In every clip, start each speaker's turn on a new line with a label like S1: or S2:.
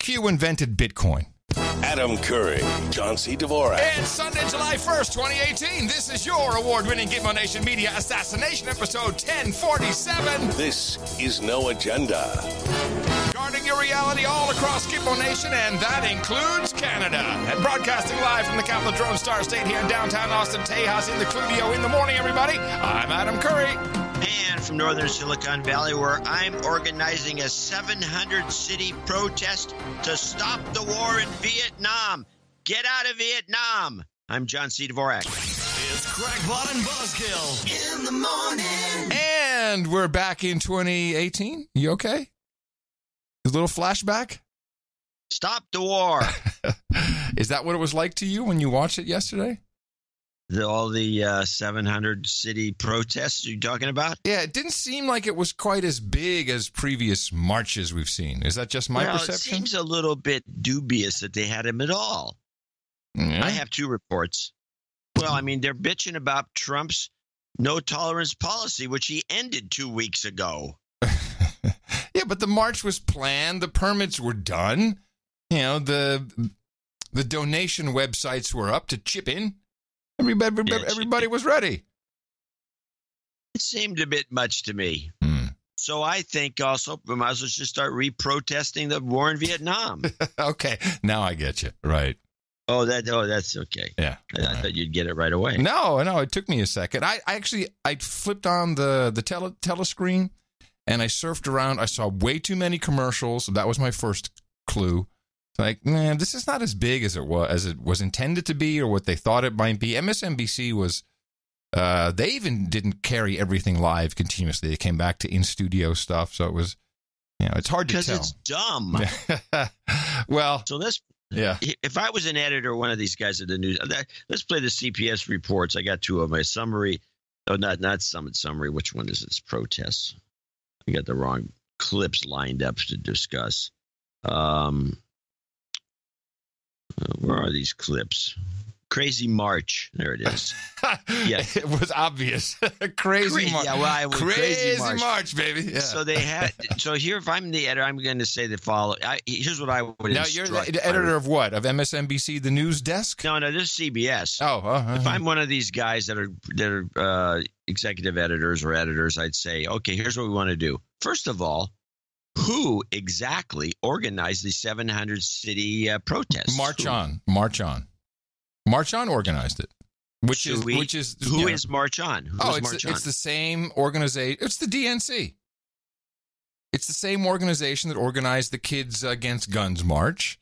S1: few invented Bitcoin.
S2: Adam Curry, John C. Dvorak.
S1: It's Sunday, July 1st, 2018. This is your award-winning Gitmo Nation Media Assassination episode 1047.
S2: This is No Agenda.
S1: Guarding your reality all across Gitmo Nation, and that includes Canada. And broadcasting live from the capital Drone Star State here in downtown Austin, Tejas in the Cludio in the morning, everybody. I'm Adam Curry.
S3: And from northern Silicon Valley, where I'm organizing a 700-city protest to stop the war in Vietnam. Get out of Vietnam. I'm John C. Dvorak.
S4: It's Crackpot and Buzzkill in the morning.
S1: And we're back in 2018. You okay? A little flashback?
S3: Stop the war.
S1: Is that what it was like to you when you watched it yesterday?
S3: All the 700-city protests you're talking about?
S1: Yeah, it didn't seem like it was quite as big as previous marches we've seen. Is that just my perception?
S3: It seems a little bit dubious that they had him at all.
S1: Yeah.
S3: I have two reports. Well, I mean, they're bitching about Trump's no-tolerance policy, which he ended 2 weeks ago.
S1: Yeah, but the march was planned. The permits were done. You know, the donation websites were up to chip in. Everybody was ready.
S3: It seemed a bit much to me. So I think also we might as well just start re-protesting the war in Vietnam.
S1: Okay, now I get you. Right.
S3: That's okay.
S1: Yeah.
S3: I thought you'd get it right away.
S1: No, it took me a second. I flipped on the telescreen and I surfed around. I saw way too many commercials. That was my first clue. Like, man, this is not as big as it was intended to be, or what they thought it might be. MSNBC was, they even didn't carry everything live continuously. They came back to in-studio stuff, so it was, it's hard to tell.
S3: Because it's dumb.
S1: Well,
S3: so if I was an editor, one of these guys at the news, let's play the CPS reports. I got two of my summary. Oh, not summary. Which one is this? Protests. I got the wrong clips lined up to discuss. Where are these clips? Crazy March. There it is. Yeah.
S1: It was obvious. Crazy March.
S3: Yeah, well,
S1: Crazy March, baby. Yeah.
S3: So here, if I'm the editor, I'm going to say the following. Here's what I would
S1: Now, you're the editor of what? Of MSNBC, the news desk?
S3: No, this is CBS.
S1: Oh.
S3: If I'm one of these guys that are executive editors or editors, I'd say, okay, here's what we want to do. First of all, who exactly organized the 700-city protests?
S1: March On organized it. Who
S3: is March On?
S1: It's the same organization. It's the DNC. It's the same organization that organized the Kids Against Guns March.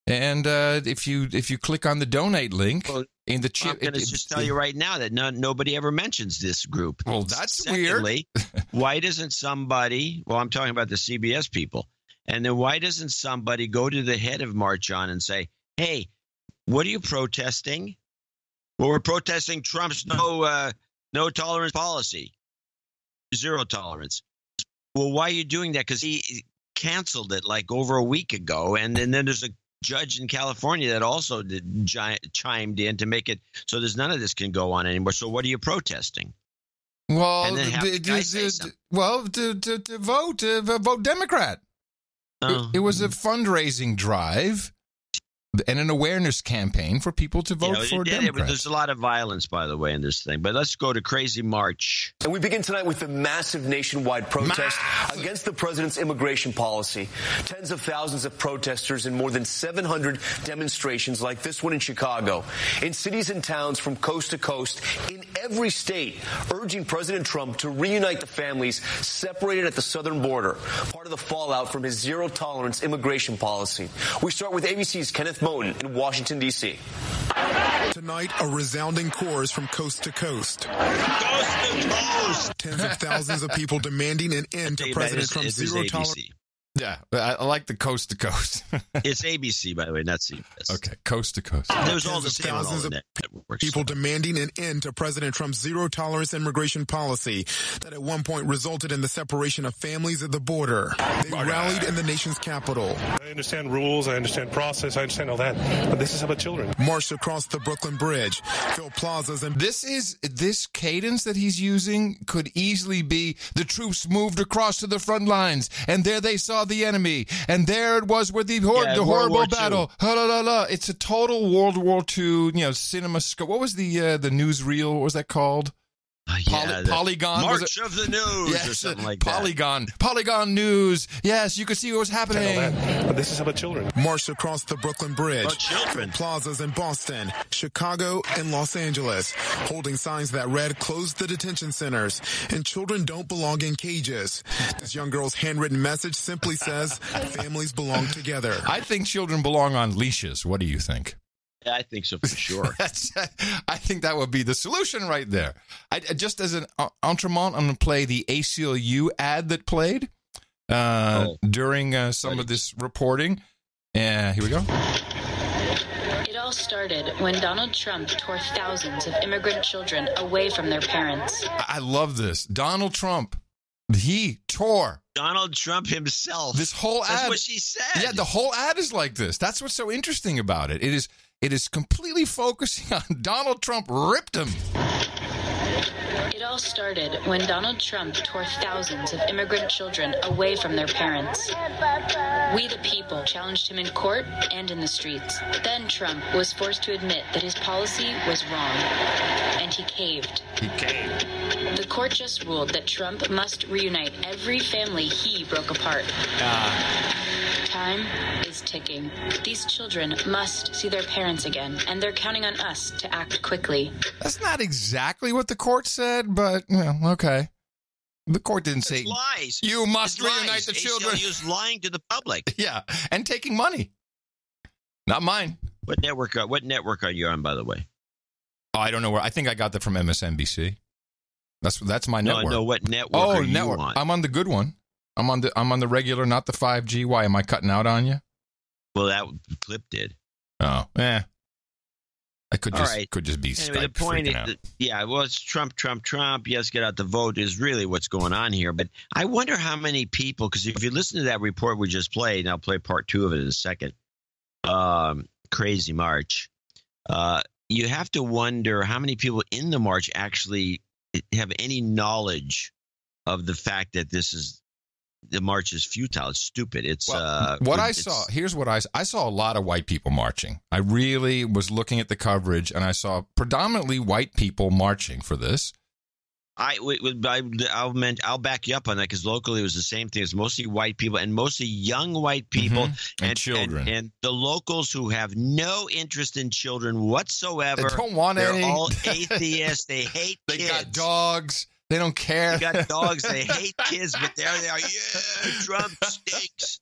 S1: And if you click on the donate link in the chip,
S3: I'm going to just tell you right now that nobody ever mentions this group.
S1: Well, that's
S3: Secondly,
S1: weird.
S3: Why doesn't somebody? Well, I'm talking about the CBS people. And then why doesn't somebody go to the head of March On and say, "Hey, what are you protesting?" Well, we're protesting Trump's no tolerance policy, zero tolerance. Well, why are you doing that? Because he canceled it like over a week ago, and then there's a judge in California that also chimed in to make it so there's none of this can go on anymore. So what are you protesting?
S1: Well, to vote Democrat. It was a fundraising drive and an awareness campaign for people to vote for Democrats.
S3: There's a lot of violence, by the way, in this thing. But let's go to Crazy March.
S5: And we begin tonight with the massive nationwide protest against the president's immigration policy. Tens of thousands of protesters in more than 700 demonstrations like this one in Chicago, in cities and towns from coast to coast, in every state, urging President Trump to reunite the families separated at the southern border, part of the fallout from his zero-tolerance immigration policy. We start with ABC's Kenneth Moten in Washington, D.C.
S6: Tonight, a resounding chorus from coast to coast.
S3: Coast to coast.
S6: Tens of thousands of people demanding an end to President Trump's zero-tolerance.
S1: Yeah, I like the coast to coast.
S3: It's ABC, by the way, not CBS.
S1: Okay, coast to coast.
S3: There's all the same on all the networks.
S6: People demanding an end to President Trump's zero-tolerance immigration policy that at one point resulted in the separation of families at the border. They rallied in the nation's capital.
S7: I understand rules, I understand process, I understand all that, but this is about children.
S6: Marched across the Brooklyn Bridge, filled plazas and...
S1: This cadence that he's using could easily be the troops moved across to the front lines, and there they saw saw the enemy, and there it was with the horrible battle. It's a total World War II, cinema scope. What was the newsreel? What was that called? Polygon.
S3: March of the News or something like
S1: that. Polygon News. Yes, you could see what was happening.
S7: But this is about children.
S6: Marched across the Brooklyn Bridge.
S3: About children.
S6: Plazas in Boston, Chicago, and Los Angeles, holding signs that read, "Close the detention centers," and "Children don't belong in cages." This young girl's handwritten message simply says, "Families belong together."
S1: I think children belong on leashes. What do you think?
S3: I think so for sure.
S1: I think that would be the solution right there. Just as an entremont, I'm going to play the ACLU ad that played during some of this reporting. Here we go.
S8: It all started when Donald Trump tore thousands of immigrant children away from their parents.
S1: I love this. Donald Trump. He tore.
S3: Donald Trump himself.
S1: This whole ad.
S3: That's what she said.
S1: Yeah, the whole ad is like this. That's what's so interesting about it. It is completely focusing on Donald Trump ripped him.
S8: It all started when Donald Trump tore thousands of immigrant children away from their parents. We the people challenged him in court and in the streets. Then Trump was forced to admit that his policy was wrong, and he caved. The court just ruled that Trump must reunite every family he broke apart. Time is ticking. These children must see their parents again, and they're counting on us to act quickly.
S1: That's not exactly what the court said, but, okay. The court didn't say,
S3: lies.
S1: You must reunite the children.
S3: He was lying to the public.
S1: Yeah, and taking money. Not mine.
S3: What network are you on, by the way?
S1: Oh, I don't know where. I think I got that from MSNBC. That's my network.
S3: No, what network are you on?
S1: I'm on the good one. I'm on the regular, not the 5G. Why am I cutting out on you?
S3: Well, that clip did.
S1: Oh, I could just be
S3: anyway,
S1: Skype
S3: the point
S1: freaking
S3: is
S1: out.
S3: Well, it's Trump. Yes, get out the vote is really what's going on here. But I wonder how many people, because if you listen to that report we just played, and I'll play part 2 of it in a second, crazy march, you have to wonder how many people in the march actually have any knowledge of the fact that the march is futile. It's stupid. It's
S1: here's what I saw a lot of white people marching. I really was looking at the coverage, and I saw predominantly white people marching for this.
S3: I'll back you up on that, because locally it was the same thing. It's mostly white people, and mostly young white people
S1: and children,
S3: and the locals who have no interest in children whatsoever.
S1: They don't want any.
S3: They're all atheists. They hate kids.
S1: They got dogs. They don't care.
S3: They got dogs. They hate kids, but there they are. Yeah, Trump stinks.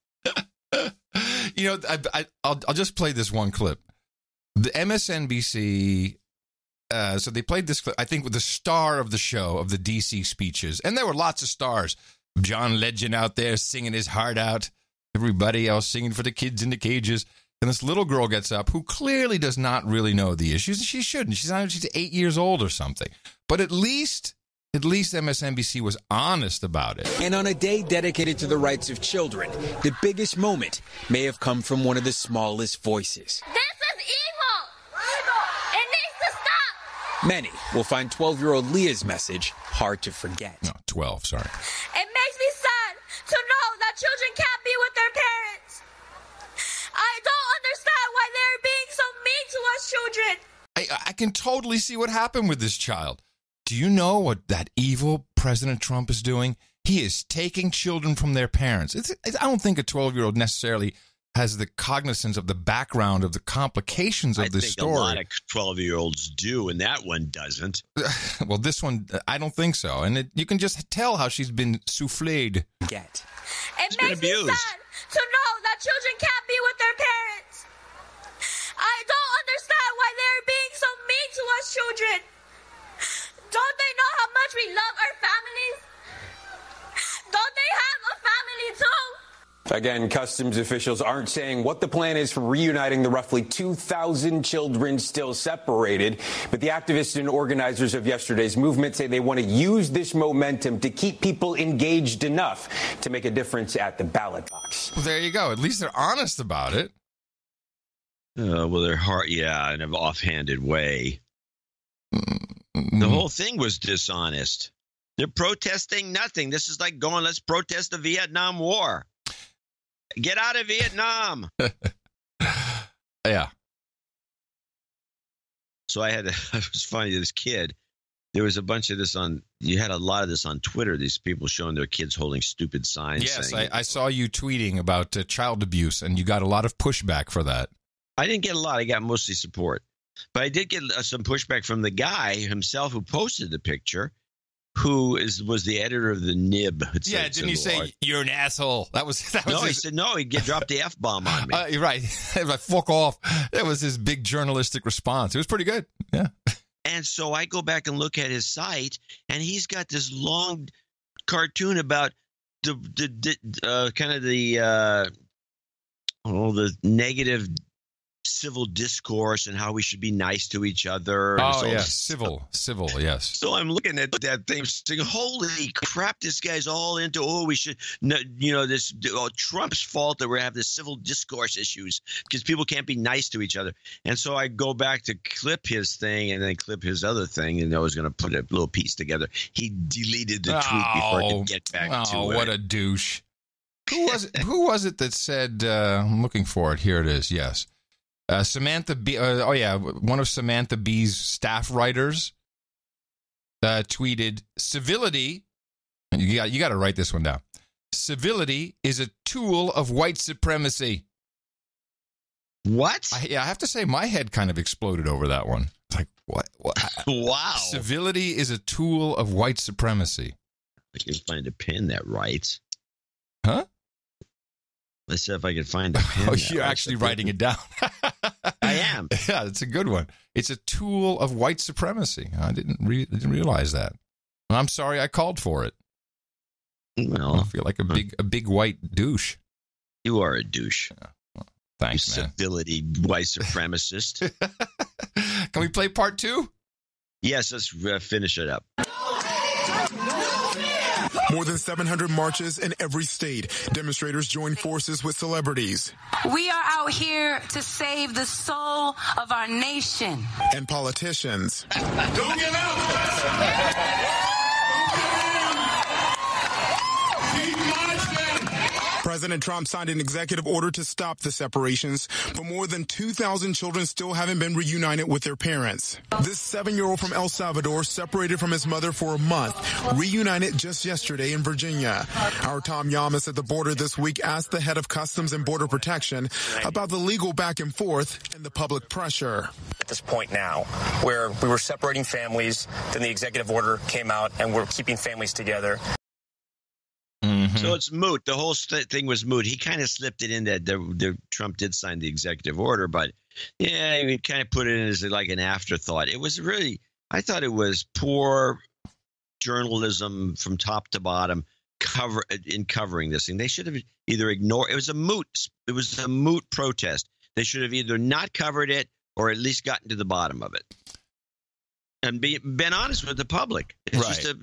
S1: I'll just play this one clip. The MSNBC. So they played this clip, I think, with the star of the show, of the D.C. speeches. And there were lots of stars. John Legend out there singing his heart out. Everybody else singing for the kids in the cages. And this little girl gets up who clearly does not really know the issues. She shouldn't. She's 8 years old or something. But at least MSNBC was honest about it.
S9: And on a day dedicated to the rights of children, the biggest moment may have come from one of the smallest voices.
S10: This is evil! It needs to stop!
S9: Many will find 12-year-old Leah's message hard to forget.
S1: No, 12, sorry.
S10: It makes me sad to know that children can't be with their parents. I don't understand why they're being so mean to us children.
S1: I can totally see what happened with this child. Do you know what that evil President Trump is doing? He is taking children from their parents. I don't think a 12-year-old necessarily has the cognizance of the background of the complications of this story.
S3: A lot of 12-year-olds do, and that one doesn't.
S1: Well, this one, I don't think so. And you can just tell how she's been souffled.
S10: It makes me sad to know that children can't be with their parents. I don't understand why they're being so mean to us children. Don't they know how much we love our families? Don't they have a family too?
S11: Again, customs officials aren't saying what the plan is for reuniting the roughly 2,000 children still separated. But the activists and organizers of yesterday's movement say they want to use this momentum to keep people engaged enough to make a difference at the ballot box.
S1: Well, there you go. At least they're honest about it.
S3: Well, they're in an offhanded way. The whole thing was dishonest. They're protesting nothing. This is like going, let's protest the Vietnam War. Get out of Vietnam.
S1: Yeah.
S3: So it was funny, this kid, there was a bunch of this you had a lot of this on Twitter, these people showing their kids holding stupid signs.
S1: Yes,
S3: saying,
S1: I saw you tweeting about child abuse, and you got a lot of pushback for that.
S3: I didn't get a lot. I got mostly support. But I did get some pushback from the guy himself who posted the picture, who was the editor of the Nib.
S1: Yeah, didn't he say, you're an asshole? That was
S3: no,
S1: his...
S3: he said, no, he dropped the F-bomb on me.
S1: You're right. Like, fuck off. That was his big journalistic response. It was pretty good. Yeah.
S3: And so I go back and look at his site, and he's got this long cartoon about the kind of the negative civil discourse and how we should be nice to each other.
S1: Oh, yeah, civil, yes.
S3: So I'm looking at that thing saying, holy crap, this guy's all into, we should, this Trump's fault that we have this civil discourse issues because people can't be nice to each other. And so I go back to clip his thing and then clip his other thing, and I was going to put a little piece together. He deleted the tweet before I could get back to it.
S1: Oh, what a douche. Who was it that said, I'm looking for it. Here it is, yes. Samantha B. One of Samantha B's staff writers tweeted, "Civility." You got to write this one down. Civility is a tool of white supremacy.
S3: What?
S1: I have to say, my head kind of exploded over that one. It's like, what?
S3: Wow.
S1: Civility is a tool of white supremacy.
S3: I can find a pen that writes.
S1: Huh?
S3: Let's see if I can find a pen.
S1: Oh, you're actually writing it down.
S3: I am.
S1: Yeah, it's a good one. It's a tool of white supremacy. I didn't realize that. Well, I'm sorry I called for it.
S3: Well,
S1: I feel like a big white douche.
S3: You are a douche.
S1: Yeah. Well, thanks,
S3: you
S1: man.
S3: Civility white supremacist.
S1: Can we play part 2?
S3: Yes, let's finish it up.
S6: More than 700 marches in every state. Demonstrators join forces with celebrities.
S12: We are out here to save the soul of our nation.
S6: And politicians.
S4: Don't give up!
S6: President Trump signed an executive order to stop the separations, but more than 2,000 children still haven't been reunited with their parents. This 7-year-old from El Salvador, separated from his mother for a month, reunited just yesterday in Virginia. Our Tom Yamas at the border this week asked the head of Customs and Border Protection about the legal back and forth and the public pressure.
S13: At this point now, where we were separating families, then the executive order came out and we're keeping families together.
S3: So it's moot. The whole thing was moot. He kind of slipped it in that Trump did sign the executive order, but yeah, he kind of put it in as like an afterthought. It was really, I thought it was poor journalism from top to bottom covering this thing. They should have either ignored. It was a moot protest. They should have either not covered it or at least gotten to the bottom of it. And been honest with the public. It's
S1: right,
S3: just a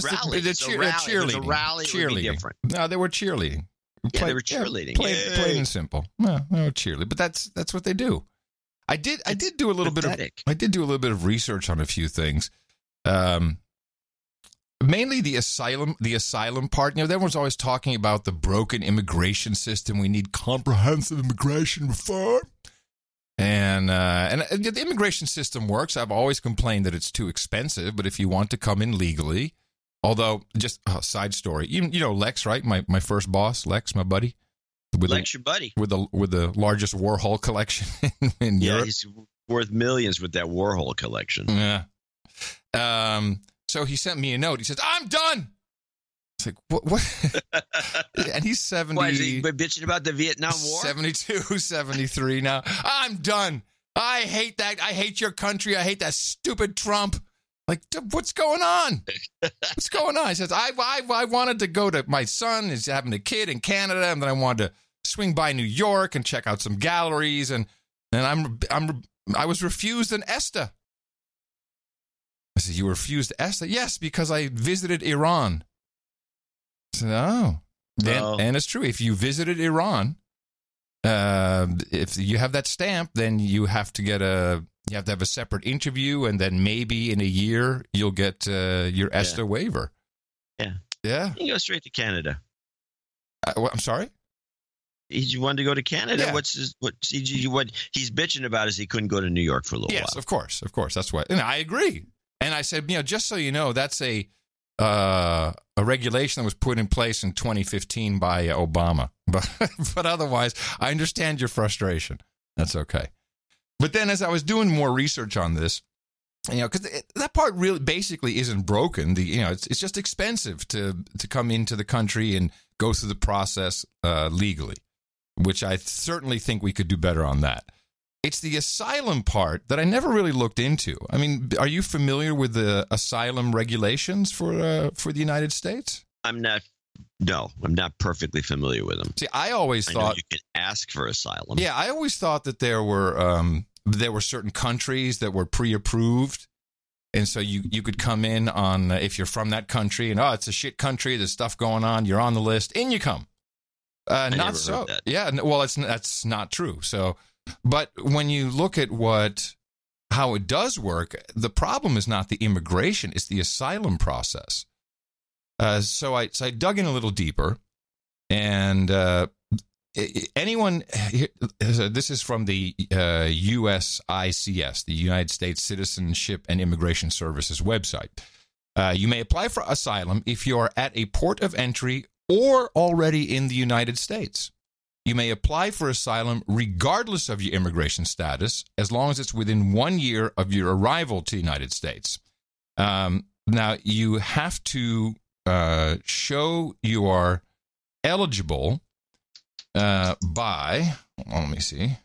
S3: rally.
S1: It's a cheerleading.
S3: A rally would be different.
S1: No, they were cheerleading.
S3: They were cheerleading.
S1: Plain and simple. No, they were cheerleading. But that's what they do. I did do a little bit of research on a few things. Mainly the asylum part. Everyone's always talking about the broken immigration system. We need comprehensive immigration reform. And the immigration system works. I've always complained that it's too expensive, but if you want to come in legally, although just a side story, you know Lex, right? My first boss, Lex, my buddy.
S3: Lex, your buddy.
S1: With the largest Warhol collection in Europe.
S3: He's worth millions with that Warhol collection.
S1: Yeah. So he sent me a note. He says, "I'm done." It's like, what? And he's 70.
S3: Why is he bitching about the Vietnam War?
S1: 72, 73 now. I'm done. I hate that. I hate your country. I hate that stupid Trump. Like, what's going on? What's going on? He says, I wanted to go to, my son is having a kid in Canada, and then I wanted to swing by New York and check out some galleries, and I was refused an ESTA. I said, you were refused ESTA? Yes, because I visited Iran. I said, and it's true. If you visited Iran, if you have that stamp, then you have to have a separate interview, and then maybe in a year you'll get your ESTA waiver.
S3: Yeah.
S1: Yeah.
S3: You can go straight to Canada.
S1: I'm sorry?
S3: He wanted to go to Canada.
S1: Yeah.
S3: What he's bitching about is he couldn't go to New York for a little while.
S1: Yes, of course. That's what. And I agree. And I said, just so you know, that's a regulation that was put in place in 2015 by Obama. But otherwise, I understand your frustration. That's okay. But then as I was doing more research on this, because that part really basically isn't broken. It's just expensive to come into the country and go through the process legally, which I certainly think we could do better on that. It's the asylum part that I never really looked into. I mean, are you familiar with the asylum regulations for the United States?
S3: I'm not perfectly familiar with them.
S1: See, I always thought
S3: you can ask for asylum.
S1: Yeah, I always thought that there were certain countries that were pre-approved, and so you could come in on if you're from that country, and it's a shit country, there's stuff going on, you're on the list, in you come. Not so. Yeah, well, that's not true. So, but when you look at how it does work, the problem is not the immigration; it's the asylum process. So I dug in a little deeper, and this is from the USICS, the United States Citizenship and Immigration Services website. You may apply for asylum if you are at a port of entry or already in the United States. You may apply for asylum regardless of your immigration status, as long as it's within 1 year of your arrival to the United States. Now, you have to show you are eligible by, let me see.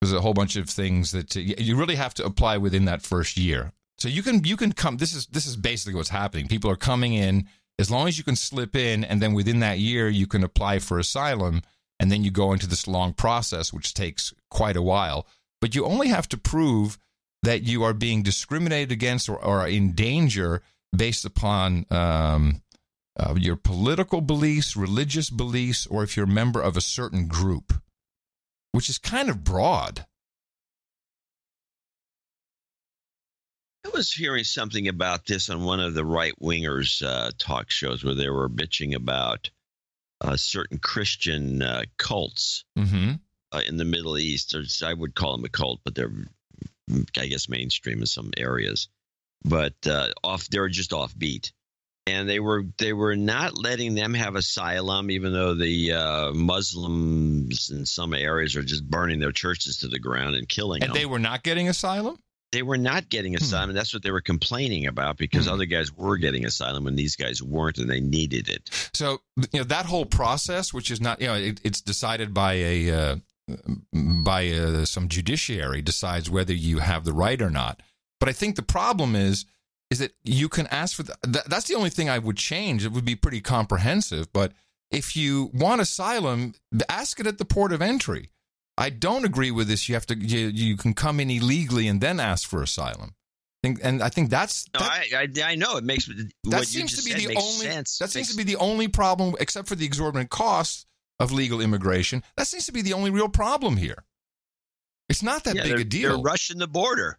S1: There's a whole bunch of things that you really have to apply within that first year. So you can come. This is basically what's happening. People are coming in as long as you can slip in, and then within that year you can apply for asylum, and then you go into this long process, which takes quite a while. But you only have to prove that you are being discriminated against or are in danger based upon your political beliefs, religious beliefs, or if you're a member of a certain group, which is kind of broad.
S3: I was hearing something about this on one of the right-wingers talk shows where they were bitching about certain Christian cults in the Middle East. I would call them a cult, but they're, I guess, mainstream in some areas. But they were just offbeat. And they were not letting them have asylum, even though the Muslims in some areas are just burning their churches to the ground and killing them.
S1: And they were not getting asylum?
S3: They were not getting asylum. That's what they were complaining about, because other guys were getting asylum and these guys weren't, and they needed it.
S1: So, that whole process, which is not, it's decided by some judiciary decides whether you have the right or not. But I think the problem is that you can ask for that's the only thing I would change. It would be pretty comprehensive, but if you want asylum, ask it at the port of entry. I don't agree with this. You can come in illegally and then ask for asylum. And I think that's
S3: I know it makes
S1: that seems to be the only sense. That seems to be the only problem, except for the exorbitant costs of legal immigration. That seems to be the only real problem here. It's not that big a deal.
S3: They're rushing the border.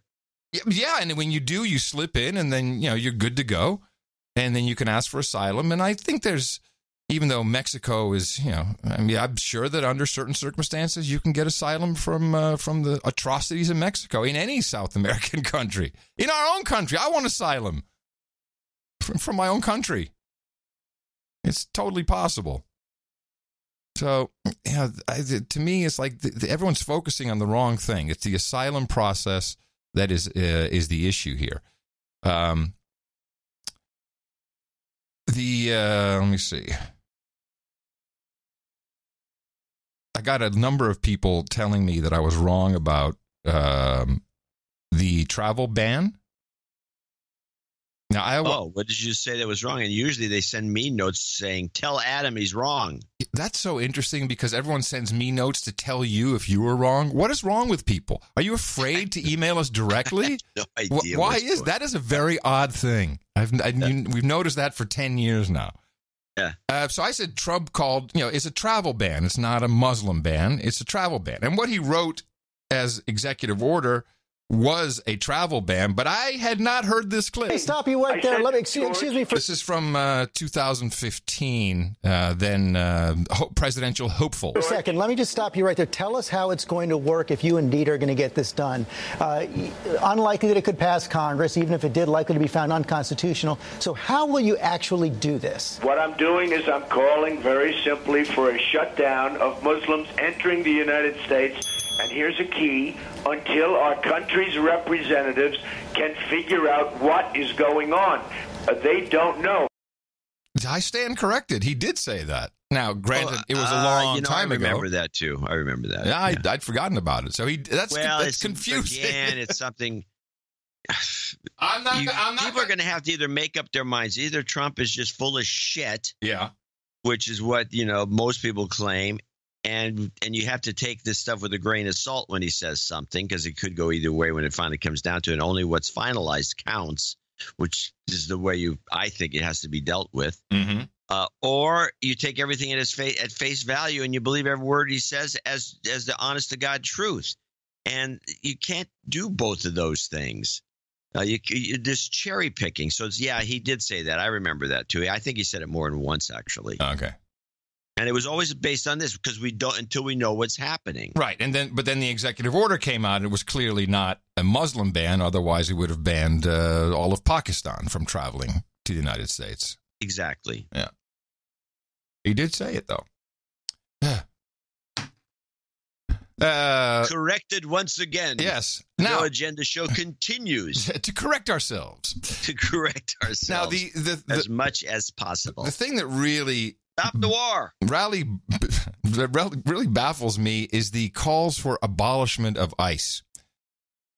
S1: Yeah, and when you do, you slip in, and then you're good to go, and then you can ask for asylum. And I think even though Mexico is, I'm sure that under certain circumstances you can get asylum from the atrocities in Mexico, in any South American country, in our own country. I want asylum from my own country. It's totally possible. So, to me, it's like everyone's focusing on the wrong thing. It's the asylum process that is the issue here. Let me see. I got a number of people telling me that I was wrong about the travel ban. Now,
S3: what did you say that was wrong? And usually they send me notes saying, "Tell Adam he's wrong."
S1: That's so interesting, because everyone sends me notes to tell you if you were wrong. What is wrong with people? Are you afraid to email us directly?
S3: No idea.
S1: Why is that? Is a very odd thing. We've noticed that for 10 years now.
S3: Yeah.
S1: So I said Trump called, it's a travel ban. It's not a Muslim ban. It's a travel ban. And what he wrote as executive order was a travel ban, but I had not heard this clip.
S14: Hey, stop you right there. Let me excuse me for.
S1: This is from 2015. Then presidential hopeful.
S14: A second. Let me just stop you right there. Tell us how it's going to work if you indeed are going to get this done. Unlikely that it could pass Congress, even if it did, likely to be found unconstitutional. So how will you actually do this?
S15: What I'm doing is I'm calling very simply for a shutdown of Muslims entering the United States. And here's a key: until our country's representatives can figure out what is going on. They don't know.
S1: I stand corrected. He did say that. Now, granted, it was a long time ago.
S3: I remember that, too. I remember that.
S1: Yeah, I'd forgotten about it. So that's confusing.
S3: Again, it's something...
S1: People
S3: are going to have to either make up their minds. Either Trump is just full of shit, which is what most people claim, and you have to take this stuff with a grain of salt when he says something, because it could go either way when it finally comes down to it. And only what's finalized counts, which is the way I think it has to be dealt with.
S1: Mm-hmm.
S3: Or you take everything at face value and you believe every word he says as the honest to God truth. And you can't do both of those things. This cherry picking. So he did say that. I remember that too. I think he said it more than once, actually.
S1: Okay.
S3: And it was always based on this, because we don't until we know what's happening.
S1: Right. But then the executive order came out. And it was clearly not a Muslim ban. Otherwise, it would have banned all of Pakistan from traveling to the United States.
S3: Exactly.
S1: Yeah. He did say it, though.
S3: Corrected once again.
S1: Yes.
S3: Now, No Agenda Show continues
S1: to correct ourselves. Now,
S3: as much as possible.
S1: The thing that really
S3: stop the war
S1: really baffles me is the calls for abolishment of ICE.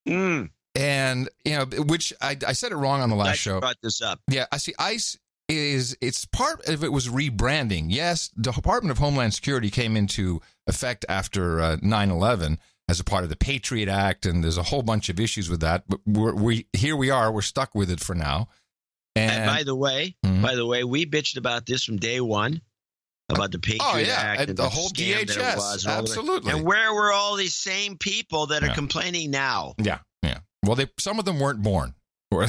S1: And which I said it wrong on the last show.
S3: Brought this up.
S1: Yeah, I see. ICE it's part of it was rebranding. Yes, the Department of Homeland Security came into effect after 9/11 as a part of the Patriot Act, and there's a whole bunch of issues with that. But we're stuck with it for now. And
S3: by the way, we bitched about this from day one, about the Patriot Act and
S1: the whole DHS. Absolutely.
S3: And where were all these same people that are complaining now?
S1: Yeah. Well, some of them weren't born. Or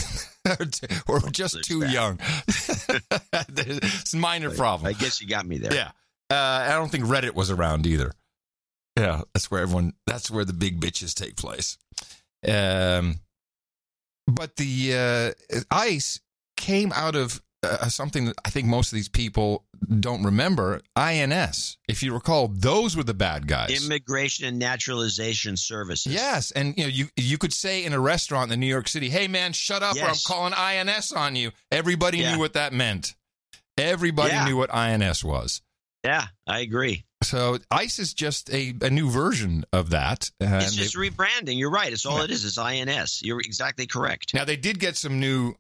S1: just too young. It's a minor problem.
S3: I guess you got me there.
S1: Yeah. I don't think Reddit was around either. Yeah, that's where the big bitches take place. But the ICE came out of something that I think most of these people don't remember, INS. If you recall, those were the bad guys.
S3: Immigration and Naturalization Services.
S1: Yes, and you could say in a restaurant in New York City, "Hey man, shut up, or I'm calling INS on you." Everybody knew what that meant. Everybody knew what INS was.
S3: Yeah, I agree.
S1: So ICE is just a new version of that.
S3: It's just rebranding. You're right. It's all it is. It's INS. You're exactly correct.
S1: Now they did get some new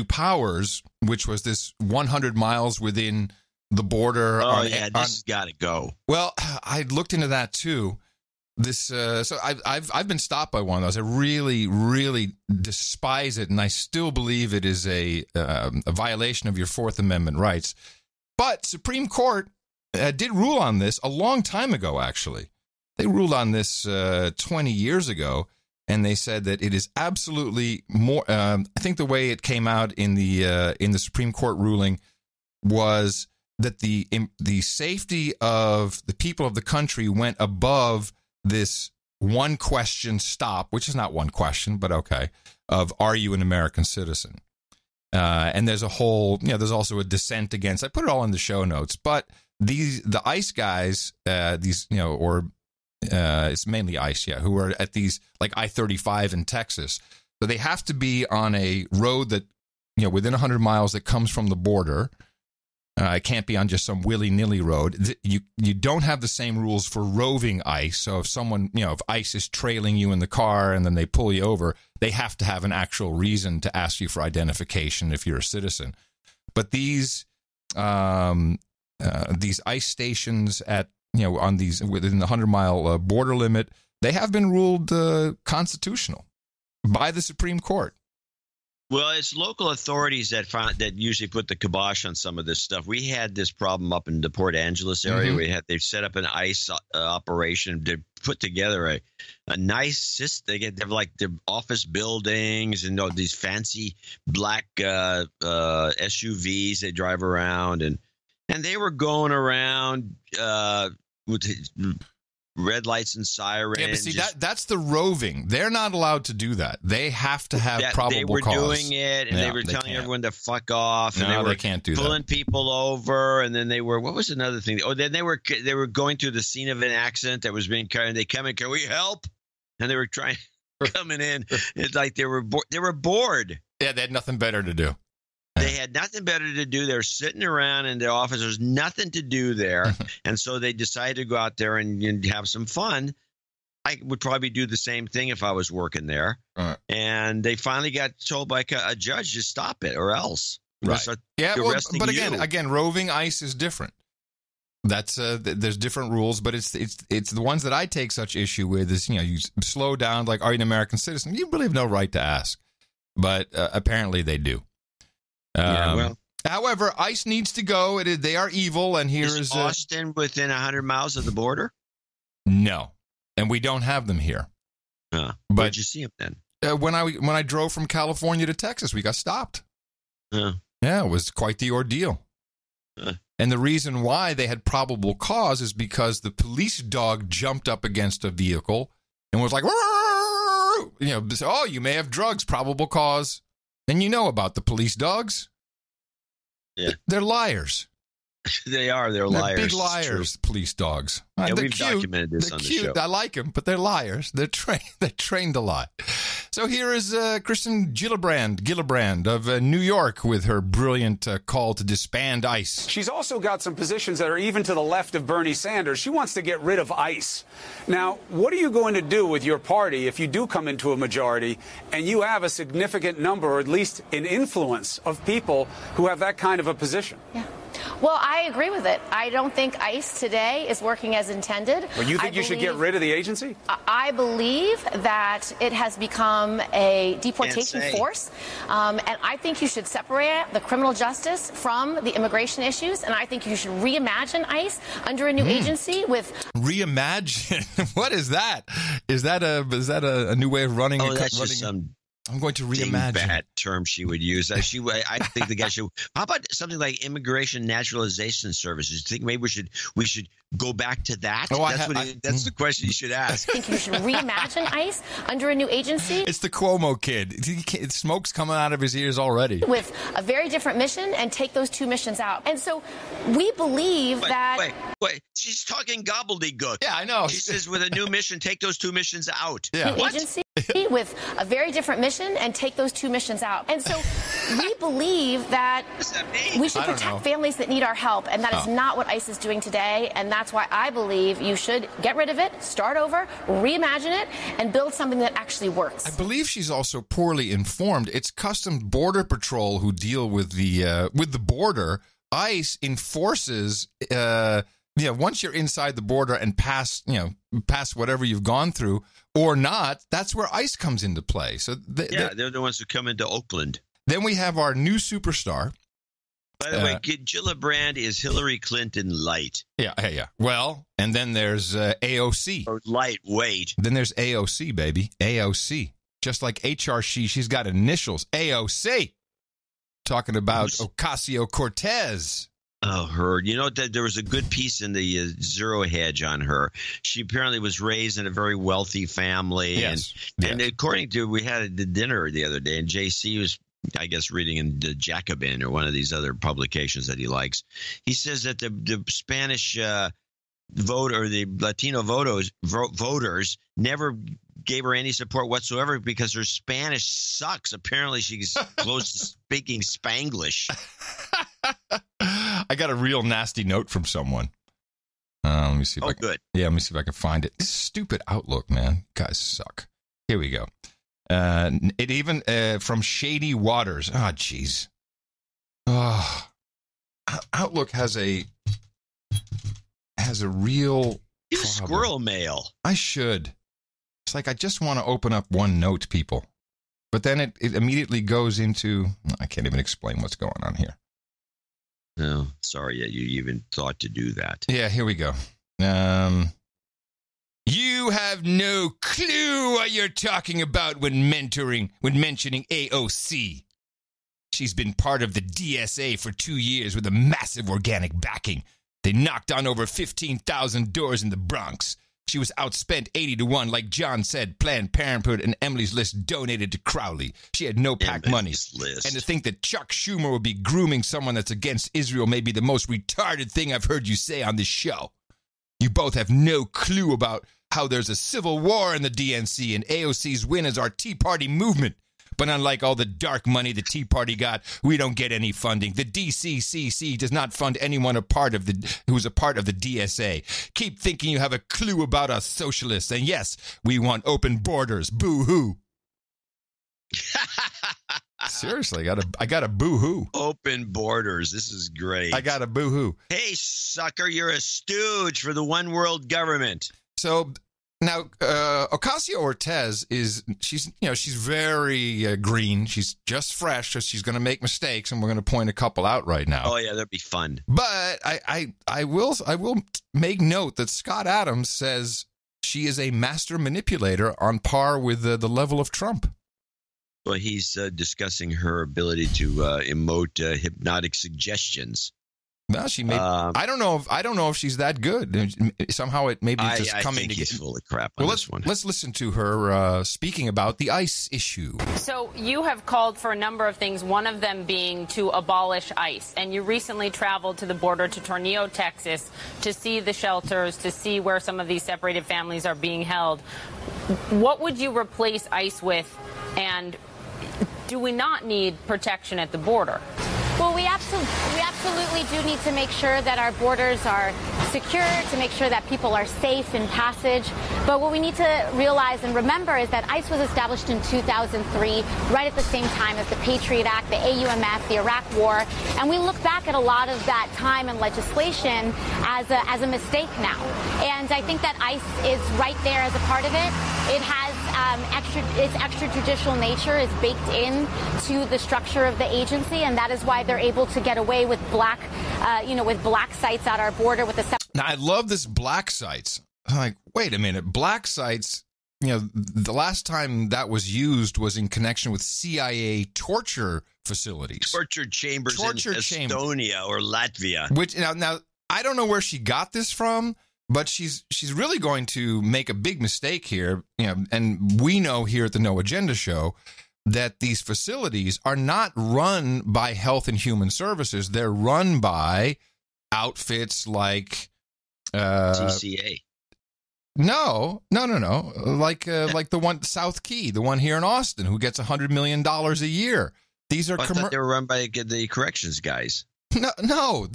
S1: powers, which was this 100 miles within the border.
S3: This has got to go.
S1: Well, I looked into that too. So I've been stopped by one of those. I really, really despise it, and I still believe it is a violation of your Fourth Amendment rights. But Supreme Court did rule on this a long time ago. Actually, they ruled on this 20 years ago. And they said that it is absolutely more. I think the way it came out in the Supreme Court ruling was that the safety of the people of the country went above this one question stop, which is not one question, but okay, of are you an American citizen? And there's a whole, there's also a dissent against. I put it all in the show notes, but the ICE guys, it's mainly ICE, who are at these like I-35 in Texas. So they have to be on a road that, within 100 miles that comes from the border. It can't be on just some willy-nilly road. You don't have the same rules for roving ICE. So if someone, if ICE is trailing you in the car and then they pull you over, they have to have an actual reason to ask you for identification if you're a citizen. But these ICE stations at on these within the 100-mile border limit, they have been ruled constitutional by the Supreme Court.
S3: Well, it's local authorities that usually put the kibosh on some of this stuff. We had this problem up in the Port Angeles area.
S1: Mm-hmm.
S3: They've set up an ICE operation. They're put together a nice system. They have like their office buildings and these fancy black SUVs they drive around, and they were going around with red lights and sirens.
S1: Yeah, but see, that's the roving. They're not allowed to do that. They have to have probable cause.
S3: They were doing it, and they were telling everyone to fuck off. And
S1: they can't do that.
S3: Pulling people over, and then they were, what was another thing? Oh, then they were going to the scene of an accident that was being carried, and they come in, can we help? And they were coming in. It's like they were bored.
S1: Yeah, they had nothing better to do.
S3: They had nothing better to do. They're sitting around in their office. There's nothing to do there. And so they decided to go out there and have some fun. I would probably do the same thing if I was working there.
S1: Right.
S3: And they finally got told by a judge to stop it or else.
S1: Right. Yeah, but again, roving ICE is different. That's there's different rules, but it's the ones that I take such issue with is, you slow down, like, are you an American citizen? You really have no right to ask. But apparently they do. However, ICE needs to go. They are evil, and
S3: is Austin within 100 miles of the border?
S1: No, and we don't have them here.
S3: Where'd you see them then?
S1: When I drove from California to Texas, we got stopped. Yeah, it was quite the ordeal. And the reason why they had probable cause is because the police dog jumped up against a vehicle and was like, oh, you may have drugs, probable cause. And you know about the police dogs.
S3: Yeah.
S1: They're liars.
S3: They are. They're liars.
S1: Big liars, police dogs.
S3: Yeah,
S1: they're
S3: we've
S1: cute.
S3: documented this on the show.
S1: I like them, but they're liars. They're trained a lot. So here is Kristen Gillibrand of New York with her brilliant call to disband ICE.
S16: She's also got some positions that are even to the left of Bernie Sanders. She wants to get rid of ICE. Now, what are you going to do with your party if you do come into a majority and you have a significant number, or at least an influence, of people who have that kind of a position?
S17: Yeah. Well, I agree with it. I don't think ICE today is working as intended.
S16: Well, you think you should get rid of the agency?
S17: I believe that it has become a deportation force. And I think you should separate the criminal justice from the immigration issues. And I think you should reimagine ICE under a new agency with...
S1: Reimagine? What is that? Is that a new way of running?
S3: Oh, that's just some...
S1: I'm going to reimagine.
S3: Bad term she would use. I think the guy should. How about something like immigration naturalization services? Do you think maybe we should go back to that?
S1: Oh,
S3: that's the question you should ask.
S17: I think you should reimagine ICE under a new agency.
S1: It's the Cuomo kid. Smoke's coming out of his ears already.
S17: With a very different mission, and take those two missions out. And so we believe that.
S3: Wait. She's talking gobbledygook.
S1: Yeah, I know.
S3: She says with a new mission, take those two missions out.
S1: Yeah.
S17: What? Agency with a very different mission, and take those two missions out. And so we believe that we should protect families that need our help, and that is not what ICE is doing today. And that's why I believe you should get rid of it, start over, reimagine it, and build something that actually works.
S1: I believe she's also poorly informed. It's Customs Border Patrol who deal with the border. ICE enforces. Once you're inside the border and past whatever you've gone through or not, that's where ICE comes into play. So
S3: they're the ones who come into Oakland.
S1: Then we have our new superstar.
S3: By the way, Gillibrand is Hillary Clinton light.
S1: Yeah. Well, and then there's AOC.
S3: Or lightweight.
S1: Then there's AOC, baby. AOC. Just like HRC, she's got initials. AOC. Talking about Ocasio-Cortez.
S3: Oh, her. You know, there was a good piece in the Zero Hedge on her. She apparently was raised in a very wealthy family.
S1: Yes.
S3: And according to, we had the dinner the other day, and JC was, I guess, reading in the Jacobin or one of these other publications that he likes. He says that the Spanish vote or the Latino voters never gave her any support whatsoever because her Spanish sucks. Apparently, she's close to speaking Spanglish.
S1: I got a real nasty note from someone. Let me see if
S3: good.
S1: Yeah, let me see if I can find it. This stupid Outlook, man. You guys suck. Here we go. It even from Shady Waters. Oh, jeez. Outlook has a real
S3: squirrel mail.
S1: I should. It's like I just want to open up one note, people. But then it immediately goes into, I can't even explain what's going on here.
S3: No, sorry that you even thought to do that.
S1: Yeah, here we go. You You have no clue what you're talking about when mentioning AOC. She's been part of the DSA for 2 years with a massive organic backing. They knocked on over 15,000 doors in the Bronx. She was outspent 80-1, like John said. Planned Parenthood and Emily's List donated to Crowley. She had no PAC money. And to think that Chuck Schumer would be grooming someone that's against Israel may be the most retarded thing I've heard you say on this show. You both have no clue about how there's a civil war in the DNC and AOC's win is our Tea Party movement. But unlike all the dark money the Tea Party got, we don't get any funding. The DCCC does not fund anyone who's a part of the DSA. Keep thinking you have a clue about us socialists. And yes, we want open borders. Boo-hoo. Seriously, I got a boo-hoo.
S3: Open borders. This is great.
S1: I got a boo-hoo.
S3: Hey, sucker, you're a stooge for the one world government.
S1: So now, Ocasio-Cortez she's very green. She's just fresh, so she's going to make mistakes, and we're going to point a couple out right now.
S3: Oh yeah, that'd be fun.
S1: But I will make note that Scott Adams says she is a master manipulator on par with the level of Trump.
S3: Well, he's discussing her ability to emote hypnotic suggestions.
S1: No, she may. I don't know if she's that good. Somehow it may be just coming.
S3: I think he's full of crap
S1: on
S3: this one.
S1: Let's listen to her speaking about the ICE issue.
S18: So you have called for a number of things, one of them being to abolish ICE. And you recently traveled to the border to Tornillo, Texas, to see the shelters, to see where some of these separated families are being held. What would you replace ICE with? And do we not need protection at the border?
S17: Well, we absolutely do need to make sure that our borders are secure, to make sure that people are safe in passage. But what we need to realize and remember is that ICE was established in 2003, right at the same time as the Patriot Act, the AUMF, the Iraq War. And we look back at a lot of that time and legislation as a mistake now. And I think that ICE is right there as a part of it. It has its extrajudicial nature is baked in to the structure of the agency, and that is why they're able to get away with black sites at our border with the.
S1: Now, I love this black sites. I'm like, wait a minute, black sites. The last time that was used was in connection with CIA torture facilities,
S3: torture chambers in Estonia or Latvia.
S1: Which now I don't know where she got this from. But she's really going to make a big mistake here, and we know here at the No Agenda Show that these facilities are not run by Health and Human Services. They're run by outfits like
S3: TCA.
S1: No. Like the one South Key, the one here in Austin, who gets $100 million a year. These are
S3: I thought they were run by the corrections guys.
S1: No.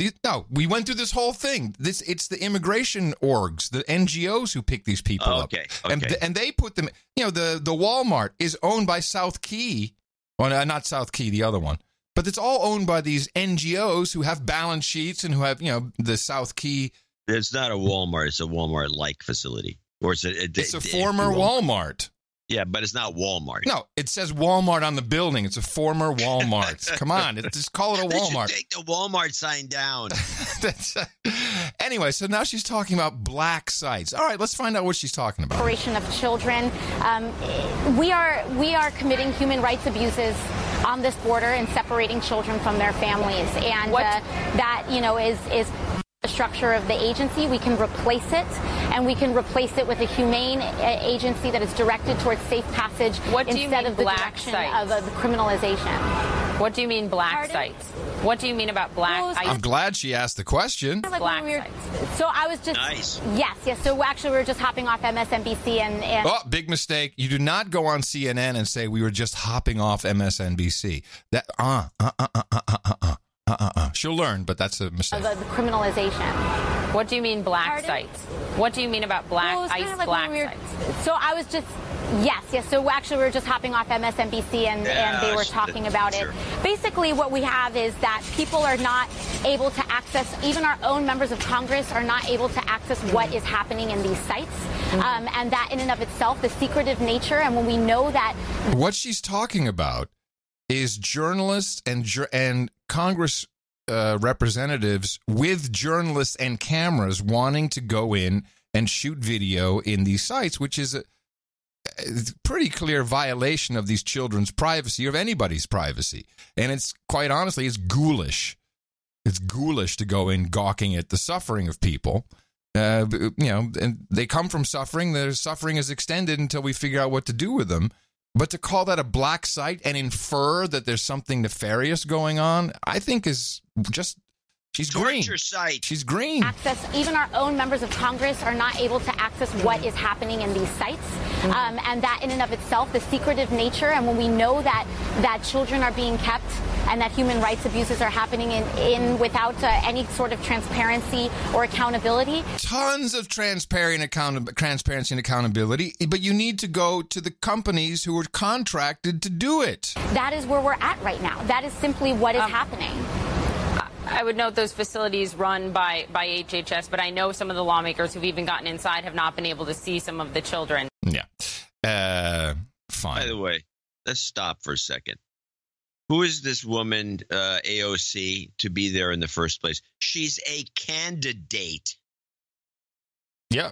S1: We went through this whole thing. It's the immigration orgs, the NGOs who pick these people up.
S3: Okay.
S1: And they put them. The Walmart is owned by South Key. Well, not South Key, the other one. But it's all owned by these NGOs who have balance sheets and who have the South Key.
S3: It's not a Walmart. It's a Walmart-like facility, or it's
S1: a former Walmart.
S3: Yeah, but it's not Walmart.
S1: No, it says Walmart on the building. It's a former Walmart. Come on, just call it a Walmart.
S3: Take the Walmart sign down.
S1: Anyway, so now she's talking about black sites. All right, let's find out what she's talking about.
S17: Separation of children. We are committing human rights abuses on this border and separating children from their families, and that is the structure of the agency. We can replace it, and we can replace it with a humane agency that is directed towards safe passage instead of the direction of the criminalization.
S18: What do you mean black sites? What do you mean about black?
S1: I'm glad she asked the question.
S18: Black sites.
S17: So I was just
S3: nice.
S17: Yes. So actually, we were just hopping off MSNBC and.
S1: Oh, big mistake! You do not go on CNN and say we were just hopping off MSNBC. That She'll learn, but that's a mistake.
S17: The criminalization.
S18: What do you mean black sites? What do you mean about black ICE black sites?
S17: So I was just yes. So actually, we were just hopping off MSNBC and they were talking about it. Basically, what we have is that people are not able to access. Even our own members of Congress are not able to access what is happening in these sites, and that in and of itself, the secretive nature. And when we know that,
S1: what she's talking about is journalists and Congress representatives with journalists and cameras wanting to go in and shoot video in these sites, which is a pretty clear violation of these children's privacy, or of anybody's privacy. And it's quite honestly, it's ghoulish. It's ghoulish to go in gawking at the suffering of people. And they come from suffering. Their suffering is extended until we figure out what to do with them. But to call that a black site and infer that there's something nefarious going on, I think is just, she's green.
S3: Site.
S1: She's green.
S19: Access, even our own members of Congress are not able to access what is happening in these sites. And that in and of itself, the secretive nature, and when we know that children are being kept and that human rights abuses are happening in without any sort of transparency or accountability.
S1: Tons of transparency and accountability, but you need to go to the companies who are contracted to do it.
S19: That is where we're at right now. That is simply what is happening.
S18: I would note those facilities run by HHS, but I know some of the lawmakers who've even gotten inside have not been able to see some of the children.
S1: Yeah. Fine.
S3: By the way, let's stop for a second. Who is this woman, AOC, to be there in the first place? She's a candidate.
S1: Yeah.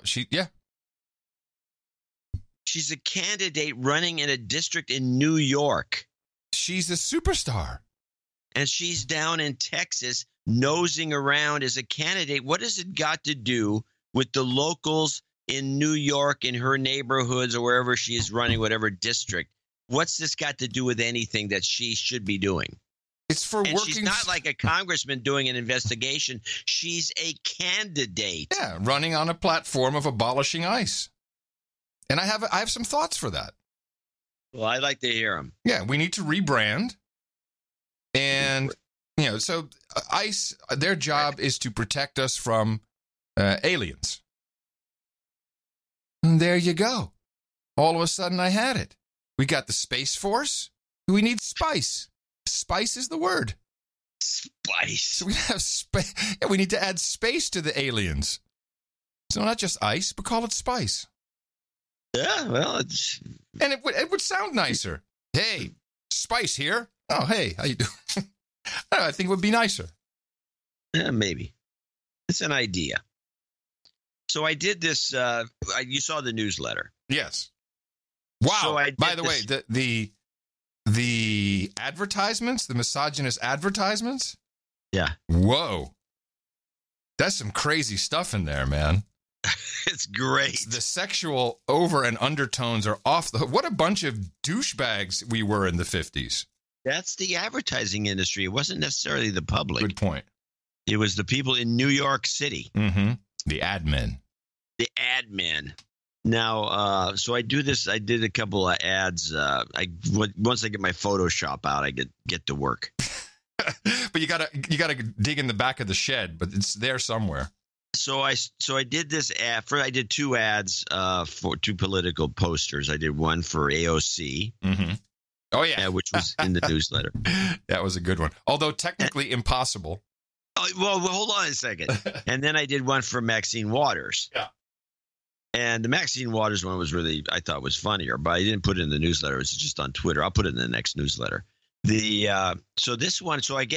S3: She's a candidate running in a district in New York.
S1: She's a superstar.
S3: And she's down in Texas nosing around as a candidate. What has it got to do with the locals in New York, in her neighborhoods, or wherever she is running, whatever district? What's this got to do with anything that she should be doing?
S1: It's for
S3: and
S1: working.
S3: She's not like a congressman doing an investigation. She's a candidate.
S1: Yeah, running on a platform of abolishing ICE. And I have some thoughts for that.
S3: Well, I'd like to hear them.
S1: Yeah, we need to rebrand. And, so ICE, their job is to protect us from aliens. And there you go. All of a sudden, I had it. We got the Space Force. We need spice. Spice is the word.
S3: Spice.
S1: So we have space. Yeah, we need to add space to the aliens. So not just ice, but call it spice.
S3: Yeah, well, it's...
S1: And it would sound nicer. Hey, Spice here. Oh, hey, how you doing? I think it would be nicer.
S3: Yeah, maybe. It's an idea. So I did this. You saw the newsletter.
S1: Yes. Wow.
S3: So
S1: by the way, the advertisements, the misogynist advertisements.
S3: Yeah.
S1: Whoa. That's some crazy stuff in there, man.
S3: It's great.
S1: The sexual over and undertones are off the hook. What a bunch of douchebags we were in the 50s.
S3: That's the advertising industry. It wasn't necessarily the public.
S1: Good point.
S3: It was the people in New York City.
S1: Mm-hmm. The admin.
S3: Now, so I do this. I did a couple of ads. Once I get my Photoshop out, I get to work.
S1: But you gotta dig in the back of the shed. But it's there somewhere.
S3: So I did this ad. I did two ads for two political posters. I did one for AOC.
S1: Mm-hmm. Oh yeah,
S3: which was in the newsletter.
S1: That was a good one, although technically impossible.
S3: Oh, well, hold on a second. And then I did one for Maxine Waters.
S1: Yeah.
S3: And the Maxine Waters one was really, I thought, was funnier, but I didn't put it in the newsletter. It's just on Twitter. I'll put it in the next newsletter. So this one, so I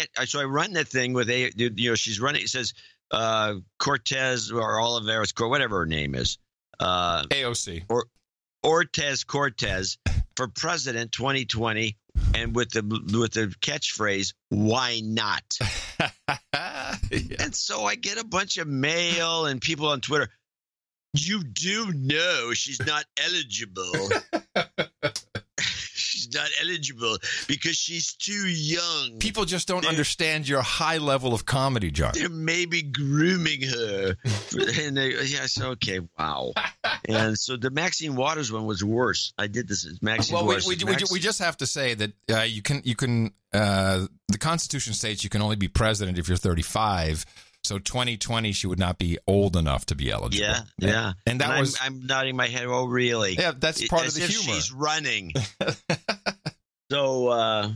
S3: run that thing with she's running. It says Cortez or Oliveras, whatever her name is,
S1: AOC
S3: or Cortez for president 2020, and with the catchphrase, "Why not?" Yeah. And so I get a bunch of mail and people on Twitter. You do know she's not eligible. She's not eligible because she's too young.
S1: People just don't understand your high level of comedy, John.
S3: They're maybe grooming her. And okay, wow. And so the Maxine Waters one was worse. I did this as Maxine Waters.
S1: We just have to say that you can the Constitution states you can only be president if you're 35. So 2020, she would not be old enough to be eligible.
S3: Yeah.
S1: And
S3: I'm nodding my head. Oh, really?
S1: Yeah, that's part of the
S3: humor.
S1: humor.
S3: She's running. So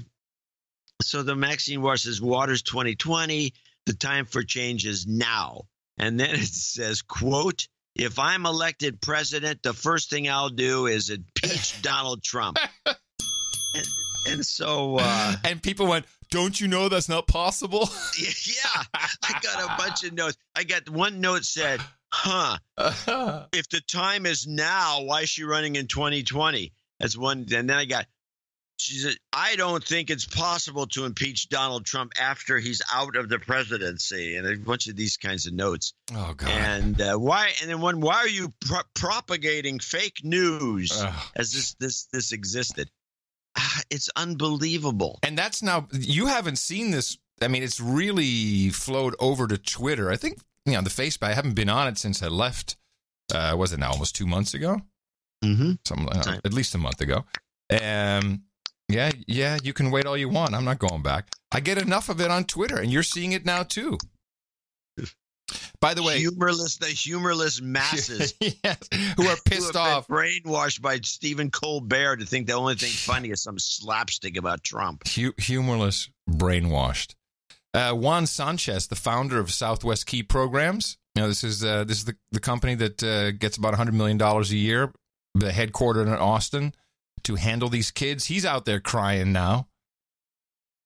S3: the Maxine Waters says, Waters 2020, the time for change is now. And then it says, quote, if I'm elected president, the first thing I'll do is impeach Donald Trump. And so
S1: and people went, don't you know that's not possible?
S3: Yeah, I got a bunch of notes. I got one note said, if the time is now, why is she running in 2020? That's one. And then she said, I don't think it's possible to impeach Donald Trump after he's out of the presidency. And a bunch of these kinds of notes.
S1: Oh, God.
S3: And why? And then why are you propagating fake news as this existed? It's unbelievable.
S1: And that's now, you haven't seen this. I mean, it's really flowed over to Twitter. I think, the Facebook, I haven't been on it since I left. Was it now almost 2 months ago?
S3: Mm-hmm.
S1: At least a month ago. Yeah, you can wait all you want. I'm not going back. I get enough of it on Twitter, and you're seeing it now, too. By the way,
S3: the humorless masses
S1: yes, who are pissed off,
S3: brainwashed by Stephen Colbert to think the only thing funny is some slapstick about Trump.
S1: Humorless, brainwashed. Juan Sanchez, the founder of Southwest Key Programs. This is the company that gets about $100 million a year, headquartered in Austin, to handle these kids. He's out there crying now.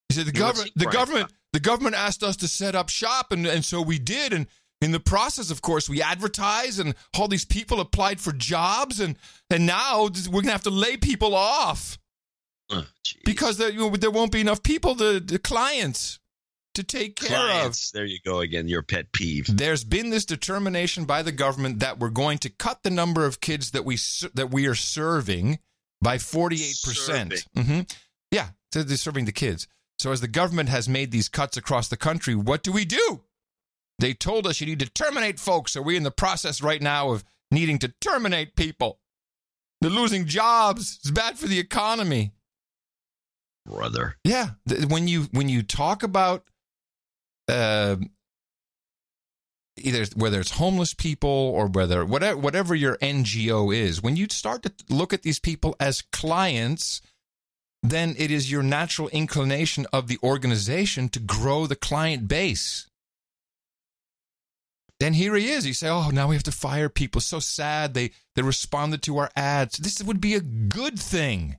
S1: He said the government asked us to set up shop, and so we did. And in the process, of course, we advertised, and all these people applied for jobs, and now we're gonna have to lay people off because there won't be enough people, the clients, to take care of.
S3: There you go again, your pet peeve.
S1: There's been this determination by the government that we're going to cut the number of kids that we are serving by 48%. Mm-hmm. Yeah, they're serving the kids. So as the government has made these cuts across the country, what do? They told us you need to terminate folks. So we're in the process right now of needing to terminate people. They're losing jobs. It's bad for the economy.
S3: Brother.
S1: Yeah. When you talk about either whether it's homeless people or whatever your NGO is, when you start to look at these people as clients, then it is your natural inclination of the organization to grow the client base. Then here he is. He say, "Oh, now we have to fire people. So sad. They responded to our ads. This would be a good thing.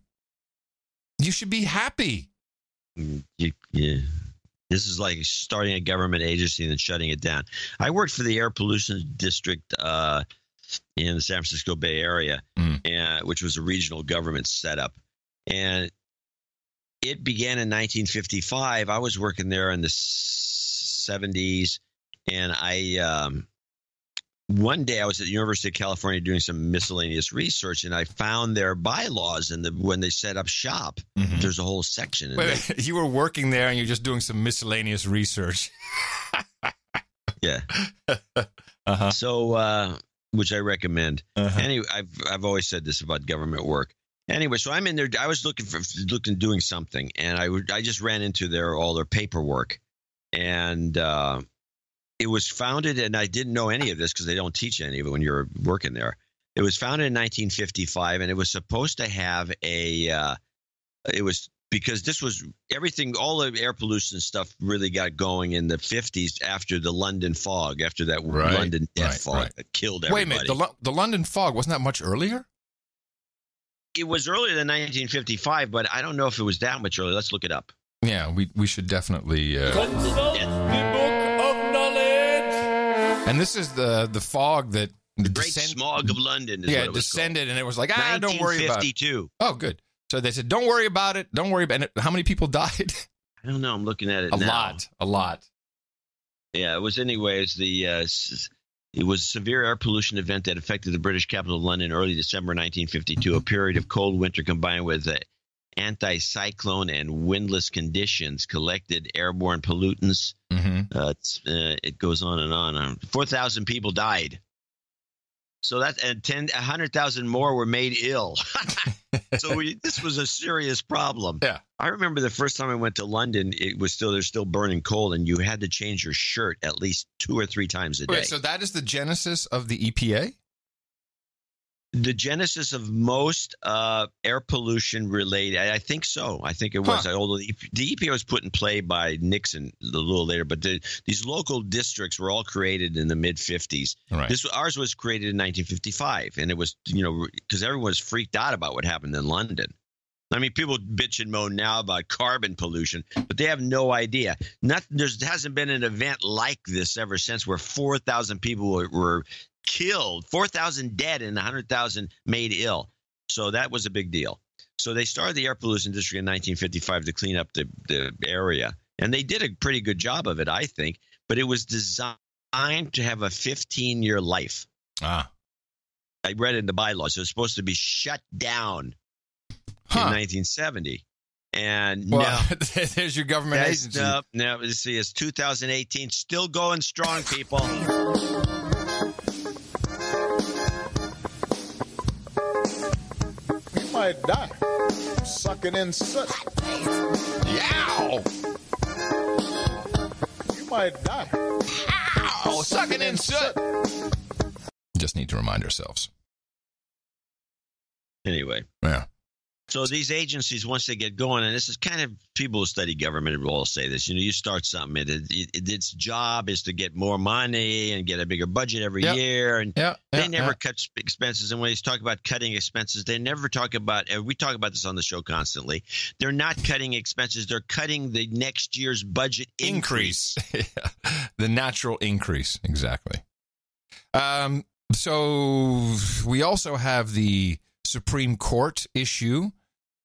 S1: You should be happy."
S3: Yeah. This is like starting a government agency and then shutting it down. I worked for the Air Pollution District in the San Francisco Bay Area, which was a regional government setup. And it began in 1955. I was working there in the 70s. And one day I was at the University of California doing some miscellaneous research, and I found their bylaws when they set up shop. Mm-hmm. There's a whole section.
S1: Wait, you were working there and you're just doing some miscellaneous research.
S3: Yeah. So, which I recommend. Anyway, I've always said this about government work. Anyway, so I'm in there. I was looking doing something, and I just ran into all their paperwork, and it was founded, and I didn't know any of this because they don't teach any of it when you're working there. It was founded in 1955, and it was supposed to have it was because this was everything, all the air pollution stuff really got going in the 50s after the London fog, after that London death fog that killed everybody.
S1: Wait a minute, the London fog, wasn't that much earlier?
S3: It was earlier than 1955, but I don't know if it was that much earlier. Let's look it up.
S1: Yeah, we should definitely
S4: consult the book of knowledge.
S1: And this is the fog that
S3: the great smog of London. Is what it was
S1: descended,
S3: called.
S1: And it was like, don't worry about it.
S3: 1952.
S1: Oh, good. So they said, don't worry about it. Don't worry about it. How many people died?
S3: I don't know. I'm looking at it now.
S1: A lot.
S3: Yeah, it was anyways. It was a severe air pollution event that affected the British capital of London early December 1952, a period of cold winter combined with anti-cyclone and windless conditions collected airborne pollutants. It goes on and on. 4,000 people died. So that, and 100,000 more were made ill. So this was a serious problem.
S1: Yeah.
S3: I remember the first time I went to London, they're still burning coal, and you had to change your shirt at least 2 or 3 times a day.
S1: Wait, so that is the genesis of the EPA?
S3: The genesis of most air pollution related, I think so. I think it was. Although the EPA was put in play by Nixon a little later, but these local districts were all created in the mid 50s.
S1: Right.
S3: Ours was created in 1955, and it was because everyone was freaked out about what happened in London. I mean, people bitch and moan now about carbon pollution, but they have no idea. There hasn't been an event like this ever since, where 4,000 people were killed, 4,000 dead, and 100,000 made ill. So that was a big deal. So they started the air pollution district in 1955 to clean up the area. And they did a pretty good job of it, I think. But it was designed to have a 15-year life. I read it in the bylaws. It was supposed to be shut down in 1970. And
S1: there's your government agency.
S3: No, let's see, it's 2018. Still going strong, people.
S20: You might die sucking in soot.
S1: Yow!
S20: You might die.
S1: Ow! Sucking in soot. Just need to remind ourselves.
S3: Anyway.
S1: Yeah.
S3: So these agencies, once they get going, and this is kind of people who study government will all say this, you start something, its job is to get more money and get a bigger budget every year. And they never cut expenses. And when they talk about cutting expenses, they never talk about, we talk about this on the show constantly, they're not cutting expenses. They're cutting the next year's budget increase.
S1: The natural increase. Exactly. So we also have the Supreme Court issue,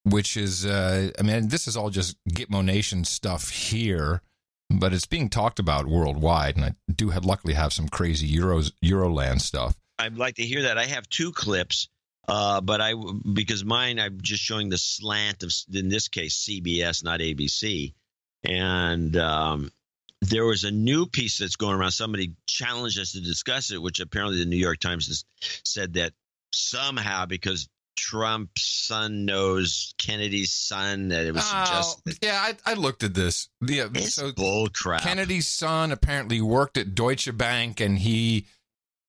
S1: which is, this is all just Gitmo Nation stuff here, but it's being talked about worldwide, and I do luckily have some crazy Euroland stuff.
S3: I'd like to hear that. I have two clips, because mine, I'm just showing the slant of, in this case, CBS, not ABC, and there was a new piece that's going around. Somebody challenged us to discuss it, which apparently the New York Times has said that somehow because Trump's son knows Kennedy's son, that it was suggested.
S1: Yeah, I looked at this.
S3: It's bull crap.
S1: Kennedy's son apparently worked at Deutsche Bank, and he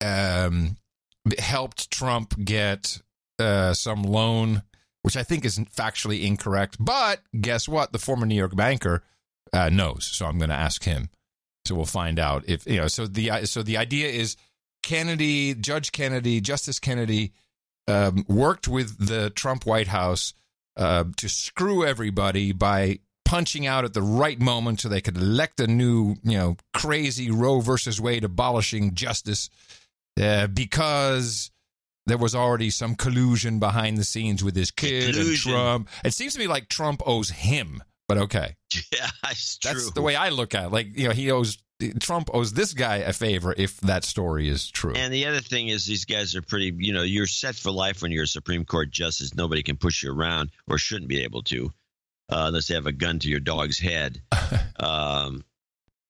S1: helped Trump get some loan, which I think is factually incorrect. But guess what? The former New York banker knows, so I'm going to ask him. So we'll find out if So the idea is Justice Kennedy worked with the Trump White House to screw everybody by punching out at the right moment so they could elect a new, crazy Roe versus Wade abolishing justice because there was already some collusion behind the scenes with his kid and Trump. It seems to me like Trump owes him, but okay.
S3: Yeah, it's true.
S1: That's the way I look at it. Trump owes this guy a favor if that story is true.
S3: And the other thing is these guys are pretty, you're set for life when you're a Supreme Court justice. Nobody can push you around or shouldn't be able to unless they have a gun to your dog's head. And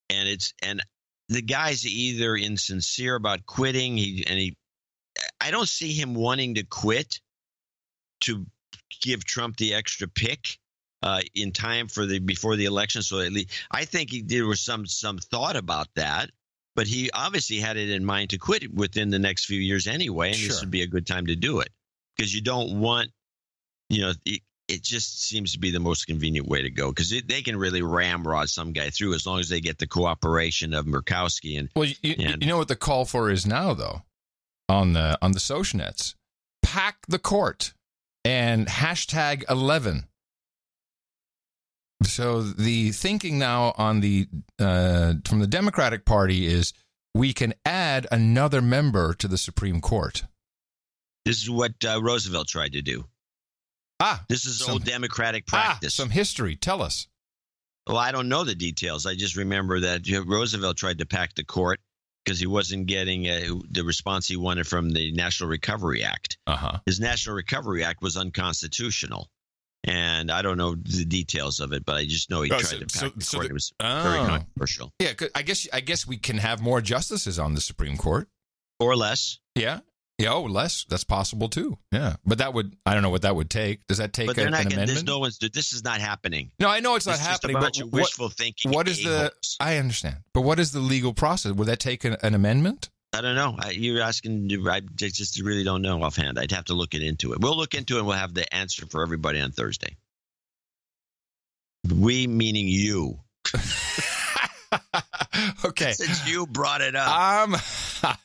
S3: the guy's either insincere about quitting. I don't see him wanting to quit to give Trump the extra pick in time before the election. So at least, I think there was some thought about that, but he obviously had it in mind to quit within the next few years anyway, and this would be a good time to do it because you don't want, it just seems to be the most convenient way to go because they can really ramrod some guy through as long as they get the cooperation of Murkowski. And
S1: you know what the call for is now though on the Sosh Nets, pack the court and #11. So the thinking now on from the Democratic Party is we can add another member to the Supreme Court.
S3: This is what Roosevelt tried to do. This is old Democratic practice.
S1: Some history. Tell us.
S3: Well, I don't know the details. I just remember that Roosevelt tried to pack the court because he wasn't getting the response he wanted from the National Recovery Act. His National Recovery Act was unconstitutional. And I don't know the details of it, but I just know he tried to pack the court. It was very controversial.
S1: Yeah, I guess we can have more justices on the Supreme Court.
S3: Or less.
S1: Yeah. Yeah, less. That's possible, too. Yeah. But I don't know what that would take. Does that take an amendment?
S3: This is not happening.
S1: No, I know it's not happening.
S3: Just a bunch of wishful thinking.
S1: I understand. But what is the legal process? Would that take an amendment?
S3: I don't know. You're asking. I just really don't know offhand. I'd have to look into it. We'll look into it and we'll have the answer for everybody on Thursday. We meaning you.
S1: Okay.
S3: Since you brought it up.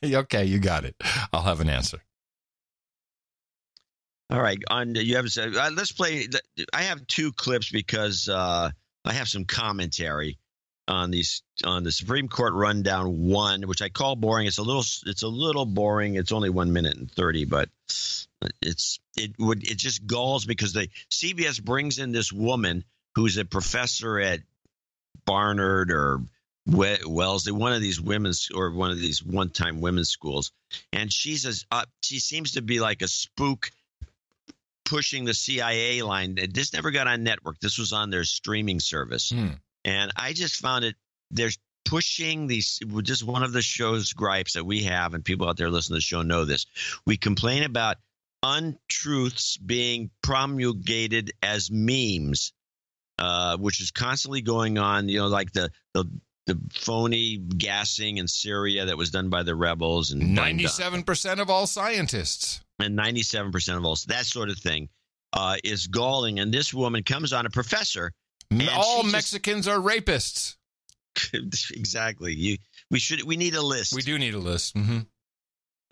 S1: Okay, you got it. I'll have an answer.
S3: All right. Let's play. I have two clips because I have some commentary on the Supreme Court rundown 1, which I call boring. It's a little boring. It's only 1 minute and 30, but it just galls because CBS brings in this woman who's a professor at Barnard or Wellesley, one of these one-time women's schools, and she seems to be like a spook pushing the CIA line. This never got on network. This was on their streaming service. And I just found they're pushing these. Just one of the show's gripes that we have, and people out there listening to the show know this. We complain about untruths being promulgated as memes, which is constantly going on. Like the phony gassing in Syria that was done by the rebels, and
S1: 97% of all scientists,
S3: and 97% of all that sort of thing is galling. And this woman comes on, a professor.
S1: All Mexicans are rapists.
S3: Exactly. We need a list.
S1: We do need a list. Mm-hmm.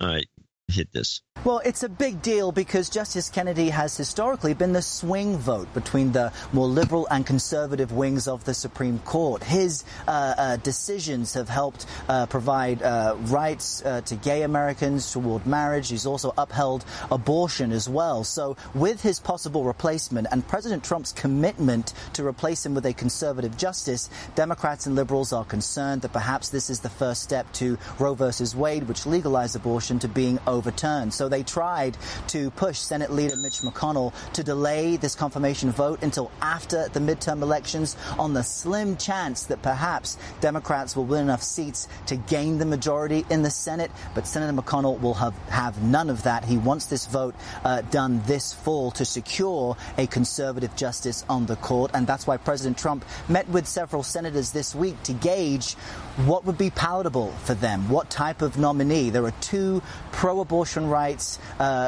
S3: All right. Hit this.
S21: Well, it's a big deal because Justice Kennedy has historically been the swing vote between the more liberal and conservative wings of the Supreme Court. His decisions have helped provide rights to gay Americans toward marriage. He's also upheld abortion as well. So with his possible replacement and President Trump's commitment to replace him with a conservative justice, Democrats and liberals are concerned that perhaps this is the first step to Roe versus Wade, which legalized abortion, to being overturned. So they tried to push Senate Leader Mitch McConnell to delay this confirmation vote until after the midterm elections on the slim chance that perhaps Democrats will win enough seats to gain the majority in the Senate. But Senator McConnell will have none of that. He wants this vote done this fall to secure a conservative justice on the court. And that's why President Trump met with several senators this week to gauge what would be palatable for them, what type of nominee. There are two pro-abortion rights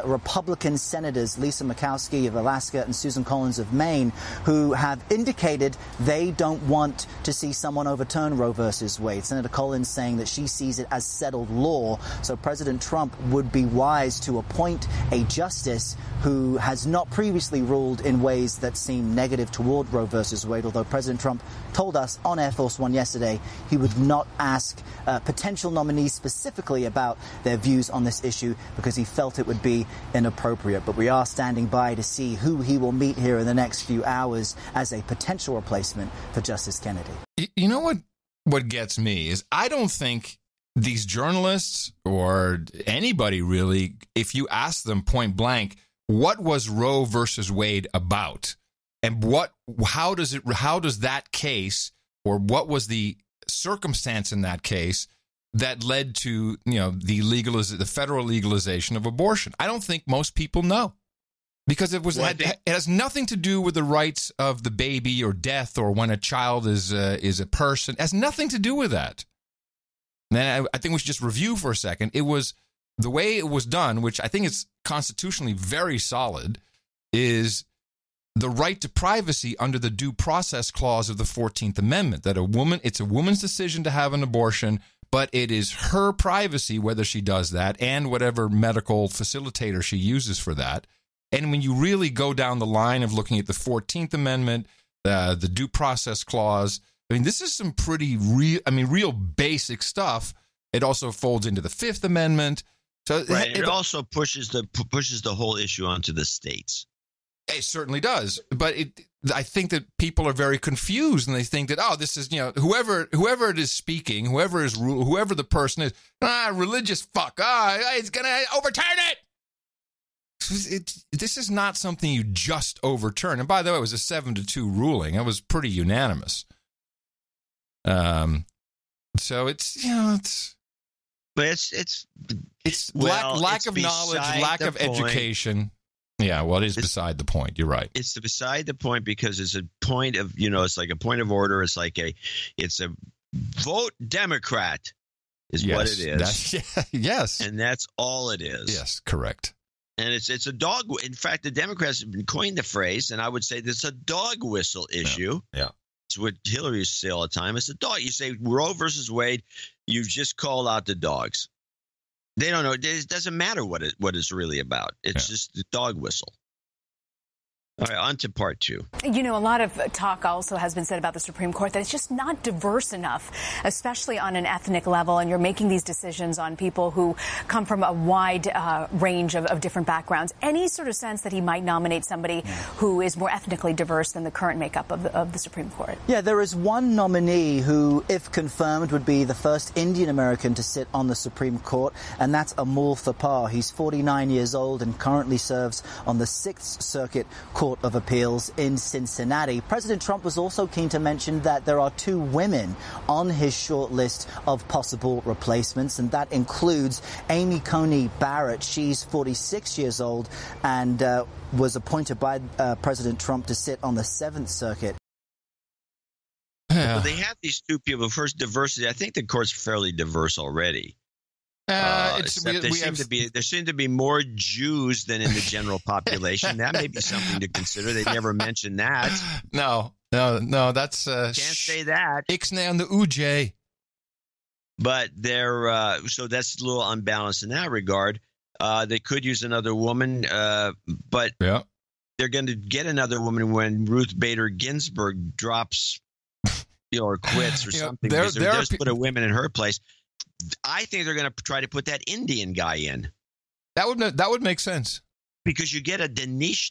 S21: Republican senators, Lisa Murkowski of Alaska and Susan Collins of Maine, who have indicated they don't want to see someone overturn Roe versus Wade. Senator Collins saying that she sees it as settled law. So President Trump would be wise to appoint a justice who has not previously ruled in ways that seem negative toward Roe versus Wade, although President Trump told us on Air Force One yesterday he would not ask potential nominees specifically about their views on this issue because he felt it would be inappropriate. But we are standing by to see who he will meet here in the next few hours as a potential replacement for Justice Kennedy.
S1: You know what gets me is I don't think these journalists or anybody really, if you ask them point blank, what was Roe versus Wade about? And how does that case, or what was the circumstance in that case that led to, the federal legalization of abortion? I don't think most people know, because it has nothing to do with the rights of the baby or death or when a child is a person. It has nothing to do with that. And I think we should just review for a second. It was the way it was done, which I think is constitutionally very solid, is the right to privacy under the Due Process Clause of the 14th Amendment, that it's a woman's decision to have an abortion, but it is her privacy whether she does that and whatever medical facilitator she uses for that. And when you really go down the line of looking at the 14th Amendment, the Due Process Clause, I mean, this is some pretty real basic stuff. It also folds into the Fifth Amendment. So
S3: right. It also pushes the whole issue onto the states.
S1: It certainly does, but I think that people are very confused, and they think that, this is, whoever it is speaking, whoever the person is, religious fuck, it's gonna overturn it. This is not something you just overturn. And by the way, it was a 7-2 ruling. It was pretty unanimous. So it's lack of knowledge, lack of education. Yeah, well, it is beside the point. You're right.
S3: It's beside the point because it's a point of, it's like a point of order. It's a vote Democrat is what it is.
S1: Yes.
S3: And that's all it is.
S1: Yes, correct.
S3: And it's a dog. In fact, the Democrats have coined the phrase, and I would say this is a dog whistle issue.
S1: Yeah.
S3: It's what Hillary used to say all the time. It's a dog. You say Roe versus Wade, you just call out the dogs. They don't know. It doesn't matter what it's really about. It's just the dog whistle. All right, on to part two.
S2: You know, a lot of talk also has been said about the Supreme Court that it's just not diverse enough, especially on an ethnic level. And you're making these decisions on people who come from a wide range of different backgrounds. Any sort of sense that he might nominate somebody who is more ethnically diverse than the current makeup of the Supreme Court?
S21: Yeah, there is one nominee who, if confirmed, would be the first Indian American to sit on the Supreme Court, and that's Amul Thapar. He's 49 years old and currently serves on the Sixth Circuit Court of Appeals in Cincinnati. President Trump was also keen to mention that there are 2 women on his short list of possible replacements, and that includes Amy Coney Barrett. She's 46 years old and was appointed by President Trump to sit on the Seventh Circuit.
S3: Well, they have these 2 people. First, diversity. I think the court's fairly diverse already. There seem to be more Jews than in the general population. That may be something to consider. They never mentioned that.
S1: No. That's
S3: can't say that.
S1: Ixnay on the UJ.
S3: But they're so that's a little unbalanced in that regard. They could use another woman, but they're going to get another woman when Ruth Bader Ginsburg drops, or quits or something. Because they're just put a woman in her place. I think they're going to try to put that Indian guy in.
S1: That would make sense.
S3: Because you get a Dinesh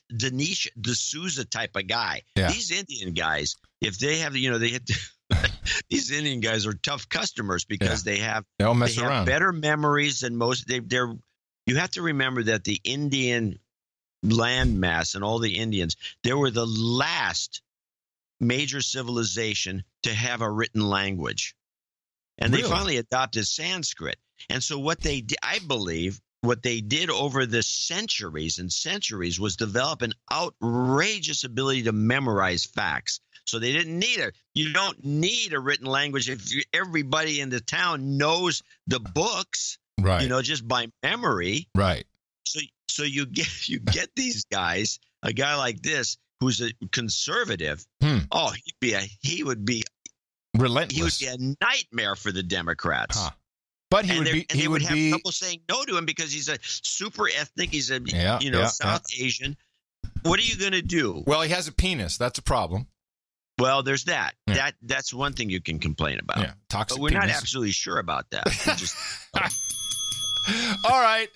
S3: D'Souza type of guy.
S1: Yeah.
S3: These Indian guys, if they have, these Indian guys are tough customers because they have better memories than most. You have to remember that the Indian landmass and all the Indians, they were the last major civilization to have a written language. And they finally adopted Sanskrit. And so what they did, I believe, what they did over the centuries and centuries was develop an outrageous ability to memorize facts. So they didn't need it. You don't need a written language if everybody in the town knows the books,
S1: right?
S3: Just by memory,
S1: right?
S3: So you get these guys, a guy like this who's a conservative. Oh, he would be
S1: relentless.
S3: He would be a nightmare for the Democrats.
S1: But
S3: they would have trouble saying no to him because he's a super ethnic. He's a South Asian. What are you going to do?
S1: Well, he has a penis. That's a problem.
S3: Well, there's that. Yeah. That's one thing you can complain about.
S1: Yeah, toxic.
S3: But we're
S1: penis.
S3: not absolutely sure about that.
S1: All right,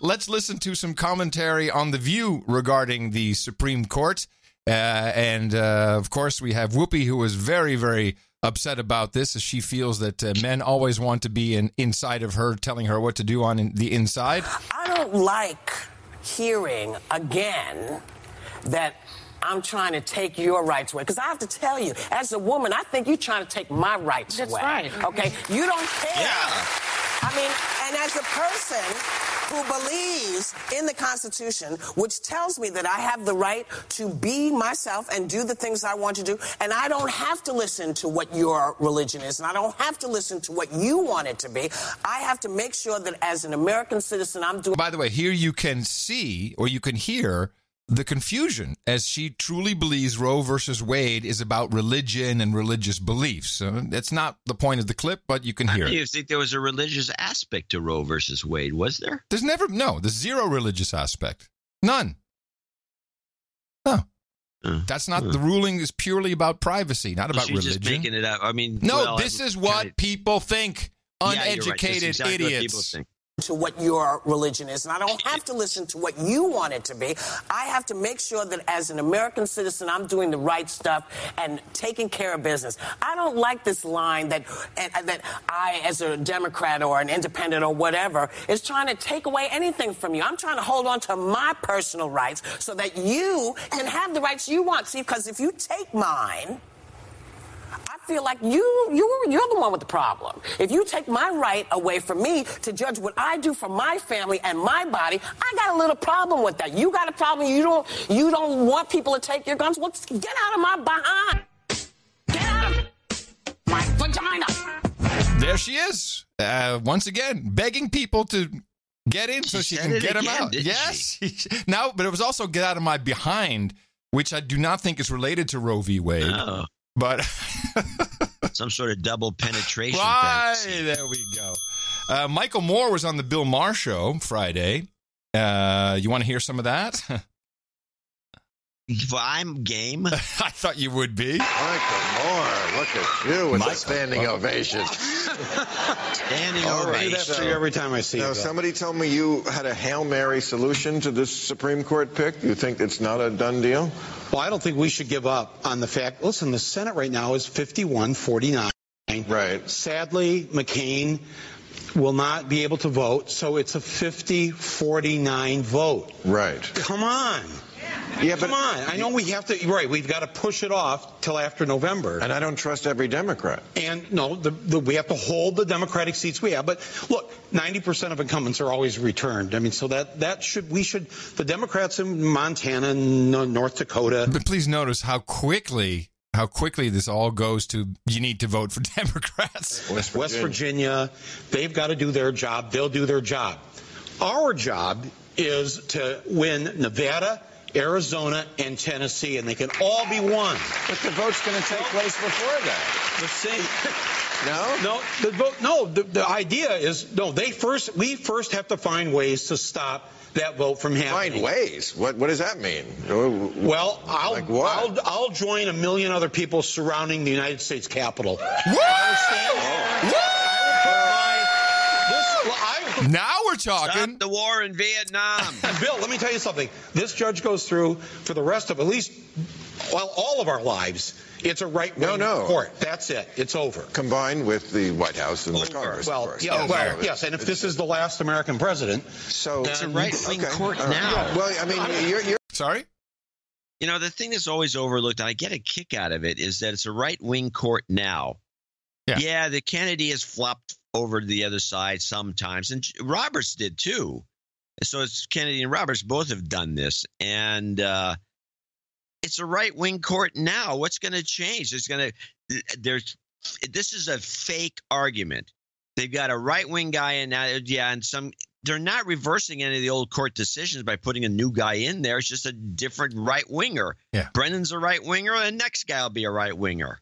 S1: let's listen to some commentary on The View regarding the Supreme Court. And of course, we have Whoopi, who was very, very upset about this, as she feels that men always want to be inside of her, telling her what to do on the inside.
S22: I don't like hearing again that I'm trying to take your rights away. Because I have to tell you, as a woman, I think you're trying to take my rights away.
S18: That's right.
S22: Okay? You don't care.
S3: Yeah.
S22: I mean, and as a person who believes in the Constitution, which tells me that I have the right to be myself and do the things I want to do, and I don't have to listen to what your religion is, and I don't have to listen to what you want it to be. I have to make sure that as an American citizen, I'm doing...
S1: By the way, here you can see, or you can hear, the confusion, as she truly believes Roe versus Wade is about religion and religious beliefs. So that's not the point of the clip, but you can hear it.
S3: You think there was a religious aspect to Roe versus Wade, was there?
S1: There's zero religious aspect. None. No. That's not, the ruling is purely about privacy, not about religion.
S3: Just making it up. I mean,
S1: this is what people think. Uneducated
S22: right.
S1: idiots.
S22: To what your religion is, and I don't have to listen to what you want it to be. I have to make sure that as an American citizen, I'm doing the right stuff and taking care of business. I don't like this line that I, as a Democrat or an independent or whatever, is trying to take away anything from you. I'm trying to hold on to my personal rights so that you can have the rights you want. See, because if you take mine, I feel like you're the one with the problem. If you take my right away from me to judge what I do for my family and my body, I got a little problem with that. You got a problem. You don't want people to take your guns. Well, get out of my behind. Get out of my vagina.
S1: There she is, once again, begging people to get in so she can get them out. Yes. Now, but it was also get out of my behind, which I do not think is related to Roe v. Wade.
S3: No.
S1: But
S3: some sort of double penetration.
S1: Right, there we go. Michael Moore was on the Bill Maher show Friday. You want to hear some of that?
S3: I'm game.
S1: I thought you would be.
S5: Michael Moore, look at you with a standing ovation.
S3: Standing ovation.
S7: I do that for you every time I see you.
S5: Now, somebody told me you had a Hail Mary solution to this Supreme Court pick. You think it's not a done deal?
S7: Well, I don't think we should give up on the fact. Listen, the Senate right now is 51-49.
S5: Right.
S7: Sadly, McCain will not be able to vote, so it's a 50-49 vote.
S5: Right.
S7: Come on.
S5: Yeah,
S7: Come on. I know we have to, right, we've got to push it off till after November.
S5: And I don't trust every Democrat.
S7: And no, we have to hold the Democratic seats we have. But look, 90% of incumbents are always returned. I mean, so the Democrats in Montana and North Dakota.
S1: But please notice how quickly this all goes to you need to vote for Democrats.
S7: West Virginia, they've got to do their job. They'll do their job. Our job is to win Nevada, Arizona, and Tennessee, and they can all be won.
S5: But the vote's going to take place before that.
S7: The same.
S5: No?
S7: The vote. No. The idea is we first have to find ways to stop that vote from happening.
S5: Find ways? What does that mean?
S7: Well,
S5: I'll
S7: join a million other people surrounding the United States Capitol.
S1: Now we're talking.
S3: Stop the war in Vietnam.
S7: Bill, let me tell you something. This judge goes through for the rest of at least, all of our lives. It's a right-wing court. That's it. It's over.
S5: Combined with the White House and the Congress, of course.
S7: Yes, and if this is the last American president.
S5: So
S3: it's a right-wing court now.
S5: Well, I mean, you're...
S1: Sorry?
S3: You know, the thing that's always overlooked, and I get a kick out of it, is that it's a right-wing court now. Yeah, the Kennedy has flopped over to the other side sometimes, and Roberts did too. So it's Kennedy and Roberts both have done this, and it's a right-wing court now. What's going to change? This is a fake argument. They've got a right-wing guy in now, and they're not reversing any of the old court decisions by putting a new guy in there. It's just a different right-winger.
S1: Yeah.
S3: Brennan's a right-winger, and the next guy will be a right-winger.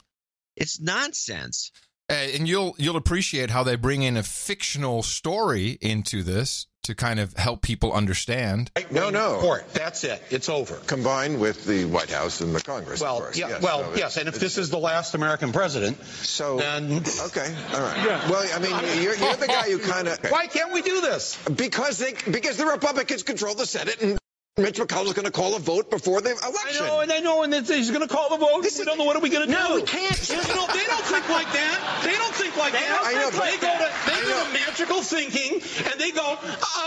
S3: It's nonsense.
S1: And you'll appreciate how they bring in a fictional story into this to kind of help people understand.
S5: No.
S7: Court. That's it. It's over.
S5: Combined with the White House and the Congress, of course.
S7: Yeah, yes. And if this is the last American president, then...
S5: Okay, all right. Yeah. Well, I mean, you're the guy who kind of...
S7: Why can't we do this?
S5: Because the Republicans control the Senate, and Mitch McConnell's going to call a vote before the election.
S7: I know, and he's going to call the vote. We don't know what are we going to do.
S5: No, we can't.
S7: They don't think like that. They don't think like that. They go to magical thinking, and they go,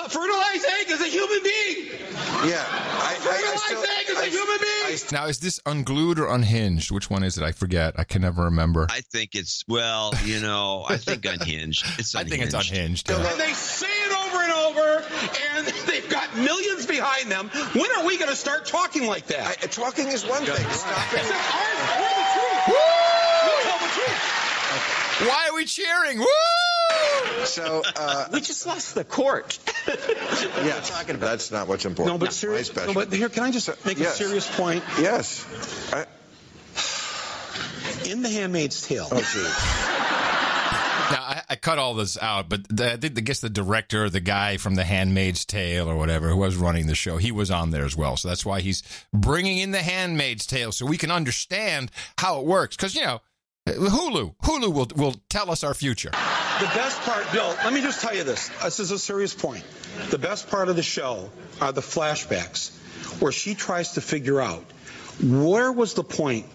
S7: fertilized egg is a human being.
S5: Yeah.
S7: Fertilized egg is a human being.
S1: Now, is this unglued or unhinged? Which one is it? I forget. I can never remember.
S3: I think it's, I think unhinged.
S1: I think it's unhinged.
S7: And they say it over and over, and they've got millions behind them. When are we going to start talking like that?
S5: Talking is one thing. Stopping.
S7: We're the truth. We tell the truth.
S1: Okay. Why are we cheering? Woo!
S5: So
S7: we just lost the court.
S5: Yeah, that's not what's important.
S7: No, but seriously. No, but here, can I just make a serious point?
S5: Yes.
S7: In The Handmaid's Tale.
S5: Oh, geez.
S1: Now, I cut all this out, but I guess the director, the guy from The Handmaid's Tale or whatever, who was running the show, he was on there as well. So that's why he's bringing in The Handmaid's Tale so we can understand how it works. Because, Hulu will tell us our future.
S7: The best part, Bill, let me just tell you this. This is a serious point. The best part of the show are the flashbacks where she tries to figure out where was the point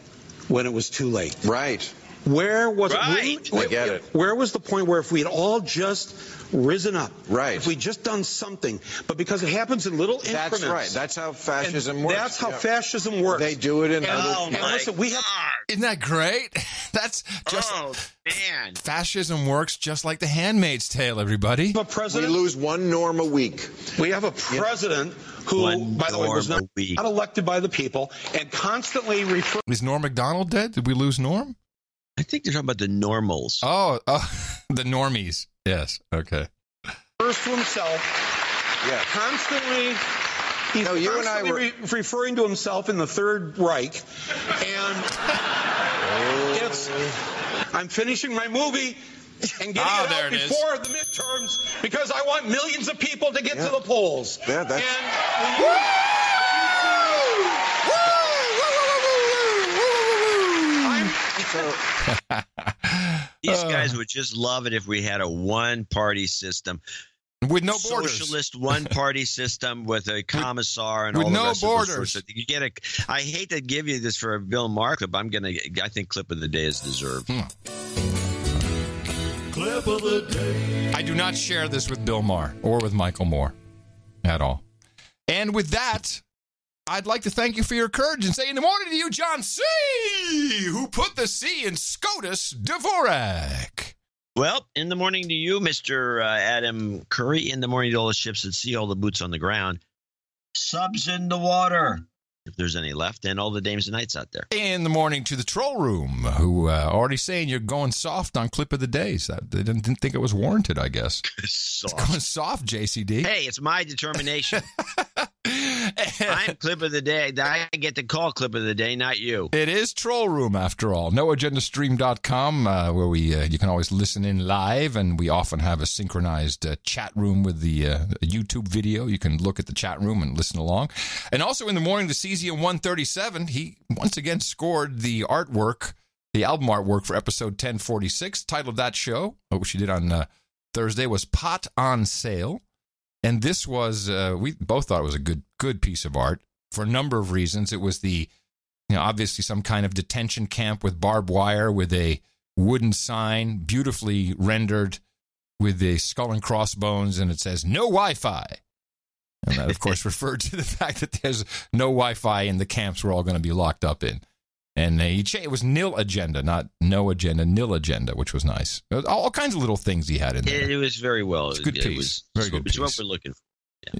S7: when it was too late.
S5: Right.
S7: Where was
S5: it? I get it.
S7: Where was the point where if we had all just risen up,
S5: right?
S7: If we'd just done something, but because it happens in little increments.
S5: That's right. That's how fascism works.
S7: That's how fascism works.
S5: They do it in
S7: little. And listen, we have.
S1: Isn't that great? That's just.
S3: Oh man!
S1: Fascism works just like The Handmaid's Tale. Everybody.
S7: A president.
S5: We lose one norm a week.
S7: We have a president who, by the way, was not elected by the people and constantly refer.
S1: Is Norm Macdonald dead? Did we lose Norm?
S3: I think they're talking about the normals.
S1: Oh, the normies. Yes. Okay.
S7: Refers to himself.
S5: Yeah.
S7: Constantly. He's constantly referring to himself in the Third Reich. And I'm finishing my movie and getting it out before the midterms because I want millions of people to get to the polls.
S5: Yeah, that's...
S3: These guys would just love it if we had a one-party system.
S1: With no borders.
S3: Socialist one-party system with a commissar and
S1: with
S3: all the
S1: no
S3: rest
S1: borders.
S3: Of those sorts of, you get a. I hate to give you this for a Bill Maher clip. I think clip of the day is deserved.
S1: Clip of the day. I do not share this with Bill Maher or with Michael Moore at all. And with that, I'd like to thank you for your courage and say in the morning to you, John C., who put the C in SCOTUS Dvorak.
S3: Well, in the morning to you, Mr. Adam Curry. In the morning to all the ships at sea, all the boots on the ground. Subs in the water, if there's any left, and all the dames and knights out there.
S1: In the morning to the troll room, who already saying you're going soft on clip of the days. They didn't think it was warranted, I guess.
S3: Soft.
S1: It's going soft, JCD.
S3: Hey, it's my determination. I'm clip of the day. I get to call clip of the day, not you.
S1: It is Troll Room, after all. NoAgendaStream.com, where you can always listen in live, and we often have a synchronized chat room with the YouTube video. You can look at the chat room and listen along. And also in the morning, the Cesium 137, he once again scored the artwork, the album artwork for episode 1046. Title of that show, which she did on Thursday, was Pot on Sale. And this was, we both thought it was a good piece of art for a number of reasons. It was obviously some kind of detention camp with barbed wire with a wooden sign, beautifully rendered with a skull and crossbones, and it says, no Wi-Fi. And that, of course, referred to the fact that there's no Wi-Fi in the camps we're all going to be locked up in. And it was nil agenda, not no agenda, nil agenda, which was nice. All kinds of little things he had in there.
S3: It was very well.
S1: It's a good piece. Very good piece.
S3: It's what we're looking for.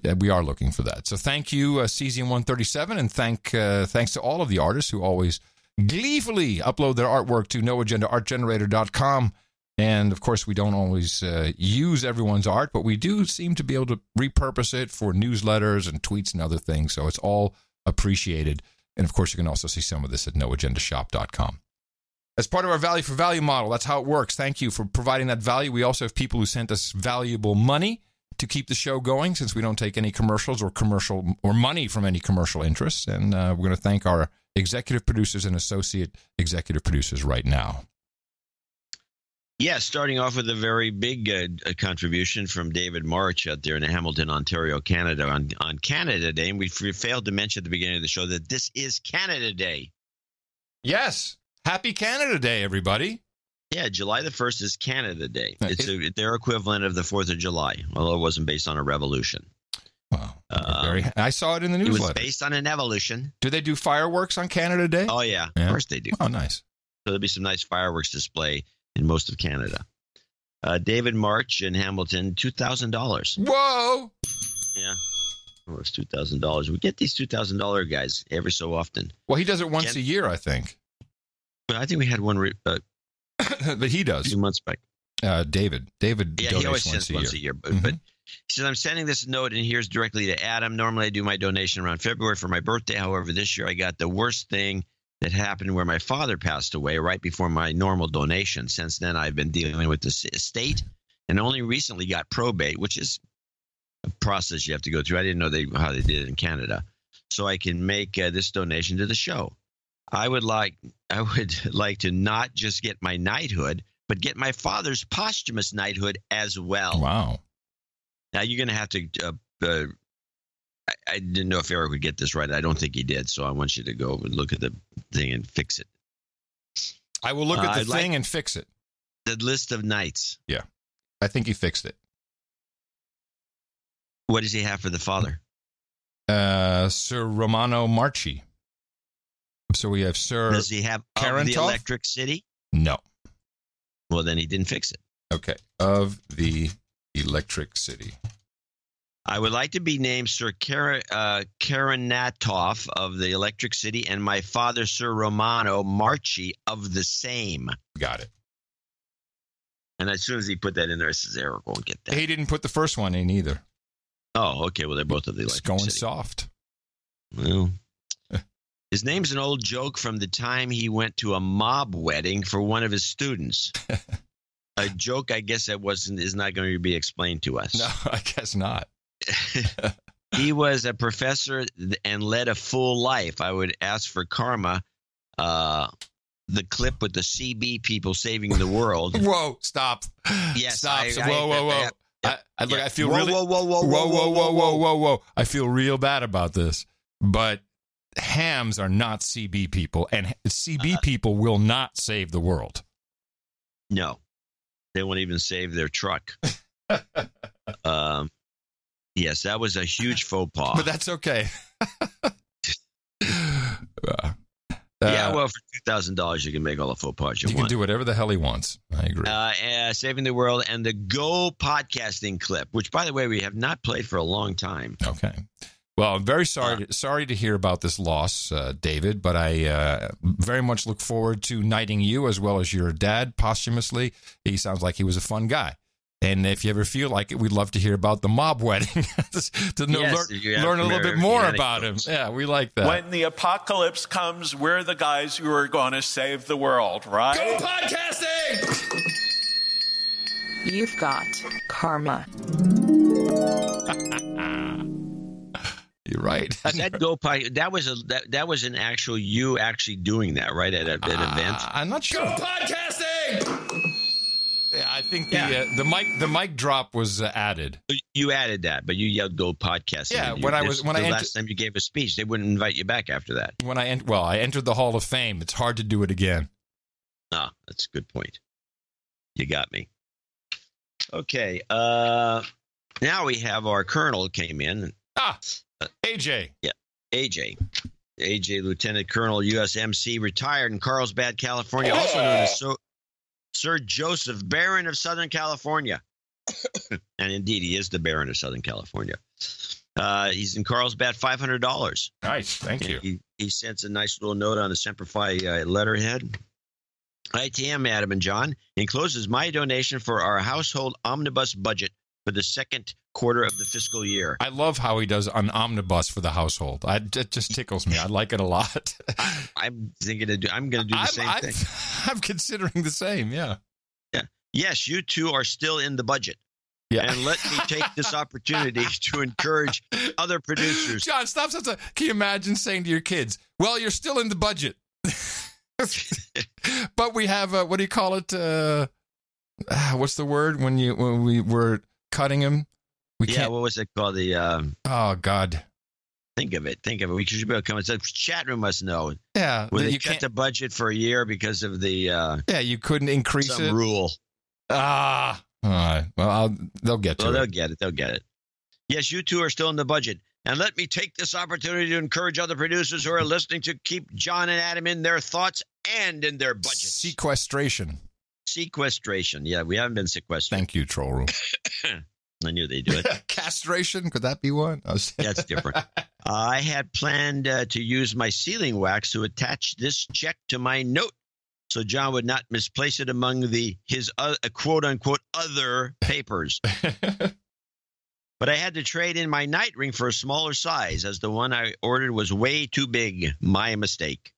S1: Yeah, we are looking for that. So thank you, Cesium 137, and thanks to all of the artists who always gleefully upload their artwork to noagendaartgenerator.com. And, of course, we don't always use everyone's art, but we do seem to be able to repurpose it for newsletters and tweets and other things. So it's all appreciated. And, of course, you can also see some of this at noagendashop.com. As part of our value for value model, that's how it works. Thank you for providing that value. We also have people who sent us valuable money to keep the show going, since we don't take any commercials or money from any commercial interests. And we're going to thank our executive producers and associate executive producers right now.
S3: Yeah, starting off with a very big contribution from David March out there in Hamilton, Ontario, Canada, on Canada Day. And we failed to mention at the beginning of the show that this is Canada Day.
S1: Yes. Happy Canada Day, everybody.
S3: Yeah, July the 1st is Canada Day. It's their equivalent of the 4th of July, although it wasn't based on a revolution.
S1: Wow. I saw it in the newsletter.
S3: It was based on an evolution.
S1: Do they do fireworks on Canada Day?
S3: Oh, yeah. Of course they do.
S1: Oh, nice.
S3: So there'll be some nice fireworks display in most of Canada. David March in Hamilton, $2,000.
S1: Whoa!
S3: Yeah. Oh, it's $2,000. We get these $2,000 guys every so often.
S1: Well, he does it once a year, I think.
S3: Well, I think we had one...
S1: but he does.
S3: A few months back.
S1: David
S3: yeah,
S1: donates
S3: he always sends once a year. But he says, I'm sending this note, and here's directly to Adam. Normally, I do my donation around February for my birthday. However, this year I got the worst thing that happened where my father passed away right before my normal donation. Since then, I've been dealing with the estate and only recently got probate, which is a process you have to go through. I didn't know how they did it in Canada. So I can make this donation to the show. I would like to not just get my knighthood, but get my father's posthumous knighthood as well.
S1: Wow.
S3: Now, you're going to have to I didn't know if Eric would get this right. I don't think he did, so I want you to go and look at the thing and fix it.
S1: I will look at the thing and fix it.
S3: The list of knights.
S1: Yeah. I think he fixed it.
S3: What does he have for the father?
S1: Sir Romano Marchi. So we have Sir
S3: Does he have of the Electric City?
S1: No.
S3: Well, then he didn't fix it.
S1: Okay. Of the Electric City.
S3: I would like to be named Sir Karanatov of the Electric City and my father, Sir Romano Marchi of the same.
S1: Got it.
S3: And as soon as he put that in there, I says, Eric won't get that.
S1: He didn't put the first one in either.
S3: Oh, okay. Well, they're both of the Electric
S1: City.
S3: It's
S1: going soft.
S3: Well, his name's an old joke from the time he went to a mob wedding for one of his students. A joke, I guess, is not going to be explained to us.
S1: No, I guess not.
S3: He was a professor and led a full life. I would ask for karma the clip with the CB people saving the world.
S1: Whoa! Stop!
S3: Yes,
S1: stop! Whoa! I feel really. Whoa! I feel real bad about this, but hams are not CB people, and CB people will not save the world.
S3: No, they won't even save their truck. Yes, that was a huge faux pas.
S1: But that's okay.
S3: Yeah, well, for $2,000, you can make all the faux pas you want.
S1: You can do whatever the hell he wants. I agree.
S3: Saving the World and the Go podcasting clip, which, by the way, we have not played for a long time.
S1: Okay. Well, I'm very sorry to hear about this loss, David, but I very much look forward to knighting you as well as your dad posthumously. He sounds like he was a fun guy. And if you ever feel like it, we'd love to hear about the mob wedding to learn a little bit more about him. Yeah, we like that.
S8: When the apocalypse comes, we're the guys who are going to save the world, right?
S1: Go podcasting!
S9: You've got karma.
S1: You're right.
S3: That was an actual you actually doing that, right, at an event?
S1: I'm not sure. Go podcasting! Yeah, I think the mic drop was added.
S3: You added that, but you yelled "Go podcasting."
S1: Yeah,
S3: last time you gave a speech, they wouldn't invite you back after that.
S1: When I entered the Hall of Fame. It's hard to do it again.
S3: Ah, that's a good point. You got me. Okay, now we have our colonel came in.
S1: AJ.
S3: Yeah, AJ, Lieutenant Colonel USMC, retired in Carlsbad, California, also known as Sir Joseph, Baron of Southern California. And indeed, he is the Baron of Southern California. He's in Carlsbad, $500.
S1: Nice, thank you.
S3: He sends a nice little note on the Semper Fi letterhead. ITM, Adam and John, encloses my donation for our household omnibus budget for the second quarter of the fiscal year.
S1: I love how he does an omnibus for the household. It just tickles me. I like it a lot.
S3: I'm going to do the same thing.
S1: I'm considering the same, yeah.
S3: Yes, you two are still in the budget.
S1: Yeah.
S3: And let me take this opportunity to encourage other producers.
S1: John, stop. Can you imagine saying to your kids, well, you're still in the budget. But we have, what do you call it? What's the word when we were cutting him?
S3: What was it called?
S1: Oh, God.
S3: Think of it. We should be able to come and say, chat room must know.
S1: Yeah.
S3: When they cut the budget for a year because of the...
S1: you couldn't increase
S3: some rule.
S1: All right. Well, they'll get to it.
S3: They'll get it. Yes, you two are still in the budget. And let me take this opportunity to encourage other producers who are listening to keep John and Adam in their thoughts and in their budgets.
S1: Sequestration.
S3: Yeah, we haven't been sequestered.
S1: Thank you, Troll Room.
S3: I knew they'd do it.
S1: Castration? Could that be one?
S3: That's different. I had planned to use my sealing wax to attach this check to my note so John would not misplace it among his quote-unquote other papers. But I had to trade in my night ring for a smaller size as the one I ordered was way too big. My mistake.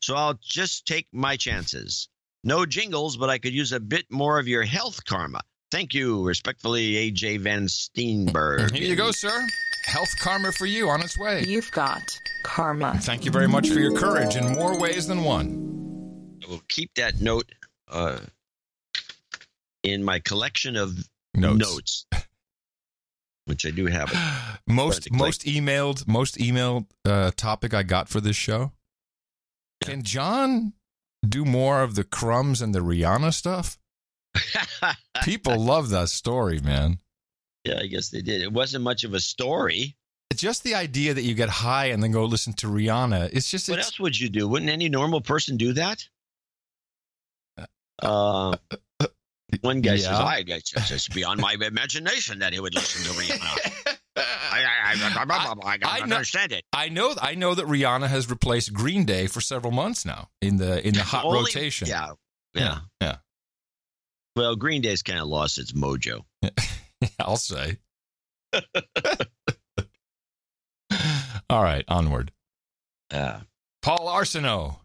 S3: So I'll just take my chances. No jingles, but I could use a bit more of your health karma. Thank you. Respectfully, A.J. Van Steenberg.
S1: Here you go, sir. Health karma for you on its way.
S9: You've got karma.
S1: Thank you very much for your courage in more ways than one.
S3: I will keep that note in my collection of notes. Which I do have.
S1: Most emailed topic I got for this show. Yeah. Can John do more of the crumbs and the Rihanna stuff? People love that story, man.
S3: Yeah, I guess they did. It wasn't much of a story.
S1: It's just the idea that you get high and then go listen to Rihanna. It's just.
S3: What else would you do? Wouldn't any normal person do that? One guy says, it's beyond my imagination that he would listen to Rihanna. I don't understand it.
S1: I know that Rihanna has replaced Green Day for several months now in the hot rotation.
S3: Yeah. Well, Green Day's kind of lost its mojo.
S1: I'll say. All right, onward. Paul Arsenault.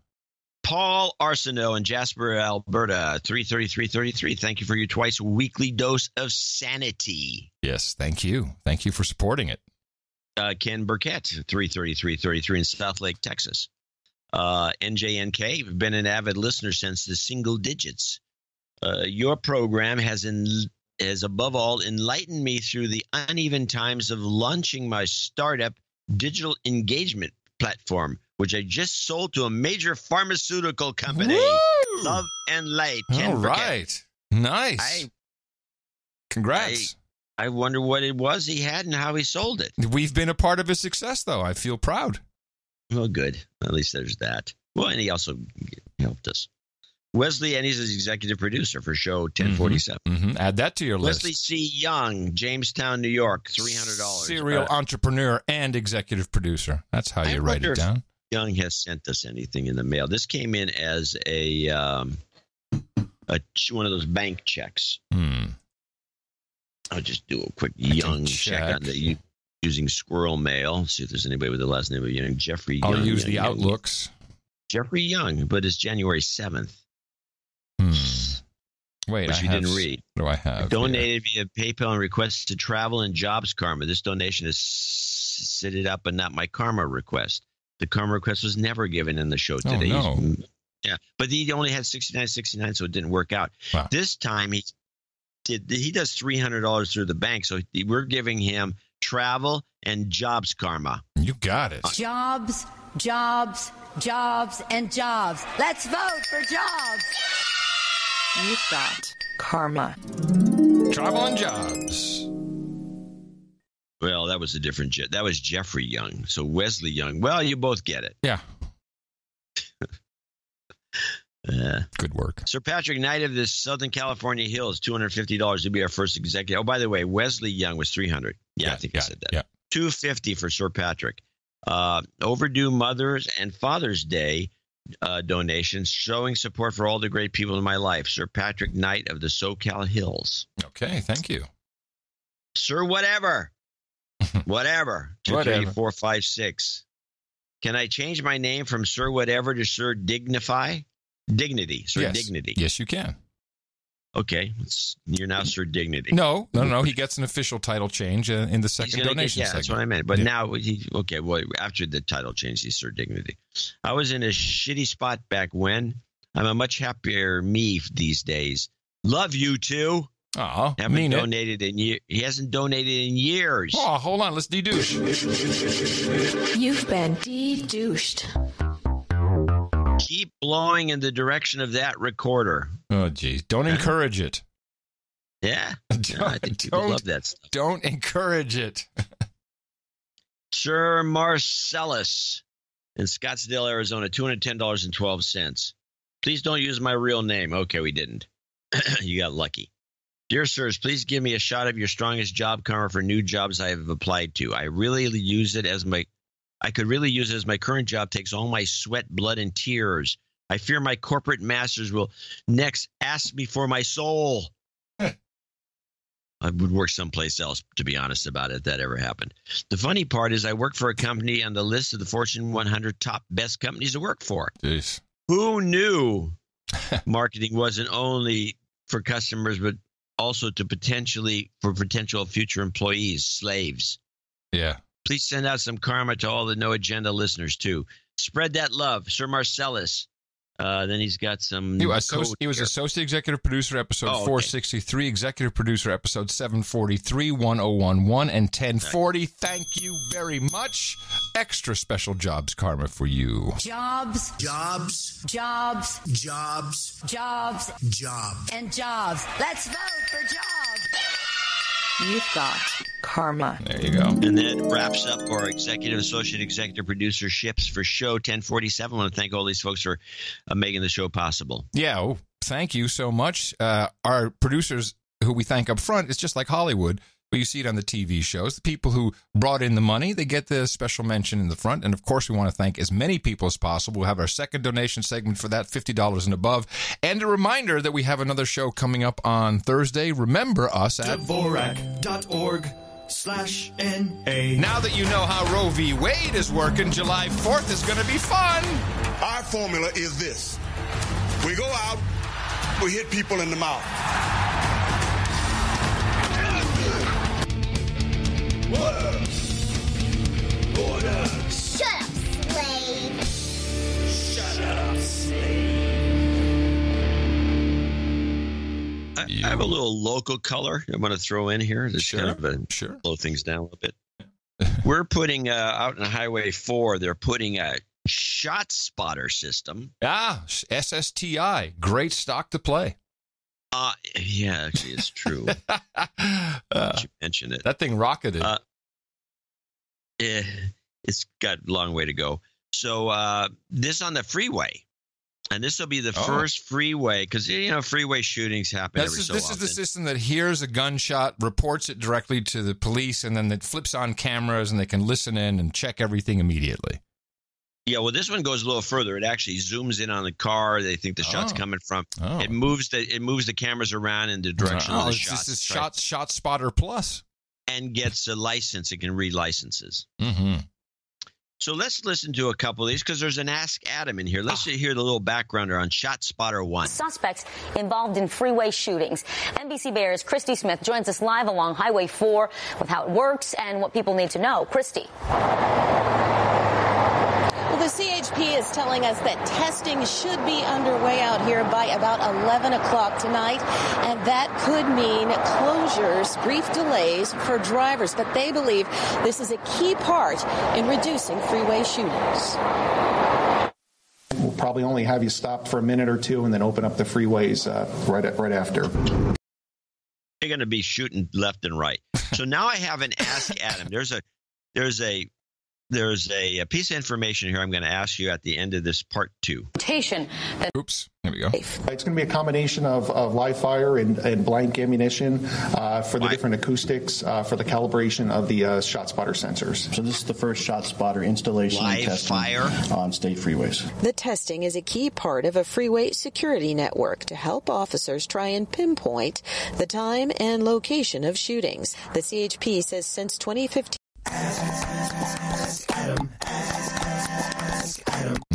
S3: Paul Arsenault in Jasper, Alberta, 33333. Thank you for your twice weekly dose of sanity.
S1: Yes, thank you. Thank you for supporting it.
S3: Ken Burkett, 33333 in Southlake, Texas. NJNK, you've been an avid listener since the single digits. Your program has above all enlightened me through the uneven times of launching my startup digital engagement platform, which I just sold to a major pharmaceutical company.
S1: Woo!
S3: Love and light.
S1: All right. Nice. Congrats.
S3: I wonder what it was he had and how he sold it.
S1: We've been a part of his success, though. I feel proud.
S3: Well, good. At least there's that. Well, and he also helped us. Wesley, and he's his executive producer for show 1047.
S1: Mm-hmm. Add that to your
S3: Wesley
S1: list.
S3: C. Young, Jamestown, New York, $300.
S1: Serial entrepreneur and executive producer. That's how you write it down.
S3: Young has sent us anything in the mail. This came in as a one of those bank checks. I'll just do a quick Young check on the using Squirrel Mail. See if there's anybody with the last name of Young. Jeffrey Young.
S1: I'll use the Outlooks.
S3: Jeffrey Young, but it's January 7th.
S1: Wait,
S3: which you didn't read.
S1: What do I have?
S3: Donated via PayPal and requested travel and jobs karma. This donation is set it up, but not my karma request. The karma request was never given in the show today.
S1: Oh, no.
S3: Yeah, but he only had $69.69, so it didn't work out.
S1: Wow.
S3: This time he does $300 through the bank, so we're giving him travel and jobs karma.
S1: You got it.
S10: Jobs, jobs, jobs, and jobs. Let's vote for jobs.
S9: You've got karma.
S1: Travel and jobs.
S3: Well, that was a different that was Jeffrey Young. So Wesley Young. Well, you both get it.
S1: Yeah. Good work.
S3: Sir Patrick Knight of the Southern California Hills, $250 to be our first executive. Oh, by the way, Wesley Young was $300. Yeah, I think I said that.
S1: Yeah.
S3: $250 for Sir Patrick. Overdue Mother's and Father's Day donations showing support for all the great people in my life. Sir Patrick Knight of the SoCal Hills.
S1: Okay, thank you.
S3: Sir Whatever. Whatever. 2, 3, 4, 5, 6. Can I change my name from Sir Whatever to Sir Dignity? Sir
S1: Yes.
S3: Dignity.
S1: Yes, you can.
S3: Okay. You're now Sir Dignity.
S1: No. He gets an official title change in the second donation segment.
S3: That's what I meant. But now, after the title change, he's Sir Dignity. I was in a shitty spot back when. I'm a much happier me these days. Love you too.
S1: Oh,
S3: He hasn't donated in years.
S1: Oh, hold on. Let's de-douche.
S9: You've been de-douched.
S3: Keep blowing in the direction of that recorder.
S1: Oh, geez. Don't encourage it.
S3: Yeah. I think people love that stuff.
S1: Don't encourage it.
S3: Sir Marcellus in Scottsdale, Arizona, $210.12. Please don't use my real name. Okay, we didn't. You got lucky. Dear sirs, please give me a shot of your strongest job karma for new jobs I have applied to. I could really use it as my current job takes all my sweat, blood, and tears. I fear my corporate masters will next ask me for my soul. I would work someplace else, to be honest about it, if that ever happened. The funny part is I work for a company on the list of the Fortune 100 top best companies to work for.
S1: Jeez.
S3: Who knew marketing wasn't only for customers, but also for potential future employees, slaves.
S1: Yeah.
S3: Please send out some karma to all the No Agenda listeners, too. Spread that love. Sir Marcellus. Then he's got some.
S1: He was associate executive producer, episode 463, executive producer, episode 743, 1011, and 1040. Thank you very much. Extra special jobs karma for you.
S10: Jobs,
S4: Jobs,
S10: jobs,
S4: jobs,
S10: jobs,
S4: jobs.
S10: and jobs. Let's vote for jobs.
S9: You've got karma.
S1: There you go.
S3: And that wraps up our associate executive producer ships for show 1047. I want to thank all these folks for making the show possible.
S1: Yeah. Oh, thank you so much. Our producers, who we thank up front, it's just like Hollywood. But you see it on the TV shows. The people who brought in the money, they get the special mention in the front. And, of course, we want to thank as many people as possible. We'll have our second donation segment for that, $50 and above. And a reminder that we have another show coming up on Thursday. Remember us at
S4: Dvorak.org/NA.
S1: Now that you know how Roe v. Wade is working, July 4th is going to be fun.
S20: Our formula is this. We go out, we hit people in the mouth.
S4: Order.
S11: Shut up, slave.
S3: I have a little local color I want to throw in here. Just kind of slow things down a little bit. We're putting out in Highway 4, they're putting a shot spotter system.
S1: SSTI. Great stock to play.
S3: Yeah, actually, it's true. You mentioned it.
S1: That thing rocketed.
S3: It's got a long way to go. So this on the freeway. And this will be the first freeway, because, freeway shootings happen every so often.
S1: This is the system that hears a gunshot, reports it directly to the police, and then it flips on cameras, and they can listen in and check everything immediately.
S3: Yeah, well, this one goes a little further. It actually zooms in on the car they think the shot's coming from. It moves the cameras around in the direction of the shots.
S1: This is Shot Spotter Plus.
S3: And gets a license. It can read licenses.
S1: Mm-hmm.
S3: So let's listen to a couple of these, because there's an Ask Adam in here. Let's hear the little backgrounder on Shot Spotter 1.
S11: Suspects involved in freeway shootings. NBC Bay Area's Christy Smith joins us live along Highway 4 with how it works and what people need to know. Christy.
S12: Well, the CHP is telling us that testing should be underway out here by about 11 o'clock tonight, and that could mean closures, brief delays for drivers. But they believe this is a key part in reducing freeway shootings.
S23: We'll probably only have you stopped for a minute or two and then open up the freeways right after.
S3: They're going to be shooting left and right. So now I have an Ask Adam. There's a piece of information here I'm going to ask you at the end of this part 2.
S1: Oops, there we go.
S23: It's going to be a combination of live fire and blank ammunition for the different acoustics for the calibration of the shot spotter sensors.
S24: So this is the first shot spotter installation and testing on state freeways.
S12: The testing is a key part of a freeway security network to help officers try and pinpoint the time and location of shootings. The CHP says since 2015.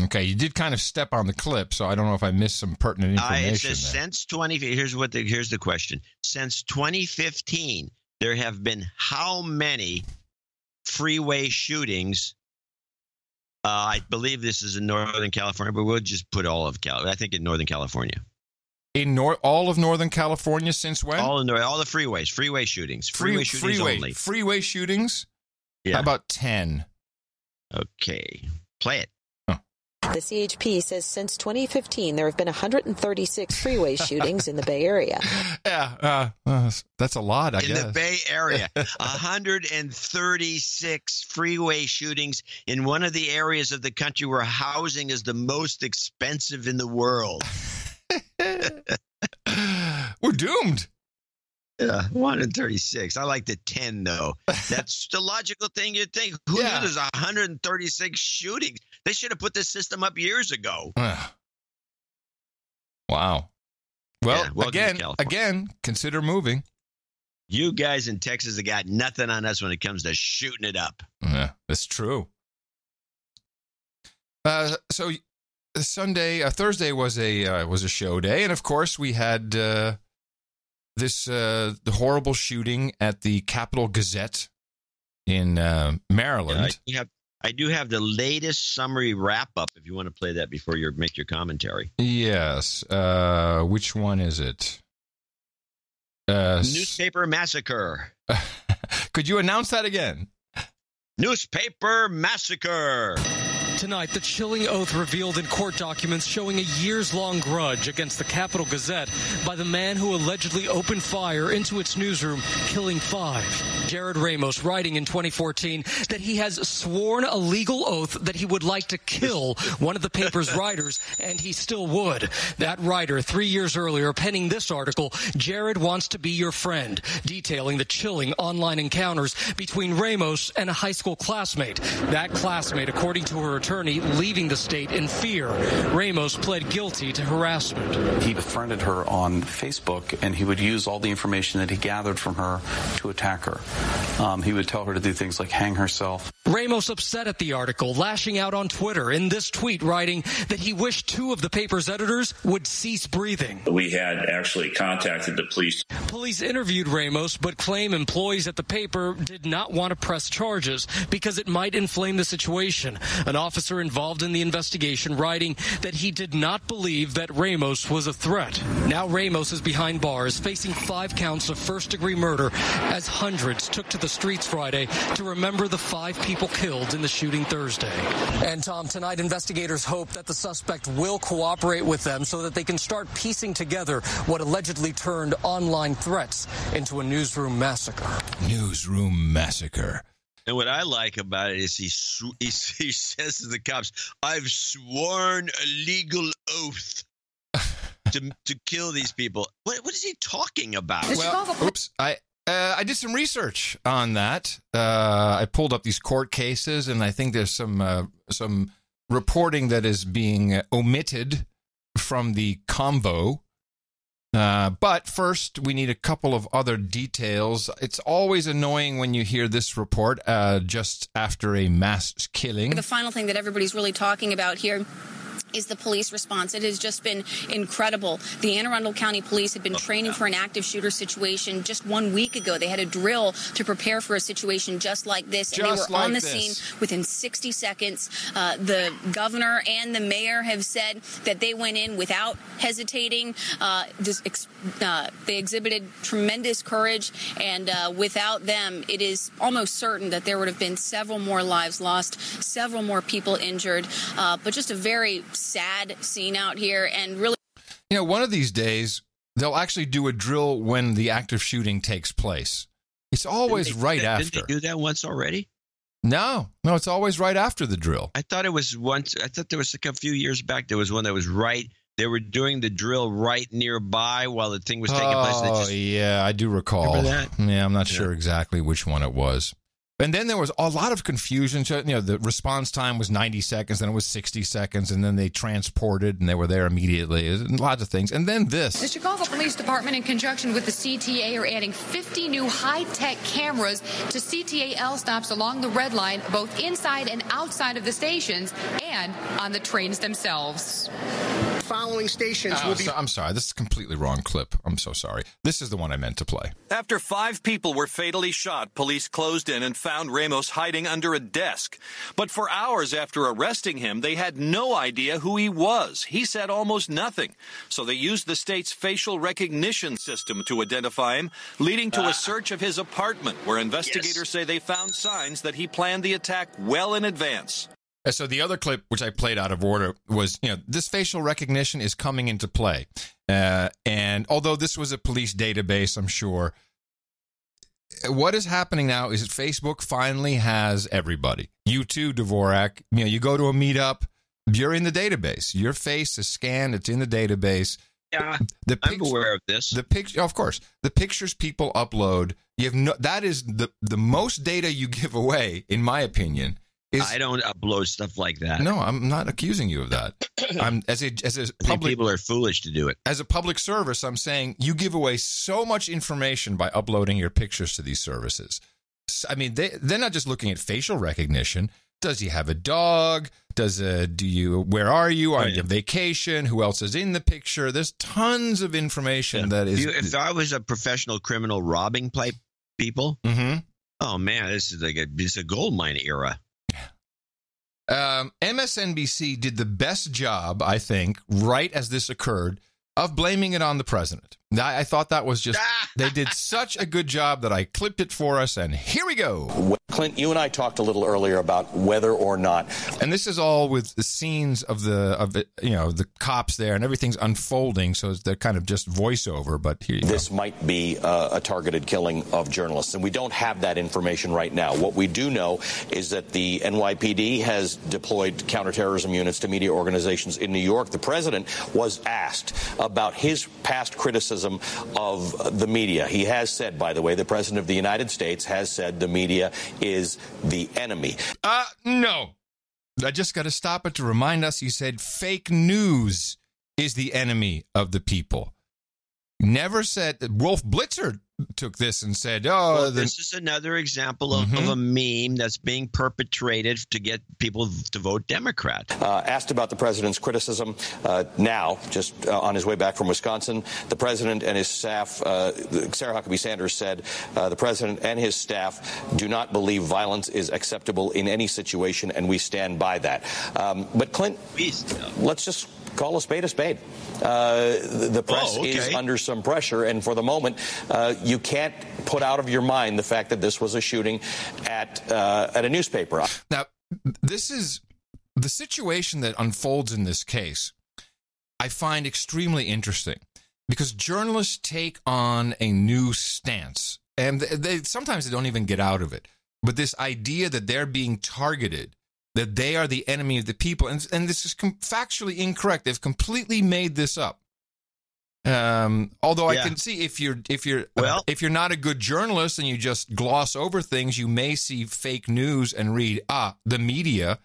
S1: Okay, you did kind of step on the clip, so I don't know if I missed some pertinent information.
S3: It says since here's the question. Since 2015, there have been how many freeway shootings? I believe this is in Northern California, but we'll just put all of California. I think in Northern California.
S1: In all of Northern California since when?
S3: All the freeways, freeway shootings, freeway shootings only.
S1: Freeway shootings?
S3: Yeah.
S1: How about 10?
S3: Okay, play it.
S12: The CHP says since 2015, there have been 136 freeway shootings in the Bay Area.
S1: Yeah, that's a lot, I guess.
S3: In the Bay Area, 136 freeway shootings in one of the areas of the country where housing is the most expensive in the world.
S1: We're doomed.
S3: Yeah, 136. I like the 10, though. That's the logical thing you'd think. Who knew there's 136 shootings? They should have put this system up years ago.
S1: Wow. Well, again, consider moving.
S3: You guys in Texas have got nothing on us when it comes to shooting it up.
S1: Yeah, that's true. So Thursday was a show day, and of course we had the horrible shooting at the Capital Gazette in Maryland.
S3: I do have the latest summary wrap-up if you want to play that before you make your commentary.
S1: Yes. Which one is it?
S3: Newspaper Massacre.
S1: Could you announce that again?
S3: Newspaper Massacre.
S25: Tonight, the chilling oath revealed in court documents showing a years-long grudge against the Capital Gazette by the man who allegedly opened fire into its newsroom, killing 5. Jared Ramos writing in 2014 that he has sworn a legal oath that he would like to kill one of the paper's writers, and he still would. That writer, 3 years earlier, penning this article, Jared wants to be your friend, detailing the chilling online encounters between Ramos and a high school classmate. That classmate, according to her attorney, leaving the state in fear. Ramos pled guilty to harassment.
S26: He befriended her on Facebook, and he would use all the information that he gathered from her to attack her. He would tell her to do things like hang herself.
S25: Ramos upset at the article, lashing out on Twitter in this tweet, writing that he wished 2 of the paper's editors would cease breathing.
S27: We had actually contacted the police.
S25: Police interviewed Ramos, but claim employees at the paper did not want to press charges because it might inflame the situation. An officer officer involved in the investigation, writing that he did not believe that Ramos was a threat. Now Ramos is behind bars, facing 5 counts of first-degree murder as hundreds took to the streets Friday to remember the 5 people killed in the shooting Thursday. And Tom, tonight investigators hope that the suspect will cooperate with them so that they can start piecing together what allegedly turned online threats into a newsroom massacre.
S1: Newsroom massacre.
S3: And what I like about it is he says to the cops, "I've sworn a legal oath to kill these people." What is he talking about?
S1: Well, oops. I did some research on that. I pulled up these court cases, and I think there's some reporting that is being omitted from the convo. But first, we need a couple of other details. It's always annoying when you hear this report just after a mass killing.
S6: The final thing that everybody's really talking about here is the police response. It has just been incredible. The Anne Arundel County Police had been training for an active shooter situation just 1 week ago. They had a drill to prepare for a situation just like this, and they were on the scene within 60 seconds. The governor and the mayor have said that they went in without hesitating. They exhibited tremendous courage, and without them, it is almost certain that there would have been several more lives lost, several more people injured, but just a very sad scene out here. And really,
S1: one of these days they'll actually do a drill when the active shooting takes place. It's always right after.
S3: Didn't they do that once already?
S1: No, it's always right after the drill.
S3: I thought it was once. I thought there was like a few years back. There was one that was right. They were doing the drill right nearby while the thing was taking place.
S1: Oh, yeah, I do recall.
S3: Remember that?
S1: Yeah, I'm not sure exactly which one it was. And then there was a lot of confusion. So, the response time was 90 seconds, then it was 60 seconds, and then they transported, and they were there immediately. Lots of things. And then this.
S13: The Chicago Police Department, in conjunction with the CTA, are adding 50 new high-tech cameras to CTA stops along the Red Line, both inside and outside of the stations, and on the trains themselves.
S14: Following stations will be...
S1: I'm sorry. This is a completely wrong clip. I'm so sorry. This is the one I meant to play.
S15: After 5 people were fatally shot, police closed in and found Ramos hiding under a desk. But for hours after arresting him, they had no idea who he was. He said almost nothing. So they used the state's facial recognition system to identify him, leading to a search of his apartment, where investigators say they found signs that he planned the attack well in advance.
S1: So the other clip, which I played out of order, was, this facial recognition is coming into play. And although this was a police database, I'm sure, what is happening now is that Facebook finally has everybody. You too, Dvorak. You go to a meetup, you're in the database. Your face is scanned. It's in the database.
S3: Yeah, I'm aware of this.
S1: Of course. The pictures people upload, that is the most data you give away, in my opinion.
S3: I don't upload stuff like that.
S1: No, I'm not accusing you of that.
S3: People are foolish to do it.
S1: As a public service, I'm saying you give away so much information by uploading your pictures to these services. I mean, they're not just looking at facial recognition. Does he have a dog? Where are you? Are you on vacation? Who else is in the picture? There's tons of information that is.
S3: If I was a professional criminal robbing people, oh man, this is it's a gold mine era.
S1: MSNBC did the best job, I think, right as this occurred, of blaming it on the president. I thought that was just, they did such a good job that I clipped it for us, and here we go.
S16: Clint, you and I talked a little earlier about whether or not.
S1: And this is all with the scenes of the cops there, and everything's unfolding, so they're kind of just voiceover, but here you go.
S16: This might be a targeted killing of journalists, and we don't have that information right now. What we do know is that the NYPD has deployed counterterrorism units to media organizations in New York. The president was asked about his past criticism of the media. He has said, by the way, the president of the United States has said the media is the enemy.
S1: No. I just got to stop it to remind us, he said fake news is the enemy of the people. Never said that Wolf Blitzer took this and said, "Oh,
S3: this is another example of a meme that's being perpetrated to get people to vote Democrat."
S16: Asked about the president's criticism now, just on his way back from Wisconsin, the president and his staff, Sarah Huckabee Sanders said, the president and his staff do not believe violence is acceptable in any situation, and we stand by that. But Clint, let's just call a spade a spade. The press is under some pressure, and for the moment, you can't put out of your mind the fact that this was a shooting at a newspaper.
S1: Now, this is the situation that unfolds in this case. I find extremely interesting because journalists take on a new stance, and they sometimes they don't even get out of it. But this idea that they're being targeted, that they are the enemy of the people, and this is factually incorrect. They've completely made this up. Although I can see if you're not a good journalist and you just gloss over things, you may see fake news and read the media.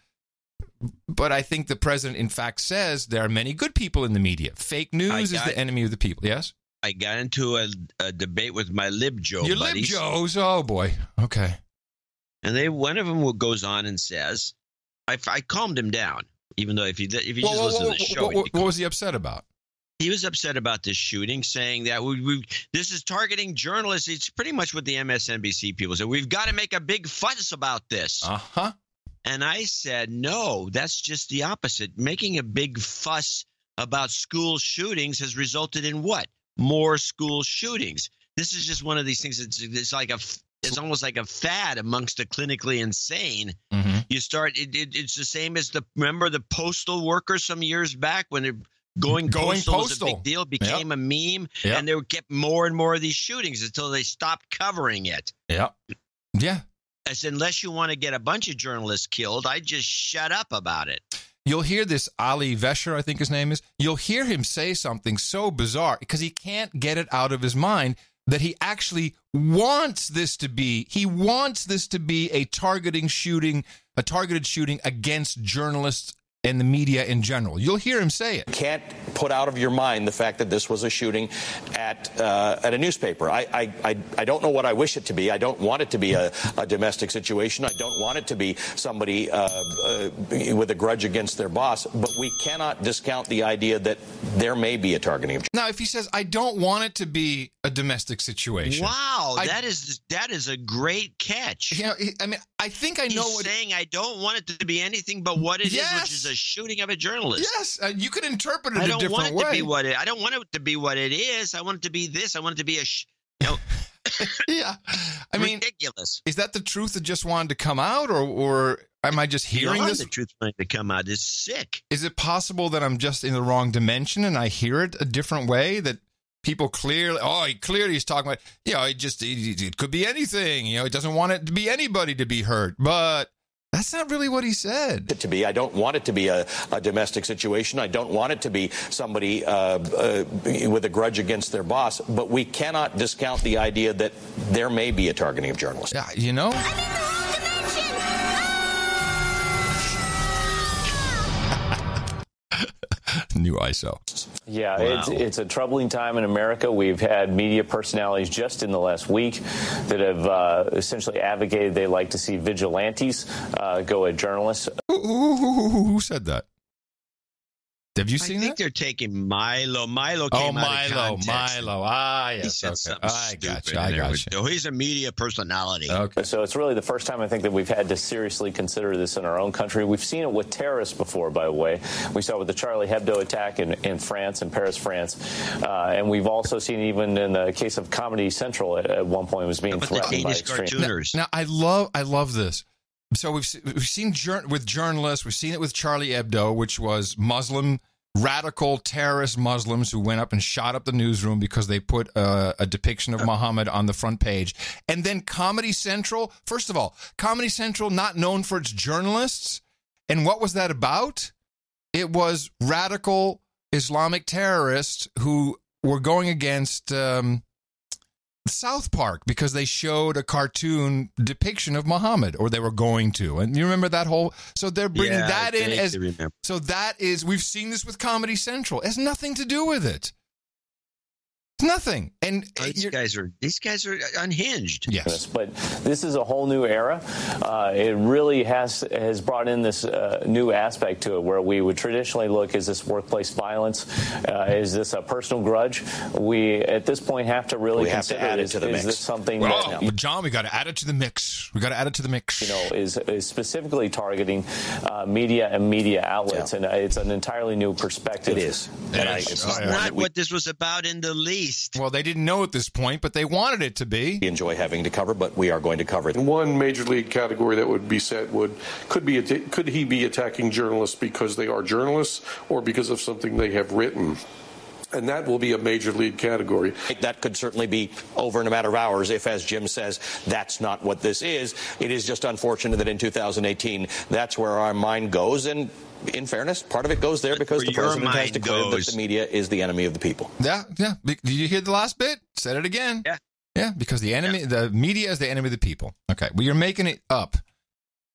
S1: But I think the president, in fact, says there are many good people in the media. Fake news is the enemy of the people. Yes.
S3: I got into a debate with my Lib-Joe
S1: Your
S3: buddies.
S1: Lib-Joes, oh boy, okay.
S3: And one of them goes on and says, I calmed him down, even though if you just listen to the show.
S1: What was he upset about?
S3: He was upset about this shooting, saying that this is targeting journalists. It's pretty much what the MSNBC people said. We've got to make a big fuss about this.
S1: Uh-huh.
S3: And I said, no, that's just the opposite. Making a big fuss about school shootings has resulted in what? More school shootings. This is just one of these things. It's almost like a fad amongst the clinically insane.
S1: Mm-hmm.
S3: You start. It's the same as remember the postal workers some years back when they're going postal was a big deal, became a meme, and they would get more and more of these shootings until they stopped covering it.
S1: Yeah.
S3: I said, unless you want to get a bunch of journalists killed, I just shut up about it.
S1: You'll hear this Ali Vesher, I think his name is. You'll hear him say something so bizarre because he can't get it out of his mind that he actually wants this to be. He wants this to be a targeted shooting against journalists and the media in general. You'll hear him say it.
S16: Can't put out of your mind the fact that this was a shooting at a newspaper. I don't know what I wish it to be. I don't want it to be a domestic situation. I don't want it to be somebody with a grudge against their boss. But we cannot discount the idea that there may be a targeting.
S1: Now, if he says, I don't want it to be a domestic situation.
S3: Wow, that is a great catch.
S1: You know, I mean, I think I know
S3: what he's saying. I don't want it to be anything but what it is, which is a shooting of a journalist.
S1: Yes, you could interpret it a different way.
S3: I don't want it to be what it is. I want it to be this. I want it to be
S1: yeah. I mean,
S3: ridiculous.
S1: Is that the truth that just wanted to come out, or am I just hearing this?
S3: The truth wanted to come out is sick.
S1: Is it possible that I'm just in the wrong dimension and I hear it a different way? That people clearly he's talking about, it could be anything. He doesn't want it to be anybody to be hurt, but that's not really what he said.
S16: I don't want it to be a domestic situation. I don't want it to be somebody with a grudge against their boss. But we cannot discount the idea that there may be a targeting of journalists.
S1: Yeah, you know. New ISO.
S2: Yeah, wow. It's a troubling time in America. We've had media personalities just in the last week that have essentially advocated they like to see vigilantes go at journalists.
S1: Who said that? Have you seen that?
S3: I think they're taking Milo. Milo came out of context.
S1: Milo. Ah, yes.
S3: He said something stupid.
S1: I got you.
S3: He's a media personality.
S1: Okay.
S2: So it's really the first time I think that we've had to seriously consider this in our own country. We've seen it with terrorists before, by the way. We saw it with the Charlie Hebdo attack in France, in Paris, France. And we've also seen even in the case of Comedy Central at one point was being threatened by extremists.
S1: Now, I love this. So we've seen with journalists, we've seen it with Charlie Hebdo, which was radical terrorist Muslims who went up and shot up the newsroom because they put a depiction of Muhammad on the front page. And then Comedy Central, first of all, Comedy Central not known for its journalists. And what was that about? It was radical Islamic terrorists who were going against South Park because they showed a cartoon depiction of Muhammad, or they were going to. And you remember that whole, so they're bringing that in as, so that is, we've seen this with Comedy Central. It has nothing to do with it. Nothing. And
S3: these guys are unhinged.
S1: Yes.
S2: But this is a whole new era. It really has brought in this new aspect to it where we would traditionally look, is this workplace violence? Is this a personal grudge? We, at this point, have to really consider,
S16: add it to the mix.
S2: Is this something
S1: John, we got to add it to the mix.
S2: Is specifically targeting media and media outlets, and it's an entirely new perspective.
S16: It is.
S3: It's not what this was about in the least.
S1: Well, they didn't know at this point, but they wanted it to be.
S16: We enjoy having to cover, but we are going to cover it.
S5: One major league category that would be set could he be attacking journalists because they are journalists or because of something they have written? And that will be a major league category.
S16: That could certainly be over in a matter of hours if, as Jim says, that's not what this is. It is just unfortunate that in 2018, that's where our mind goes. And in fairness, part of it goes there because the president has declared that the media is the enemy of the people.
S1: Yeah. Did you hear the last bit? Said it again. Yeah, because the media is the enemy of the people. Okay, well, you're making it up.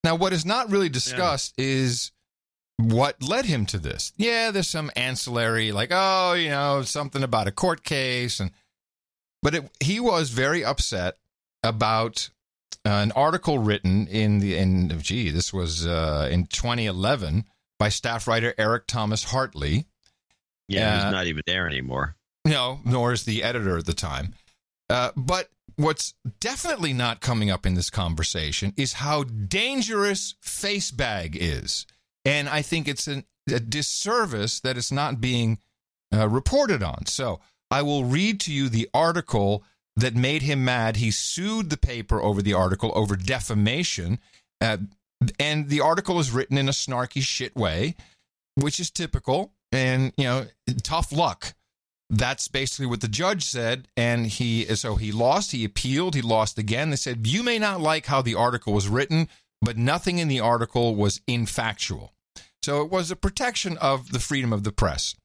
S1: Now, what is not really discussed is what led him to this. Yeah, there's some ancillary, like, something about a court case. But he was very upset about an article written in 2011 by staff writer Eric Thomas Hartley.
S3: Yeah, he's not even there anymore.
S1: No, nor is the editor at the time. But what's definitely not coming up in this conversation is how dangerous Facebag is. And I think it's a disservice that it's not being reported on. So I will read to you the article that made him mad. He sued the paper over the article over defamation. And the article is written in a snarky shit way, which is typical. And, tough luck. That's basically what the judge said. And he lost. He appealed. He lost again. They said, you may not like how the article was written, but nothing in the article was infactual. So it was a protection of the freedom of the press.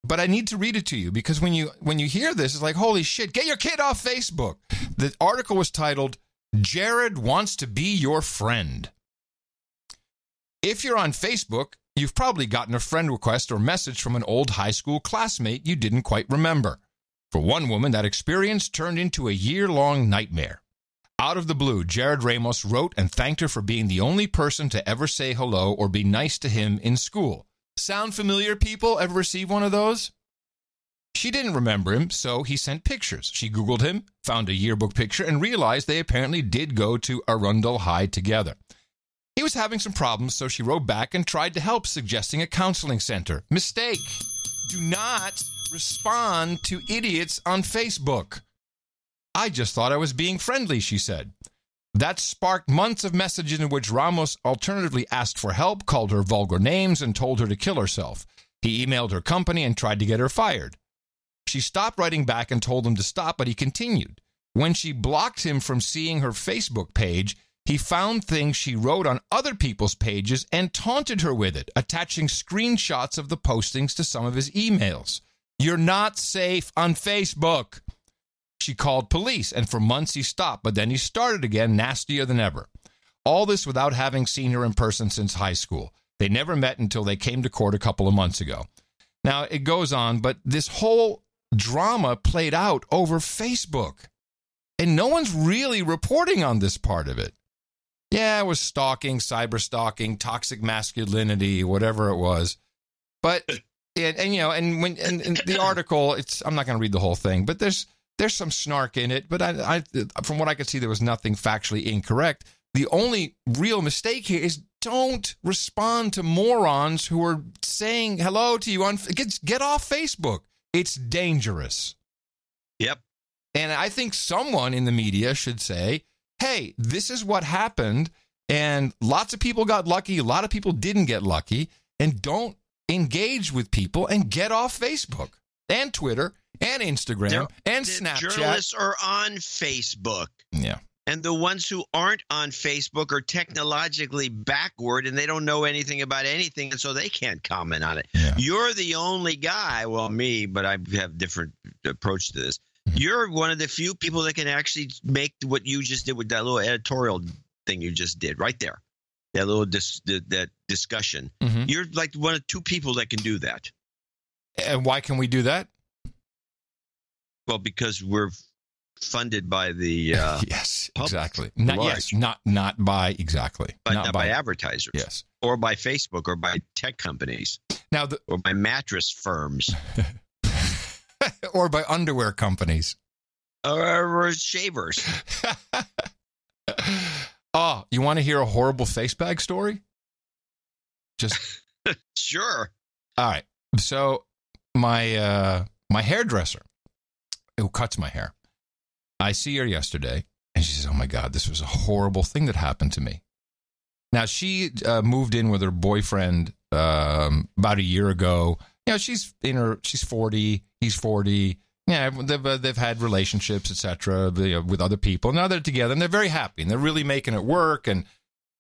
S1: But I need to read it to you because when you hear this, it's like, holy shit, get your kid off Facebook. The article was titled, Jared Wants to Be Your Friend. If you're on Facebook, you've probably gotten a friend request or message from an old high school classmate you didn't quite remember. For one woman, that experience turned into a year-long nightmare. Out of the blue, Jared Ramos wrote and thanked her for being the only person to ever say hello or be nice to him in school. Sound familiar, people? Ever receive one of those? She didn't remember him, so he sent pictures. She Googled him, found a yearbook picture, and realized they apparently did go to Arundel High together. He was having some problems, so she wrote back and tried to help, suggesting a counseling center. Mistake. Do not respond to idiots on Facebook. I just thought I was being friendly, she said. That sparked months of messages in which Ramos alternatively asked for help, called her vulgar names, and told her to kill herself. He emailed her company and tried to get her fired. She stopped writing back and told him to stop, but he continued. When she blocked him from seeing her Facebook page, he found things she wrote on other people's pages and taunted her with it, attaching screenshots of the postings to some of his emails. You're not safe on Facebook. She called police, and for months he stopped, but then he started again, nastier than ever. All this without having seen her in person since high school. They never met until they came to court a couple of months ago. Now, it goes on, but this whole drama played out over Facebook. And no one's really reporting on this part of it. Yeah, it was stalking, cyber stalking, toxic masculinity, whatever it was. But, and the article, I'm not going to read the whole thing, but there's some snark in it. But I from what I could see, there was nothing factually incorrect. The only real mistake here is don't respond to morons who are saying hello to you on. Get off Facebook. It's dangerous.
S3: Yep.
S1: And I think someone in the media should say, hey, this is what happened, and lots of people got lucky, a lot of people didn't get lucky, and don't engage with people and get off Facebook and Twitter and Instagram and Snapchat.
S3: Journalists are on Facebook.
S1: Yeah.
S3: And the ones who aren't on Facebook are technologically backward, and they don't know anything about anything, and so they can't comment on it. Yeah. You're the only guy, well, me, but I have a different approach to this. You're one of the few people that can actually make what you just did with that little editorial thing you just did right there, that little that discussion. Mm-hmm. You're like one of two people that can do that.
S1: And why can we do that?
S3: Well, because we're funded by the
S1: yes, exactly. Not by exactly,
S3: but not by advertisers.
S1: Yes,
S3: or by Facebook, or by tech companies.
S1: Now,
S3: or by mattress firms,
S1: or by underwear companies,
S3: or shavers.
S1: Oh, you want to hear a horrible face bag story? Just
S3: sure.
S1: All right. So my hairdresser, who cuts my hair, I see her yesterday, and she says, "Oh my God, this was a horrible thing that happened to me." Now she moved in with her boyfriend about a year ago. You know, she's 40, he's 40. Yeah, they've had relationships, etc., with other people. Now they're together, and they're very happy, and they're really making it work. And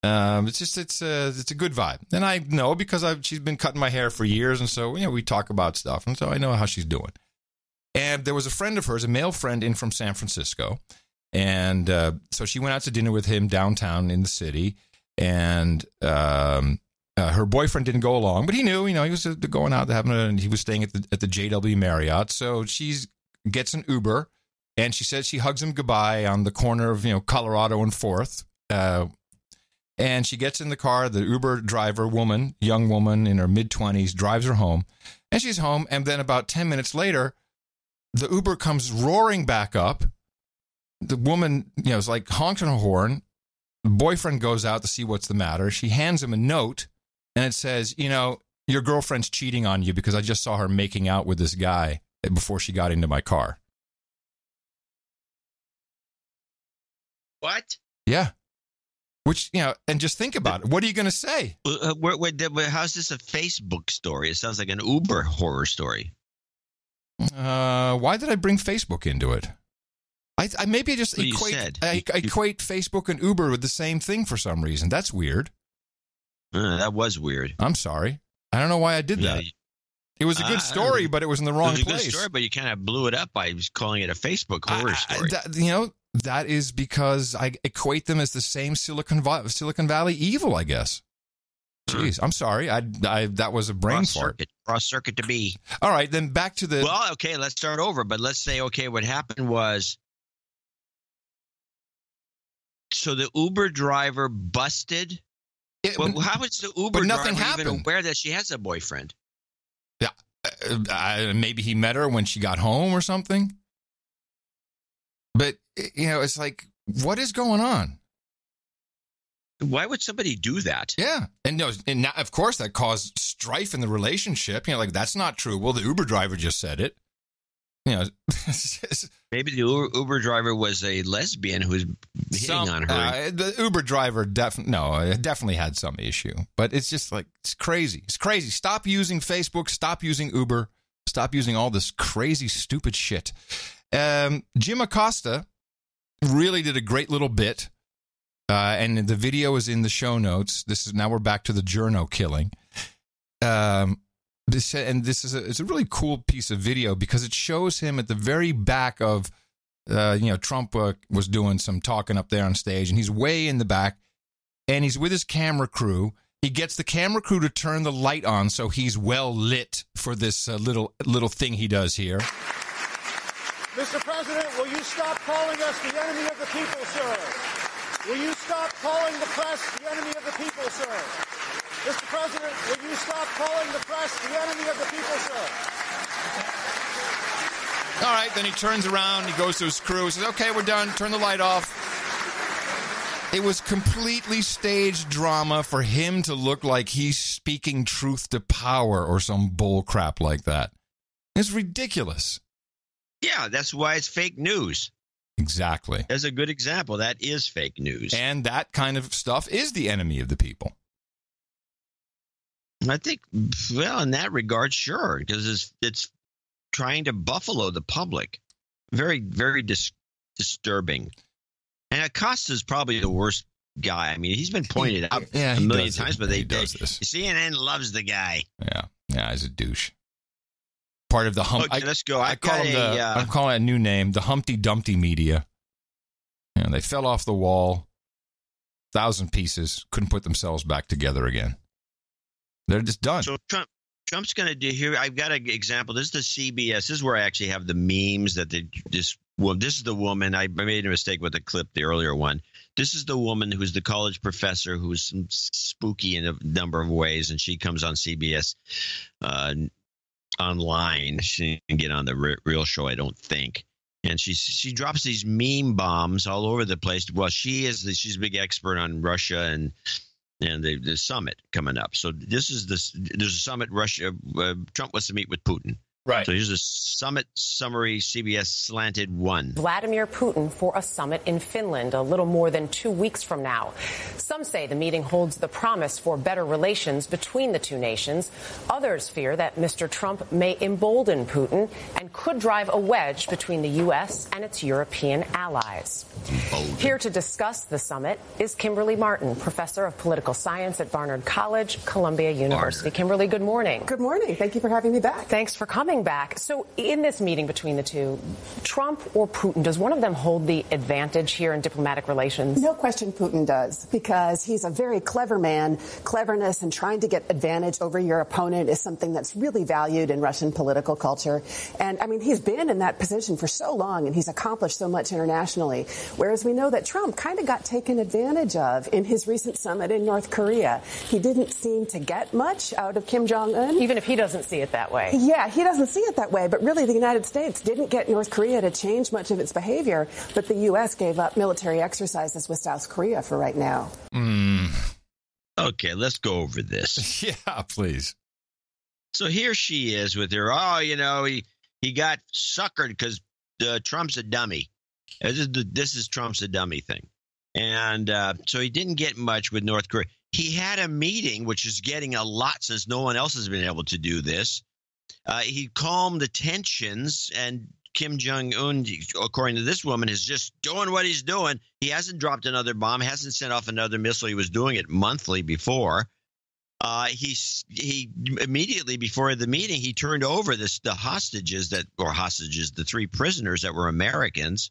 S1: it's a good vibe. And I know because she's been cutting my hair for years, and so we talk about stuff, and so I know how she's doing. And there was a friend of hers, a male friend, in from San Francisco, and so she went out to dinner with him downtown in the city, and her boyfriend didn't go along, but he knew, he was going out and he was staying at the JW Marriott. So she gets an Uber, and she says she hugs him goodbye on the corner of Colorado and 4th. And she gets in the car. The Uber driver, young woman in her mid-20s, drives her home, and she's home. And then about 10 minutes later, the Uber comes roaring back up. The woman, is like honking a horn. The boyfriend goes out to see what's the matter. She hands him a note, and it says, your girlfriend's cheating on you because I just saw her making out with this guy before she got into my car.
S3: What?
S1: Yeah. Which, and just think about it. What are you going to say?
S3: How's this a Facebook story? It sounds like an Uber horror story.
S1: Why did I bring Facebook into it? I maybe just equate Facebook and Uber with the same thing for some reason. That's weird.
S3: That was weird.
S1: I'm sorry. I don't know why I did that. It was a good story, but it was in the wrong place. It was a good story,
S3: but you kind of blew it up by calling it a Facebook horror story.
S1: That is because I equate them as the same Silicon Valley evil, I guess. Jeez, I'm sorry. That was a brain fart.
S3: Cross circuit to be.
S1: All right, then back to the.
S3: Well, okay, let's start over. But let's say, what happened was. So the Uber driver busted. How is the Uber driver even aware that she has a boyfriend?
S1: Yeah, maybe he met her when she got home or something. But it's like, what is going on?
S3: Why would somebody do that?
S1: Yeah, and now, of course that caused strife in the relationship. That's not true. Well, the Uber driver just said it.
S3: Maybe the Uber driver was a lesbian who was hitting on her.
S1: The Uber driver definitely had some issue, but it's just like, it's crazy. It's crazy. Stop using Facebook. Stop using Uber. Stop using all this crazy, stupid shit. Jim Acosta really did a great little bit, and the video is in the show notes. Now we're back to the Journo killing. This is a really cool piece of video because it shows him at the very back of, Trump was doing some talking up there on stage, and he's way in the back, and he's with his camera crew. He gets the camera crew to turn the light on so he's well lit for this little thing he does here.
S7: Mr. President, will you stop calling us the enemy of the people, sir? Will you stop calling the press the enemy of the people, sir? Mr. President, will you stop calling the press the enemy of the people, sir?
S1: All right, then he turns around, he goes to his crew, he says, okay, we're done, turn the light off. It was completely staged drama for him to look like he's speaking truth to power or some bull crap like that. It's ridiculous.
S3: Yeah, that's why it's fake news.
S1: Exactly.
S3: As a good example, that is fake news.
S1: And that kind of stuff is the enemy of the people.
S3: I think, in that regard, sure, because it's trying to buffalo the public. Very, very disturbing. And Acosta's probably the worst guy. I mean, he's been pointed out a million times, but CNN loves the guy.
S1: Yeah, he's a douche. Part of the
S3: Okay, let's go.
S1: I'm calling it a new name, the Humpty Dumpty media. They fell off the wall, 1,000 pieces, couldn't put themselves back together again. They're just done.
S3: So Trump's going to do here. I've got an example. This is the CBS. This is where I actually have the memes that this is the woman. I made a mistake with the clip, the earlier one. This is the woman who's the college professor who's spooky in a number of ways, and she comes on CBS online. She didn't get on the real show, I don't think. And she drops these meme bombs all over the place. Well, she's a big expert on Russia and the summit coming up. So there's a summit. Trump wants to meet with Putin.
S1: Right.
S3: So here's a summit summary, CBS slanted one.
S8: Vladimir Putin for a summit in Finland a little more than 2 weeks from now. Some say the meeting holds the promise for better relations between the two nations. Others fear that Mr. Trump may embolden Putin and could drive a wedge between the U.S. and its European allies. Here to discuss the summit is Kimberly Martin, professor of political science at Barnard College, Columbia University. Kimberly, good morning.
S10: Good morning. Thank you for having me back.
S8: Thanks for coming back. So in this meeting between the two, Trump or Putin, does one of them hold the advantage here in diplomatic relations?
S10: No question Putin does, because he's a very clever man. Cleverness and trying to get advantage over your opponent is something that's really valued in Russian political culture. And I mean, he's been in that position for so long, and he's accomplished so much internationally. Whereas we know that Trump kind of got taken advantage of in his recent summit in North Korea. He didn't seem to get much out of Kim Jong-un.
S8: Even if he doesn't see it that way.
S10: Yeah, he doesn't see it that way. But really, the United States didn't get North Korea to change much of its behavior. But the U.S. gave up military exercises with South Korea for right now.
S3: Okay, let's go over this.
S1: Yeah, please.
S3: So here she is with her, he got suckered because Trump's a dummy. This is Trump's a dummy thing. And so he didn't get much with North Korea. He had a meeting, which is getting a lot since no one else has been able to do this. He calmed the tensions, and Kim Jong-un, according to this woman, is just doing what he's doing. He hasn't dropped another bomb, hasn't sent off another missile. He was doing it monthly before. He immediately before the meeting, he turned over the three prisoners that were Americans,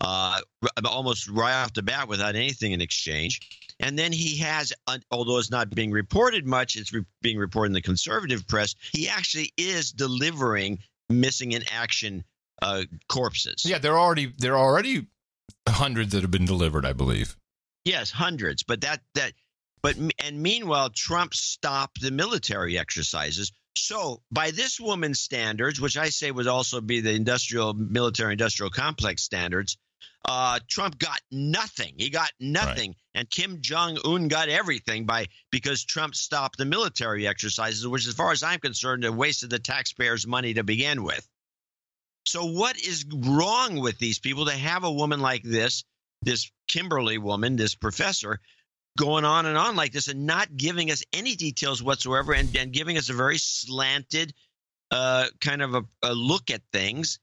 S3: almost right off the bat without anything in exchange. And then he has, although it's not being reported much, it's being reported in the conservative press, he actually is delivering missing in action corpses.
S1: Yeah, there are already hundreds that have been delivered, I believe.
S3: Yes, hundreds. But meanwhile, Trump stopped the military exercises. So by this woman's standards, which I say would also be the military-industrial complex standards, Trump got nothing. He got nothing. Right. And Kim Jong-un got everything because Trump stopped the military exercises, which, as far as I'm concerned, a waste of the taxpayers' money to begin with. So what is wrong with these people to have a woman like this Kimberly woman, this professor, going on and on like this and not giving us any details whatsoever and giving us a very slanted kind of a look at things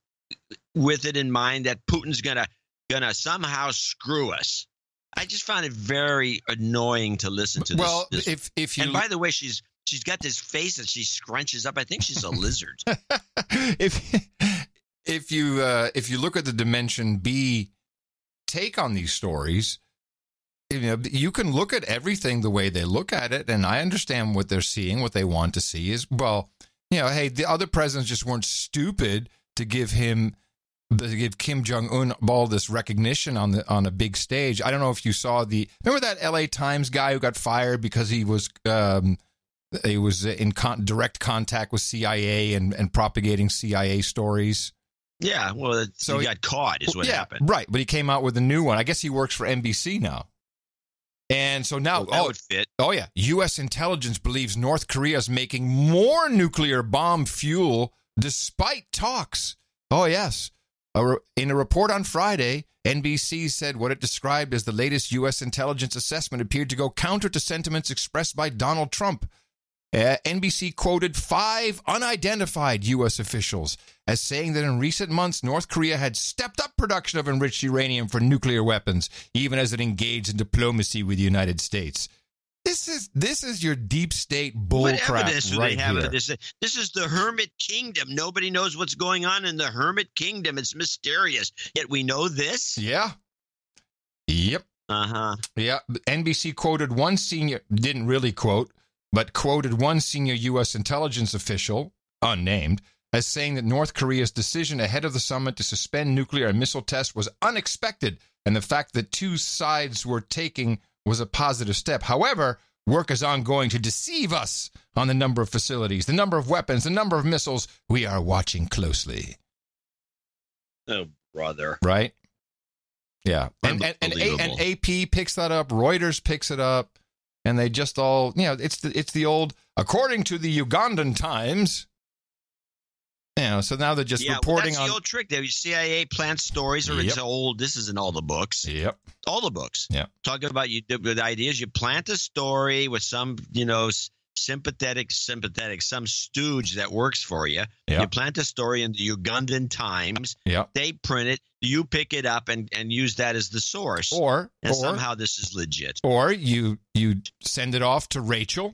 S3: with it in mind that Putin's gonna somehow screw us. I just found it very annoying to listen to this.
S1: Well, if you,
S3: and by the way, she's got this face that she scrunches up. I think she's a lizard.
S1: If you look at the Dimension B take on these stories, you can look at everything the way they look at it, and I understand what they're seeing. What they want to see is, hey, the other presidents just weren't stupid to give Kim Jong-un all this recognition on a big stage. I don't know if you saw remember that LA Times guy who got fired because he was in direct contact with CIA and propagating CIA stories.
S3: Yeah, well, so he got caught is what happened.
S1: Right, but he came out with a new one. I guess he works for NBC now. And so now,
S3: that would fit.
S1: Oh, yeah. U.S. intelligence believes North Korea is making more nuclear bomb fuel despite talks. Oh, yes. In a report on Friday, NBC said what it described as the latest U.S. intelligence assessment appeared to go counter to sentiments expressed by Donald Trump. NBC quoted 5 unidentified U.S. officials as saying that in recent months, North Korea had stepped up production of enriched uranium for nuclear weapons, even as it engaged in diplomacy with the United States. This is your deep state bullcrap
S3: what evidence do
S1: right
S3: they have
S1: here.
S3: Of this? This is the Hermit Kingdom. Nobody knows what's going on in the Hermit Kingdom. It's mysterious. Yet we know this.
S1: Yeah. Yep.
S3: Uh-huh.
S1: Yeah. NBC quoted one senior, didn't really quote, but quoted one senior U.S. intelligence official, unnamed, as saying that North Korea's decision ahead of the summit to suspend nuclear and missile tests was unexpected, and the fact that two sides were taking was a positive step. However, work is ongoing to deceive us on the number of facilities, the number of weapons, the number of missiles. We are watching closely.
S3: Oh, brother.
S1: Right? Yeah. And AP picks that up. Reuters picks it up. And they just all, it's the old, according to the Ugandan Times. So now they're just reporting
S3: on. That's the old trick. The CIA plants stories, or it's old. This is in all the books.
S1: Yep.
S3: All the books.
S1: Yep.
S3: Talking about the ideas. You plant a story with some, sympathetic, some stooge that works for you. Yep. You plant a story in the Ugandan Times.
S1: Yep.
S3: They print it. You pick it up and use that as the source.
S1: Or
S3: somehow this is legit.
S1: Or you send it off to Rach,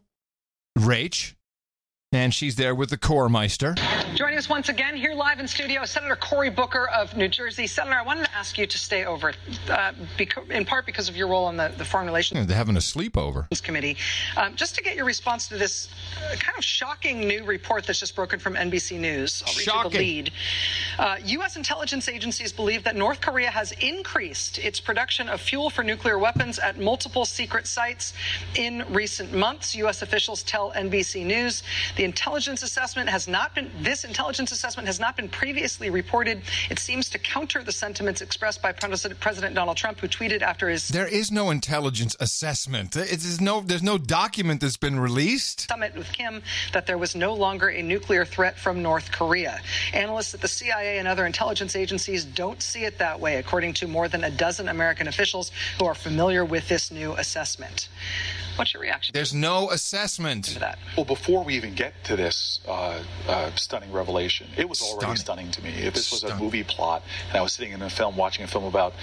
S1: and she's there with the Kormeister.
S9: Joining us once again here live in studio, Senator Cory Booker of New Jersey. Senator, I wanted to ask you to stay over, in part because of your role on the Foreign Relations.
S1: They're having a sleepover.
S9: Committee. Just to get your response to this kind of shocking new report that's just broken from NBC News. I'll read you the lead. U.S. intelligence agencies believe that North Korea has increased its production of fuel for nuclear weapons at multiple secret sites in recent months. U.S. officials tell NBC News this intelligence assessment has not been previously reported. It seems to counter the sentiments expressed by President Donald Trump, who tweeted after his...
S1: There is no intelligence assessment. There's no document that's been released.
S9: ...summit with Kim that there was no longer a nuclear threat from North Korea. Analysts at the CIA and other intelligence agencies don't see it that way, according to more than a dozen American officials who are familiar with this new assessment. What's your reaction?
S1: There's no assessment
S9: to that.
S17: Well, before we even get to this stunning revelation, it was already stunning to me. If this was a movie plot and I was sitting in a film, watching a film about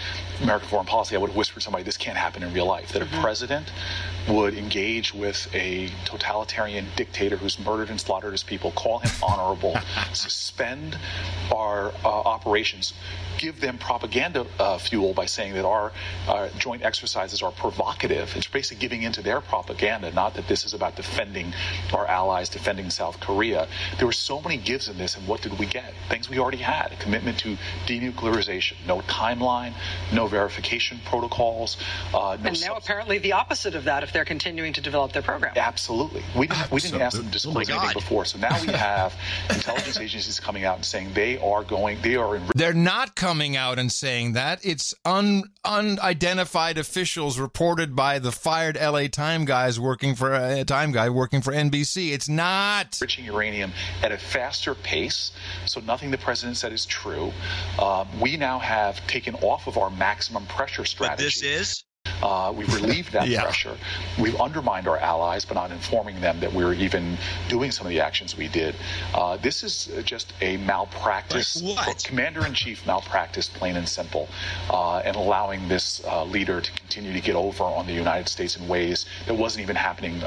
S17: American foreign policy, I would whisper to somebody, this can't happen in real life. That a president would engage with a totalitarian dictator who's murdered and slaughtered his people, call him honorable, suspend our operations, give them propaganda fuel by saying that our joint exercises are provocative. It's basically giving into their propaganda, not that this is about defending our allies, defending South Korea. There were so many gives in this, and what did we get? Things we already had. A commitment to denuclearization, no timeline, no verification protocols.
S9: And now apparently the opposite of that if they're continuing to develop their program.
S17: Absolutely. We didn't ask them to disclose anything before, so now we have intelligence agencies coming out and saying
S1: They're not coming out and saying that. It's unidentified officials reported by the fired LA Time guy working for NBC. It's not.
S17: Enriching uranium at a faster pace, so nothing the president said is true. We now have taken off of our maximum pressure strategy.
S3: But this is?
S17: We've relieved that pressure. We've undermined our allies by not informing them that we're even doing some of the actions we did. This is just a malpractice. Commander-in-chief malpractice, plain and simple, and allowing this leader to continue to get over on the United States in ways that wasn't even happening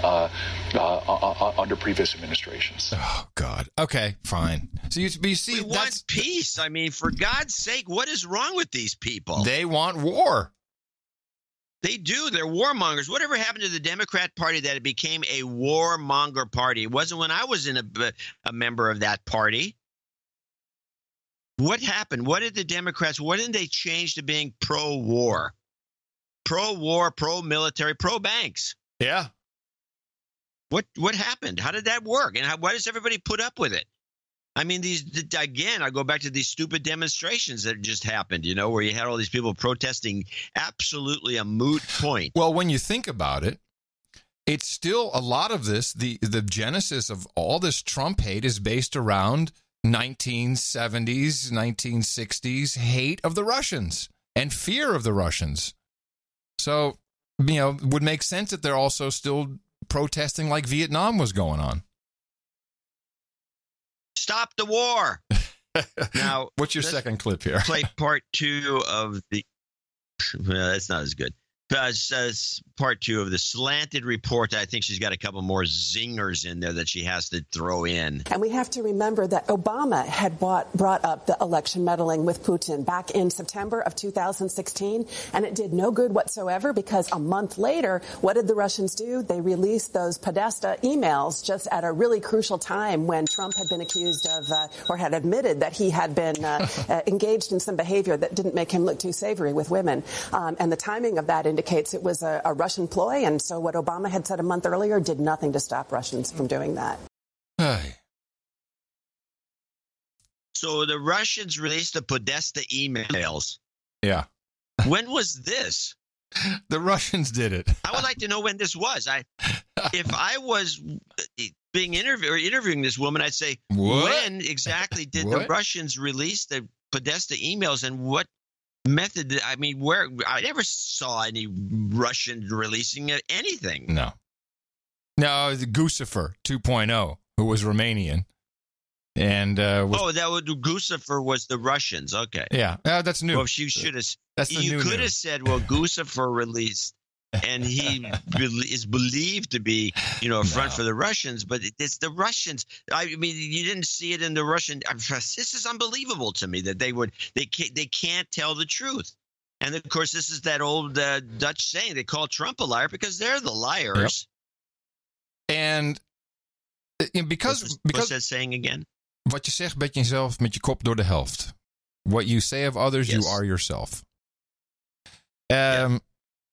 S17: under previous administrations.
S1: Oh, God. Okay, fine. So you see,
S3: we want peace. I mean, for God's sake, what is wrong with these people?
S1: They want war.
S3: They do. They're warmongers. Whatever happened to the Democrat Party that it became a warmonger party? It wasn't when I was in a member of that party. What happened? What did the Democrats, what didn't they change to being pro-war? Pro-war, pro-military, pro-banks.
S1: Yeah.
S3: What happened? How did that work? And why does everybody put up with it? I mean, I go back to these stupid demonstrations that just happened, where you had all these people protesting absolutely a moot point.
S1: Well, when you think about it, it's still a lot of this. The genesis of all this Trump hate is based around 1970s, 1960s hate of the Russians and fear of the Russians. So, it would make sense that they're also still protesting like Vietnam was going on.
S3: Stop the war. Now,
S1: what's your second clip here?
S3: Play part 2 of the. Well, that's not as good. part two of the slanted report. I think she's got a couple more zingers in there that she has to throw in.
S10: And we have to remember that Obama had brought up the election meddling with Putin back in September of 2016, and it did no good whatsoever because a month later, what did the Russians do? They released those Podesta emails just at a really crucial time when Trump had been accused of or had admitted that he had been engaged in some behavior that didn't make him look too savory with women. And the timing of that indicates it was a Russian ploy, and so what Obama had said a month earlier did nothing to stop Russians from doing that.
S3: So the Russians released the Podesta emails.
S1: Yeah.
S3: When was this?
S1: The Russians did it.
S3: I would like to know when this was. If I was being interviewing this woman, I'd say, when exactly did the Russians release the Podesta emails, and what method? I mean, where? I never saw any Russian releasing anything.
S1: No, the Guccifer 2.0, who was Romanian, and that
S3: was Guccifer was the Russians. Okay,
S1: yeah, that's new.
S3: Well, she should have.
S1: You
S3: could have said, well, Guccifer released, and he is believed to be, a front for the Russians, but it's the Russians. I mean, you didn't see it in the Russian. This is unbelievable to me that they can't tell the truth. And of course, this is that old Dutch saying, they call Trump a liar because they're the liars.
S1: Yep. And because
S3: what's that saying again?
S1: Wat je zegt met jezelf met je kop door de helft. What you say of others, you are yourself.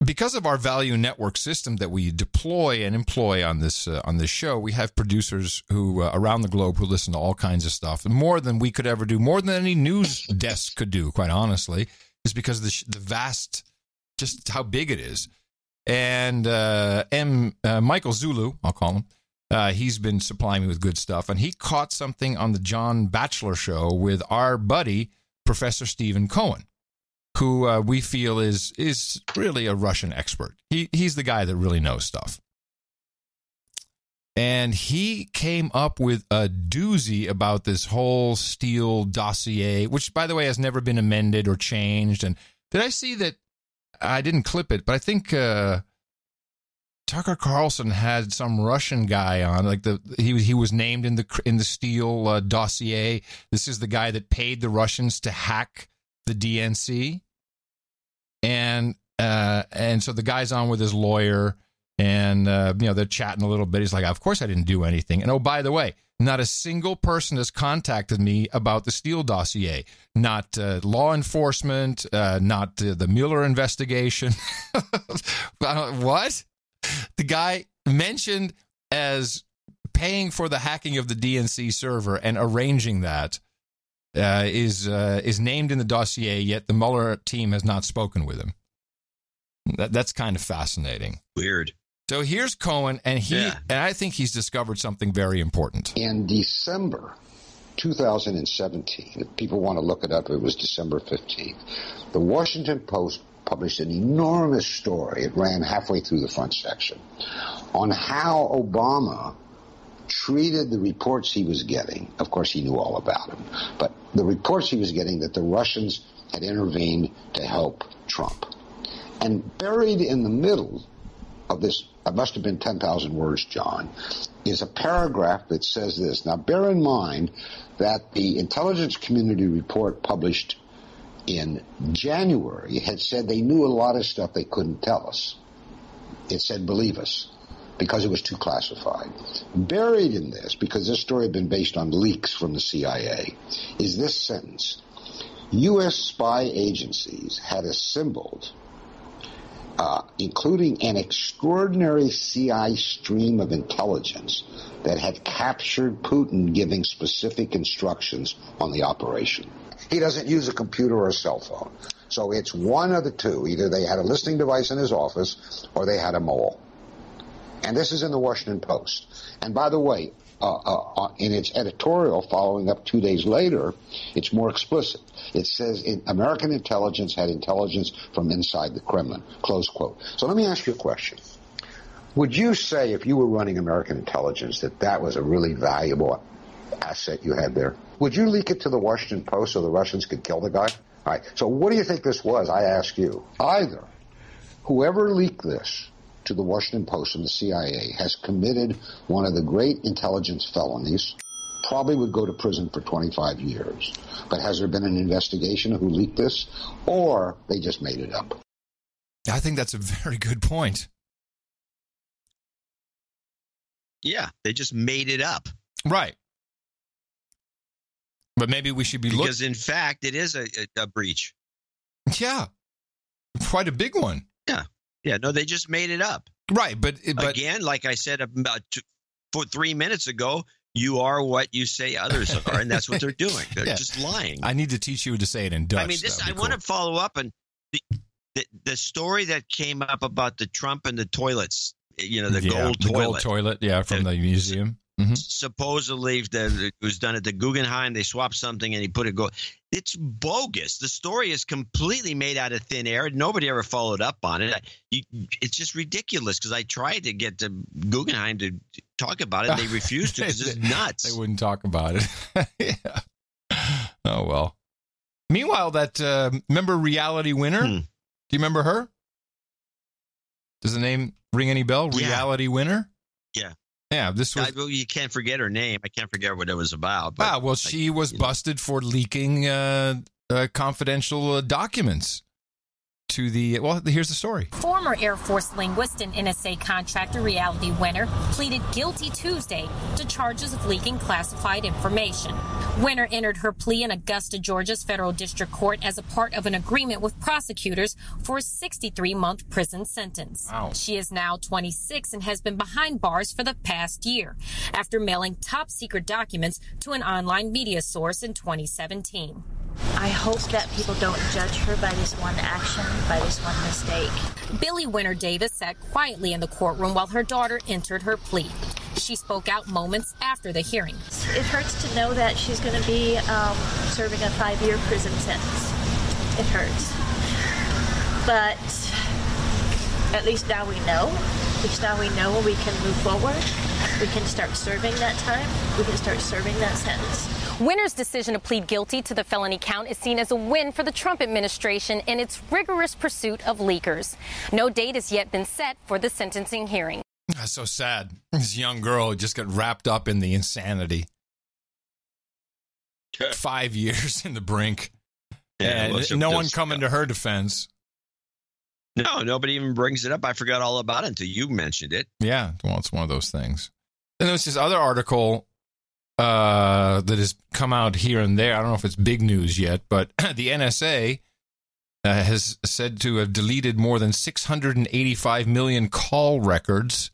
S1: Because of our value network system that we deploy and employ on this show, we have producers who around the globe who listen to all kinds of stuff, and more than we could ever do, more than any news desk could do, quite honestly, is because of the vast, just how big it is. And Michael Zulu, I'll call him, he's been supplying me with good stuff, and he caught something on the John Batchelor show with our buddy Professor Stephen Cohen, who we feel is really a Russian expert. He's the guy that really knows stuff. And he came up with a doozy about this whole Steele dossier, which, by the way, has never been amended or changed. And did I see that? I didn't clip it, but I think Tucker Carlson had some Russian guy on. Like he was named in the Steele dossier. This is the guy that paid the Russians to hack the DNC. And so the guy's on with his lawyer, and they're chatting a little bit. He's like, "Of course I didn't do anything." And oh, by the way, not a single person has contacted me about the Steele dossier. Not law enforcement, not the Mueller investigation. What? The guy mentioned as paying for the hacking of the DNC server and arranging that. Is named in the dossier, yet the Mueller team has not spoken with him. That's kind of fascinating.
S3: Weird.
S1: So here's Cohen, and I think he's discovered something very important.
S4: In December 2017, if people want to look it up, it was December 15th, the Washington Post published an enormous story. It ran halfway through the front section on how Obama treated the reports he was getting. Of course, he knew all about them, but the reports he was getting that the Russians had intervened to help Trump. And buried in the middle of this, it must have been 10,000 words, John, is a paragraph that says this. Now, bear in mind that the intelligence community report published in January had said they knew a lot of stuff they couldn't tell us. It said, believe us, because it was too classified. Buried in this, because this story had been based on leaks from the CIA, is this sentence. U.S. spy agencies had assembled, including an extraordinary CIA stream of intelligence that had captured Putin giving specific instructions on the operation. He doesn't use a computer or a cell phone. So it's one of the two. Either they had a listening device in his office or they had a mole. And this is in the Washington Post. And by the way, in its editorial following up 2 days later, it's more explicit. It says American intelligence had intelligence from inside the Kremlin, close quote. So let me ask you a question. Would you say, if you were running American intelligence, that that was a really valuable asset you had there? Would you leak it to the Washington Post so the Russians could kill the guy? All right. So what do you think this was? I ask you. Either Whoever leaked this to the Washington Post and the CIA has committed one of the great intelligence felonies, probably would go to prison for 25 years. But has there been an investigation of who leaked this, or they just made it up?
S1: I think that's a very good point.
S3: Yeah, they just made it up.
S1: Right. But maybe we should be looking.
S3: Because, in fact, it is a breach.
S1: Yeah. Quite a big one.
S3: Yeah. Yeah, no, they just made it up.
S1: Right, but
S3: again, like I said about 3 minutes ago, you are what you say others are, and that's what they're doing. They're just lying.
S1: I need to teach you to say it in Dutch.
S3: I mean, I want to follow up on the story that came up about the Trump and the toilets. You know, the gold toilet.
S1: Gold toilet, from the museum. Mm-hmm.
S3: Supposedly, it was done at the Guggenheim. They swapped something and he put it gold. It's bogus. The story is completely made out of thin air. Nobody ever followed up on it. It's just ridiculous because I tried to get to Guggenheim to talk about it. They refused to because it's nuts.
S1: They wouldn't talk about it. Yeah. Oh, well. Meanwhile, that remember Reality Winner? Do you remember her? Does the name ring any bell? Reality Winner?
S3: Yeah.
S1: Yeah, this was.
S3: You can't forget her name. I can't forget what it was about. But,
S1: she was busted for leaking confidential documents to the. Well, here's the story.
S11: Former Air Force linguist and NSA contractor Reality Winner pleaded guilty Tuesday to charges of leaking classified information. Winner entered her plea in Augusta, Georgia's federal district court as a part of an agreement with prosecutors for a 63-month prison sentence.
S1: Wow.
S11: She is now 26 and has been behind bars for the past year after mailing top-secret documents to an online media source in 2017.
S18: I hope that people don't judge her by this one action, by this one mistake.
S11: Billy Winter Davis sat quietly in the courtroom while her daughter entered her plea. She spoke out moments after the hearing.
S18: It hurts to know that she's going to be serving a 5-year prison sentence. It hurts. But at least now we know. At least now we know we can move forward. We can start serving that time. We can start serving that sentence.
S11: Winner's decision to plead guilty to the felony count is seen as a win for the Trump administration in its rigorous pursuit of leakers. No date has yet been set for the sentencing hearing.
S1: That's so sad. This young girl just got wrapped up in the insanity. 5 years in the brink.
S3: Yeah,
S1: and no one coming to her defense.
S3: No, nobody even brings it up. I forgot all about it until you mentioned it.
S1: Yeah, well, it's one of those things. And there's this other article that has come out here and there. I don't know if it's big news yet, but the NSA has said to have deleted more than 685 million call records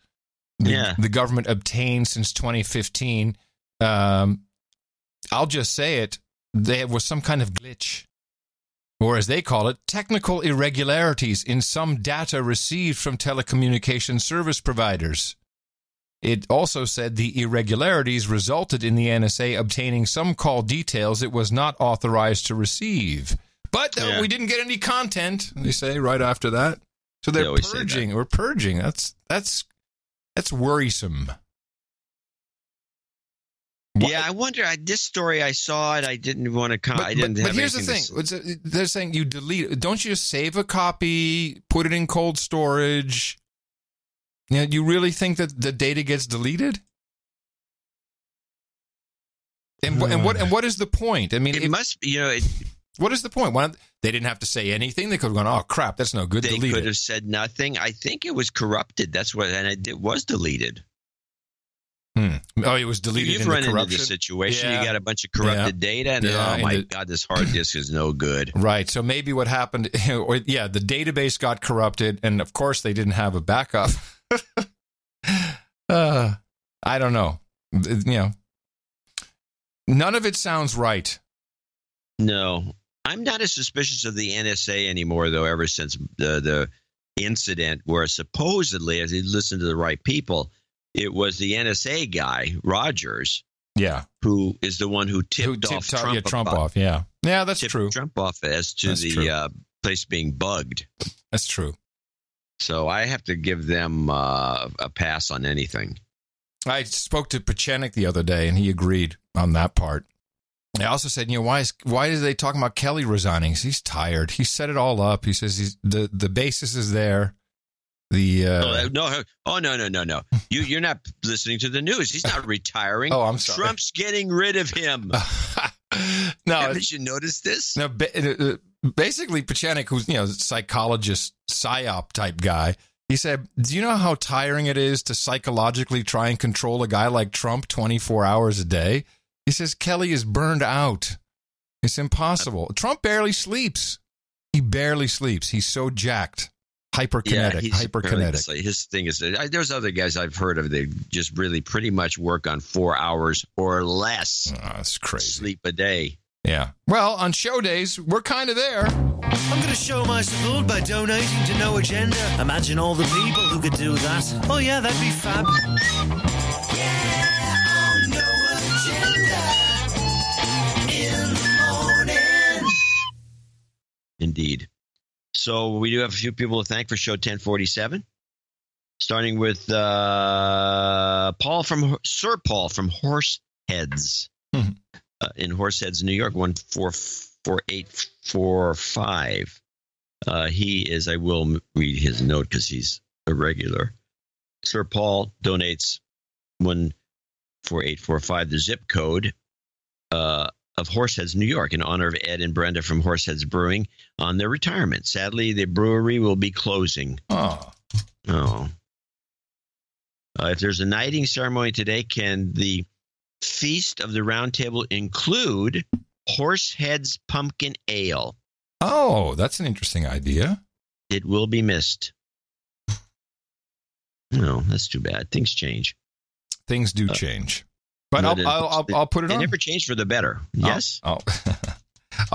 S1: the government obtained since 2015. I'll just say it. There was some kind of glitch, or as they call it, technical irregularities in some data received from telecommunication service providers. It also said the irregularities resulted in the NSA obtaining some call details it was not authorized to receive. But we didn't get any content, they say, right after that. So they're purging. We're purging. That's worrisome.
S3: Yeah, I wonder. This story, I saw it. I didn't want to comment. I didn't have
S1: But here's the thing. They're saying you delete. Don't you just save a copy, put it in cold storage? You know, you really think that the data gets deleted? And what is the point? I mean,
S3: it must.
S1: What is the point? They didn't have to say anything. They could have gone, "Oh crap, that's no good."
S3: They
S1: delete
S3: could
S1: it.
S3: have said nothing. I think it was corrupted. That's what, and it was deleted.
S1: Oh, it was deleted.
S3: You've run into this situation. You got a bunch of corrupted data, and oh my God, this hard disk is no good.
S1: Right. So maybe what happened? The database got corrupted, and of course they didn't have a backup. I don't know. None of it sounds right.
S3: No, I'm not as suspicious of the NSA anymore, though. Ever since the incident where supposedly, as he listened to the right people, it was the NSA guy, Rogers.
S1: Yeah.
S3: Who is the one who tipped off Trump
S1: off. Yeah. Yeah, that's true.
S3: Trump off as to the place being bugged.
S1: That's true.
S3: So I have to give them a pass on anything.
S1: I spoke to Pachenik the other day, and he agreed on that part. I also said, why are they talking about Kelly resigning? He's tired. He set it all up. He says the basis is there.
S3: No. You're not listening to the news. He's not retiring.
S1: Oh, I'm sorry.
S3: Trump's getting rid of him.
S1: No,
S3: haven't you noticed this?
S1: No, basically, Pachanik, who's psychologist, psyop type guy, he said, "Do you know how tiring it is to psychologically try and control a guy like Trump 24 hours a day?" He says Kelly is burned out. It's impossible. Trump barely sleeps. He barely sleeps. He's so jacked. Hyperkinetic.
S3: His thing is, there's other guys I've heard of. They just really pretty much work on 4 hours or less.
S1: Oh, that's crazy.
S3: Sleep a day.
S1: Yeah. Well, on show days, we're kind of there.
S12: I'm going to show my support by donating to No Agenda. Imagine all the people who could do that. Oh, yeah, that'd be fab. Yeah, No Agenda in the morning.
S3: Indeed. So we do have a few people to thank for show 1047. Starting with Sir Paul from Horseheads. In Horseheads, New York, 144845. He is, I will read his note because he's a regular. Sir Paul donates 14845, the zip code of Horseheads, New York, in honor of Ed and Brenda from Horseheads Brewing on their retirement. Sadly, the brewery will be closing. Oh. If there's a knighting ceremony today, can the Feast of the Round Table include Horseheads Pumpkin Ale?
S1: Oh, that's an interesting idea.
S3: It will be missed. No, that's too bad. Things change.
S1: Things do change. But I'll put it on.
S3: They never change for the better. Yes.
S1: I'll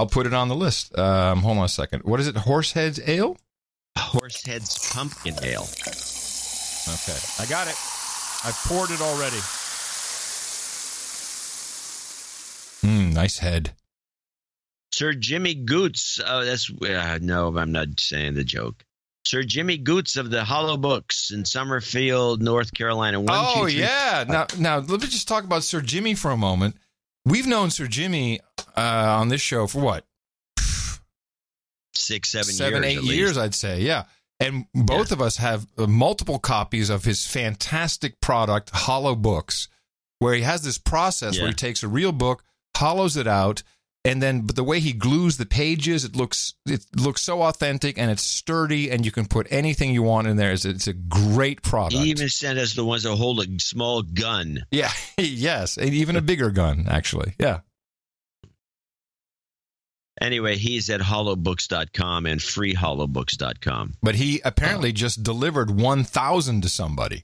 S1: put it on the list. Hold on a second. What is it? Horseheads Ale?
S3: Horseheads Pumpkin Ale.
S1: Okay. I got it. I poured it already. Nice head.
S3: Sir Jimmy Goots. No, I'm not saying the joke. Sir Jimmy Goots of the Hollow Books in Summerfield, North Carolina.
S1: Yeah. Now let me just talk about Sir Jimmy for a moment. We've known Sir Jimmy on this show for what?
S3: 6, 7 years.
S1: 7, 8 years, I'd say. Yeah. And both of us have multiple copies of his fantastic product, Hollow Books, where he has this process where he takes a real book, hollows it out, and then, but the way he glues the pages, it looks so authentic and it's sturdy, and you can put anything you want in there. It's a great product.
S3: He even sent us the ones that hold a small gun.
S1: Yeah, yes, and even a bigger gun, actually. Yeah.
S3: Anyway, he's at hollowbooks.com and freehollowbooks.com.
S1: But he apparently just delivered 1,000 to somebody.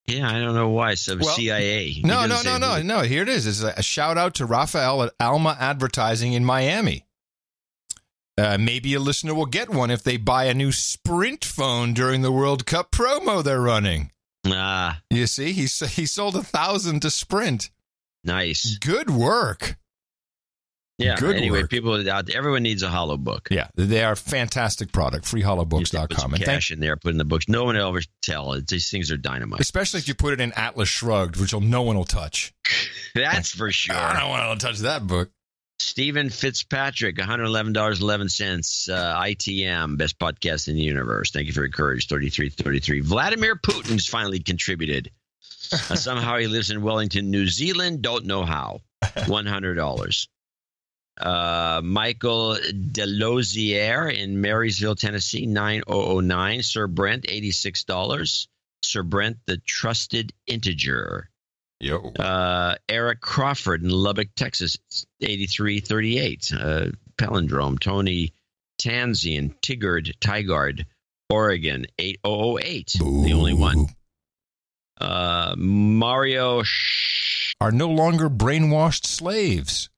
S3: Yeah, I don't know why. So CIA.
S1: No. Here it is. It's a shout out to Raphael at Alma Advertising in Miami. Maybe a listener will get one if they buy a new Sprint phone during the World Cup promo they're running. You see, he sold 1,000 to Sprint.
S3: Nice.
S1: Good work.
S3: Yeah.
S1: Good
S3: anyway,
S1: work.
S3: People out there, everyone needs a hollow book.
S1: Yeah, they are a fantastic product. Freehollowbooks.com.
S3: Put some cash in there, put in the books. No one will ever tell. These things are dynamite.
S1: Especially if you put it in Atlas Shrugged, which no one will touch.
S3: That's for sure.
S1: I don't want to touch that book.
S3: Stephen Fitzpatrick, $111.11. ITM, best podcast in the universe. Thank you for your courage. 3333. Vladimir Putin's finally contributed. Somehow he lives in Wellington, New Zealand. Don't know how. $100. Michael Delosier in Marysville, Tennessee, 9009. Sir Brent, $86. Sir Brent, the trusted integer.
S1: Yo.
S3: Eric Crawford in Lubbock, Texas, 8338. Palindrome. Tony Tanzian, Tigard, Oregon, 8008.
S1: Ooh.
S3: The only one. Mario
S1: are no longer brainwashed slaves.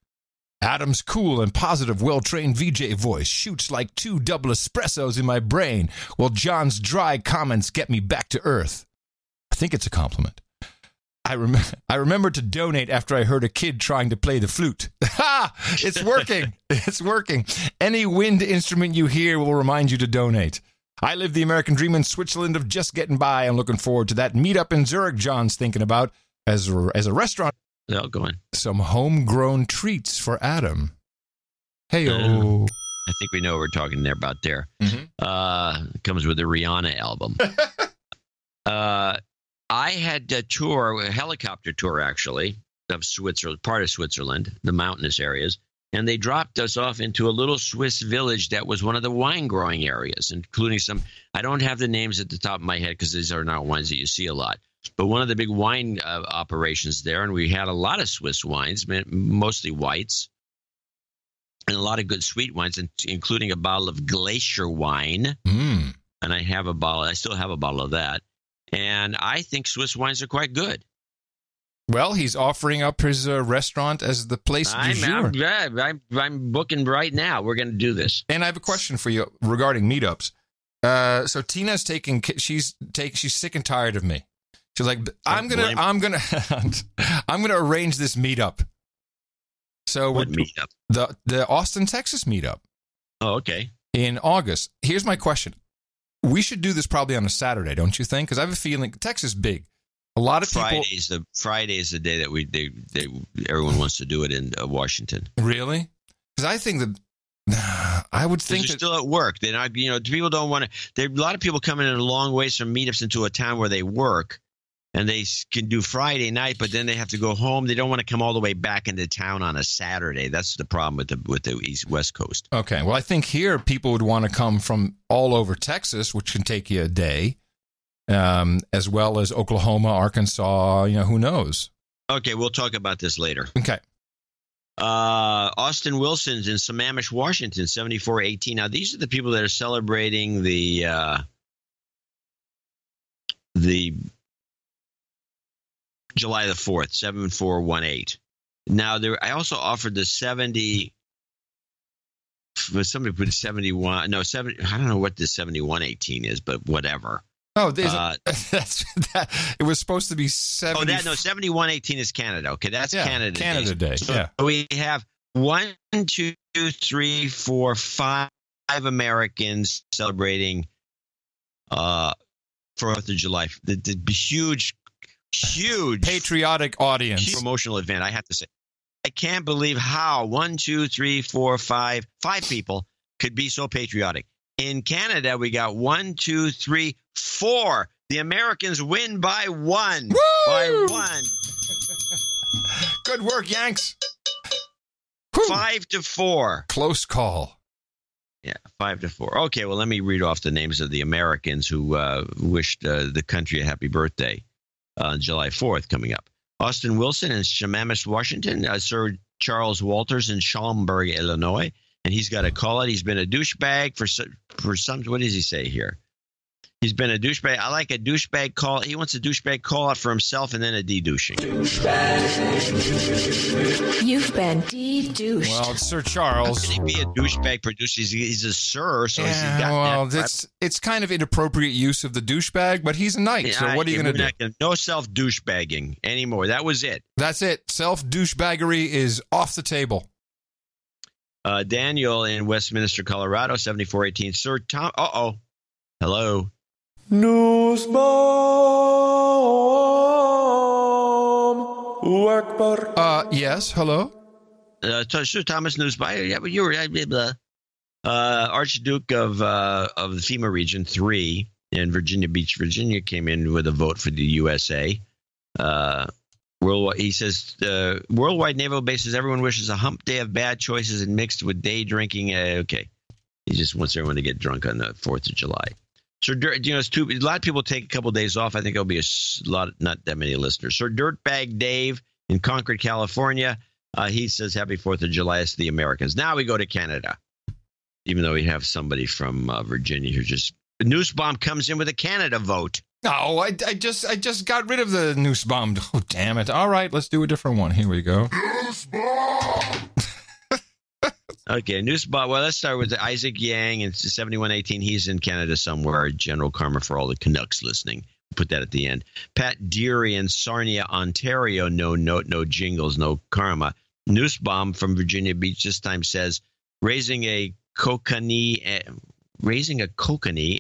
S1: Adam's cool and positive, well-trained VJ voice shoots like 2 double espressos in my brain, while John's dry comments get me back to earth. I think it's a compliment. I remember to donate after I heard a kid trying to play the flute. Ha! It's working. It's working. Any wind instrument you hear will remind you to donate. I live the American dream in Switzerland of just getting by. I'm looking forward to that meetup in Zurich John's thinking about as a restaurant.
S3: No, go on.
S1: Some homegrown treats for Adam. Hey-o.
S3: I think we know what we're talking there about there. It comes with the Rihanna album. I had a helicopter tour, actually, of Switzerland, part of Switzerland, the mountainous areas. And they dropped us off into a little Swiss village that was one of the wine growing areas, including some, I don't have the names at the top of my head because these are not wines that you see a lot, but one of the big wine operations there. And we had a lot of Swiss wines, mostly whites, and a lot of good sweet wines, including a bottle of glacier wine. And I still have a bottle of that. And I think Swiss wines are quite good.
S1: Well, he's offering up his restaurant as the place du jour.
S3: I'm booking right now. We're going to do this.
S1: And I have a question for you regarding meetups. So Tina's she's sick and tired of me. She's like, I'm gonna arrange this meetup. So
S3: what meetup?
S1: The Austin, Texas meetup.
S3: Oh, okay.
S1: In August. Here's my question. We should do this probably on a Saturday, don't you think? Because I have a feeling Texas is big. A lot of people.
S3: Friday is the day that everyone wants to do it in Washington.
S1: Really? Because I think that I would think
S3: they're still at work. They're not. People don't want to. There are a lot of people coming in a long ways from meetups into a town where they work, and they can do Friday night, but then they have to go home. They don't want to come all the way back into town on a Saturday. That's the problem with the West Coast.
S1: Okay. Well, I think here people would want to come from all over Texas, which can take you a day. As well as Oklahoma, Arkansas, who knows?
S3: Okay, we'll talk about this later.
S1: Okay.
S3: Austin Wilson's in Sammamish, Washington, 7418. Now, these are the people that are celebrating the July the 4th, 7418. Now, I also offered the 70. Somebody put 71. No, 70. I don't know what the 7118 is, but whatever.
S1: Oh, it was supposed to be 70.
S3: 7118 is Canada. Okay, that's Canada Day.
S1: Canada Day.
S3: So we have 1, 2, 3, 4, 5 Americans celebrating 4th of July. The huge
S1: patriotic audience,
S3: huge promotional event. I have to say, I can't believe how 1, 2, 3, 4, 5 people could be so patriotic. In Canada, we got 1, 2, 3, 4. The Americans win by 1.
S1: Woo!
S3: By 1.
S1: Good work, Yanks.
S3: 5-4.
S1: Close call.
S3: Yeah, 5-4. Okay, well, let me read off the names of the Americans who wished the country a happy birthday on July 4th coming up. Austin Wilson in Sammamish, Washington. Sir Charles Walters in Schaumburg, Illinois. And he's got to call it. He's been a douchebag for some. What does he say here? He's been a douchebag. I like a douchebag call. He wants a douchebag call out for himself and then a de-douching.
S19: You've been de-douched.
S1: Well, it's Sir Charles.
S3: How can he be a douchebag producer? He's a sir, so he's got that.
S1: It's kind of inappropriate use of the douchebag, but he's a knight. So what are you going to do?
S3: No self-douchebagging anymore. That was it.
S1: That's it. Self-douchebaggery is off the table.
S3: Daniel in Westminster, Colorado, 7418. Sir Tom. Hello.
S20: News bomb.
S1: Yes. Hello.
S3: Sir Thomas Newsby. Yeah, but you were Archduke of the FEMA Region 3 in Virginia Beach, Virginia, came in with a vote for the USA. He says, worldwide naval bases, everyone wishes a hump day of bad choices and mixed with day drinking. Okay. He just wants everyone to get drunk on the 4th of July. So, it's a lot of people take a couple of days off. I think there'll be a lot, not that many listeners. Sir Dirtbag Dave in Concord, California. He says, happy 4th of July to the Americans. Now we go to Canada, even though we have somebody from Virginia who just – News Bomb comes in with a Canada vote.
S1: No, I just got rid of the noose bomb. Oh, damn it. All right, let's do a different one. Here we go. Noose bomb!
S3: Okay, noose bomb. Well, let's start with Isaac Yang in 7118. He's in Canada somewhere. General karma for all the Canucks listening. Put that at the end. Pat Deary in Sarnia, Ontario. No note, no jingles, no karma. Noose bomb from Virginia Beach this time says, raising a kokanee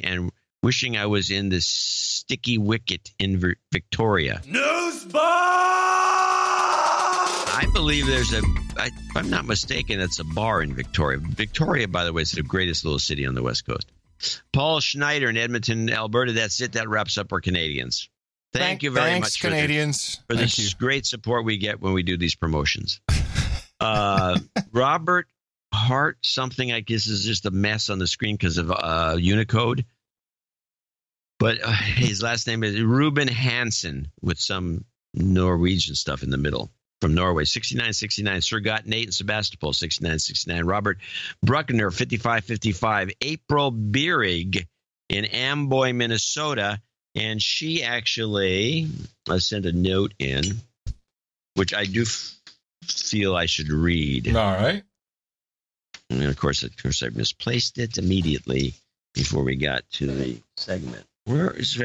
S3: and wishing I was in the sticky wicket in Victoria.
S20: News bomb!
S3: I believe there's a if I'm not mistaken, it's a bar in Victoria. Victoria, by the way, is the greatest little city on the West Coast. Paul Schneider in Edmonton, Alberta. That's it. That wraps up our Canadians. Thank you very much,
S1: Canadians.
S3: for this great support we get when we do these promotions. Robert Hart, something I guess is just a mess on the screen because of Unicode. But his last name is Ruben Hansen with some Norwegian stuff in the middle. From Norway, 6969. Sir Gott Nate and Sebastopol, 6969. Robert Bruckner, 5555. April Bierig in Amboy, Minnesota. And she actually sent a note in, which I do feel I should read.
S1: All right.
S3: And of course, I misplaced it immediately before we got to the segment. Where's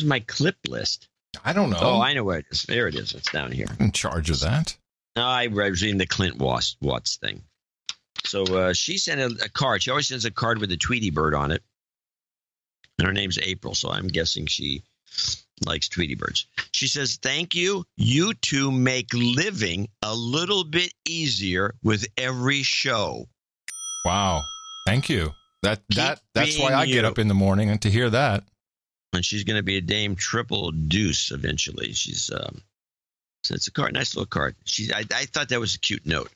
S3: my clip list?
S1: I don't know.
S3: Oh, I know where it is. There it is. It's down here.
S1: In charge of that?
S3: No, I was reading the Clint Watts thing. So she sent a card. She always sends a card with a Tweety bird on it. And her name's April, so I'm guessing she likes Tweety birds. She says, thank you. You two make living a little bit easier with every show.
S1: Wow. Thank you. That's why I get up in the morning and to hear that.
S3: And she's going to be a Dame Triple Deuce eventually. She's so it's a card, nice little card. I thought that was a cute note.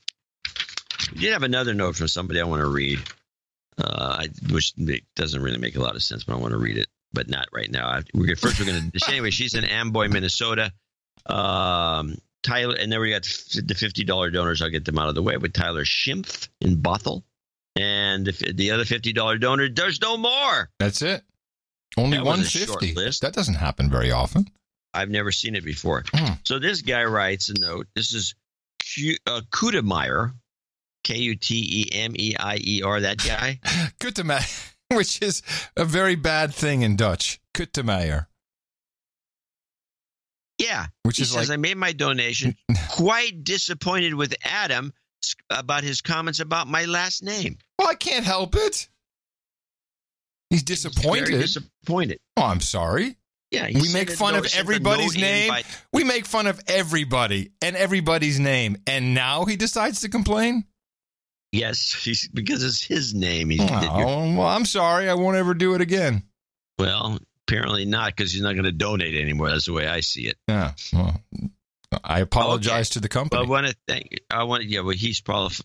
S3: We did have another note from somebody I want to read, which doesn't really make a lot of sense, but I want to read it, but not right now. First, we're going to. Anyway, she's in Amboy, Minnesota. Tyler, and then we got the $50 donors. I'll get them out of the way. With Tyler Schimpf in Bothell, and the other $50 donor. There's no more.
S1: That's it. Only 150. That doesn't happen very often.
S3: I've never seen it before. So this guy writes a note. This is Kutemeier, Kutemeier, that guy.
S1: Kutemeier, which is a very bad thing in Dutch. Kutemeier.
S3: Yeah.
S1: Which
S3: he
S1: is
S3: says, I made my donation. Quite disappointed with Adam about his comments about my last name.
S1: Well, I can't help it. He's disappointed.
S3: Very disappointed.
S1: Oh, I'm sorry.
S3: Yeah,
S1: we make fun of everybody's name. We make fun of everybody and everybody's name. And now he decides to complain?
S3: Yes, because it's his name.
S1: Well, I'm sorry. I won't ever do it again.
S3: Well, apparently not, because he's not going to donate anymore. That's the way I see it.
S1: Yeah. Well, I apologize to the company.
S3: I want to thank.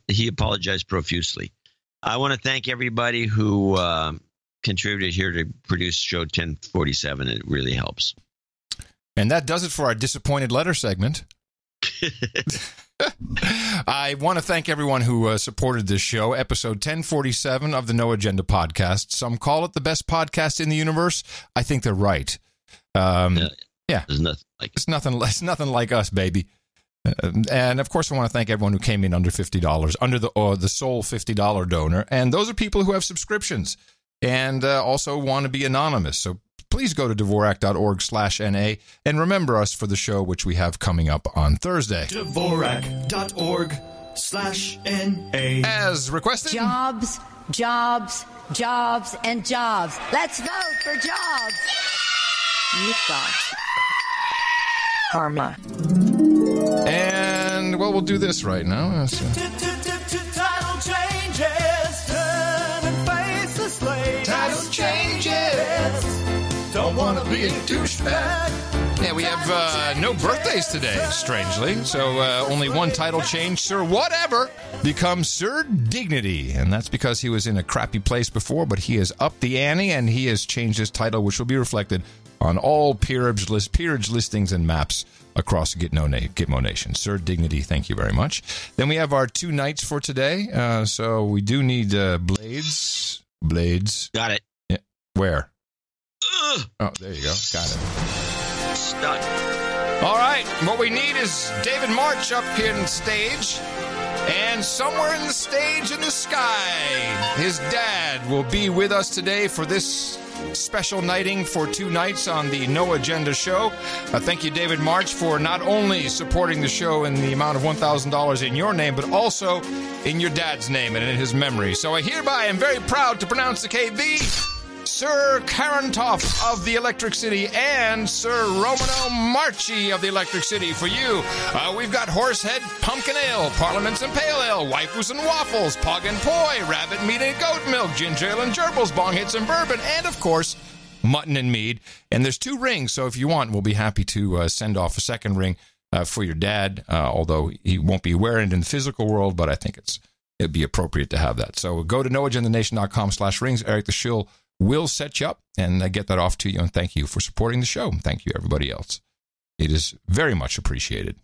S3: He apologized profusely. I want to thank everybody who contributed here to produce show 1047. It really helps.
S1: And that does it for our disappointed letter segment. I want to thank everyone who supported this show, episode 1047 of the No Agenda podcast. Some call it the best podcast in the universe. I think they're right. Yeah.
S3: There's nothing like it.
S1: It's nothing like us, baby. And of course, I want to thank everyone who came in under $50, under the sole $50 donor. And those are people who have subscriptions and also want to be anonymous. So please go to Dvorak.org/NA and remember us for the show, which we have coming up on Thursday.
S12: Dvorak.org/NA.
S1: As requested.
S21: Jobs, jobs, jobs, and jobs. Let's vote for jobs. You've got karma.
S1: And, well, we'll do this right now.
S12: Title changes. Turn and face the slave.
S1: Title changes. Don't want to be a douchebag. Yeah, we have no birthdays today, strangely. So only one title change. Sir Whatever becomes Sir Dignity. And that's because he was in a crappy place before, but he has upped the ante and he has changed his title, which will be reflected on all peerage listings and maps across Gitmo Nation. Sir Dignity, thank you very much. Then we have our two knights for today. So we do need blades. Blades.
S3: Got it.
S1: Yeah. Where? Oh, there you go. Got it.
S3: Stuck.
S1: All right. What we need is David March up here on stage. And somewhere in the stage in the sky, his dad will be with us today for this special nighting for two nights on the No Agenda show. Thank you, David March, for not only supporting the show in the amount of $1,000 in your name, but also in your dad's name and in his memory. So I hereby am very proud to pronounce the KB Sir Karantoff of the Electric City, and Sir Romano Marchi of the Electric City for you. We've got Horsehead Pumpkin Ale, Parliaments and Pale Ale, Waifus and Waffles, Pog and Poi, Rabbit Meat and Goat Milk, Ginger Ale and Gerbils, Bong Hits and Bourbon, and, of course, Mutton and Mead. And there's 2 rings, so if you want, we'll be happy to send off a second ring for your dad, although he won't be wearing it in the physical world, but I think it'd be appropriate to have that. So go to noagendanation.com/rings. Eric the Shill will set you up and get that off to you. And thank you for supporting the show. Thank you, everybody else. It is very much appreciated.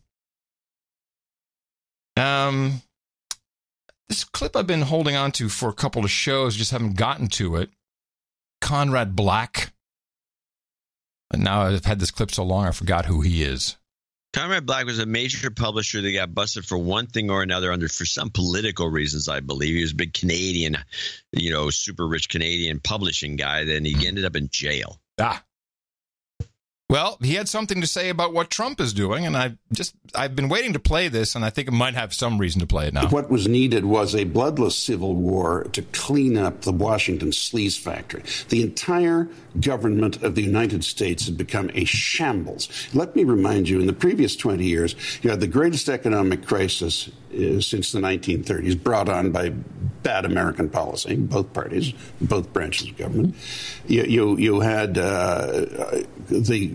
S1: This clip I've been holding on to for a couple of shows, just haven't gotten to it. Conrad Black. And now I've had this clip so long, I forgot who he is.
S3: Conrad Black was a major publisher that got busted for one thing or another for some political reasons, I believe. He was a big Canadian, super rich Canadian publishing guy. Then he ended up in jail.
S1: Well, he had something to say about what Trump is doing, and I've been waiting to play this, and I think it might have some reason to play it now.
S6: What was needed was a bloodless civil war to clean up the Washington sleaze factory. The entire government of the United States had become a shambles. Let me remind you, in the previous 20 years, you had the greatest economic crisis since the 1930s, brought on by bad American policy, both parties, both branches of government. You had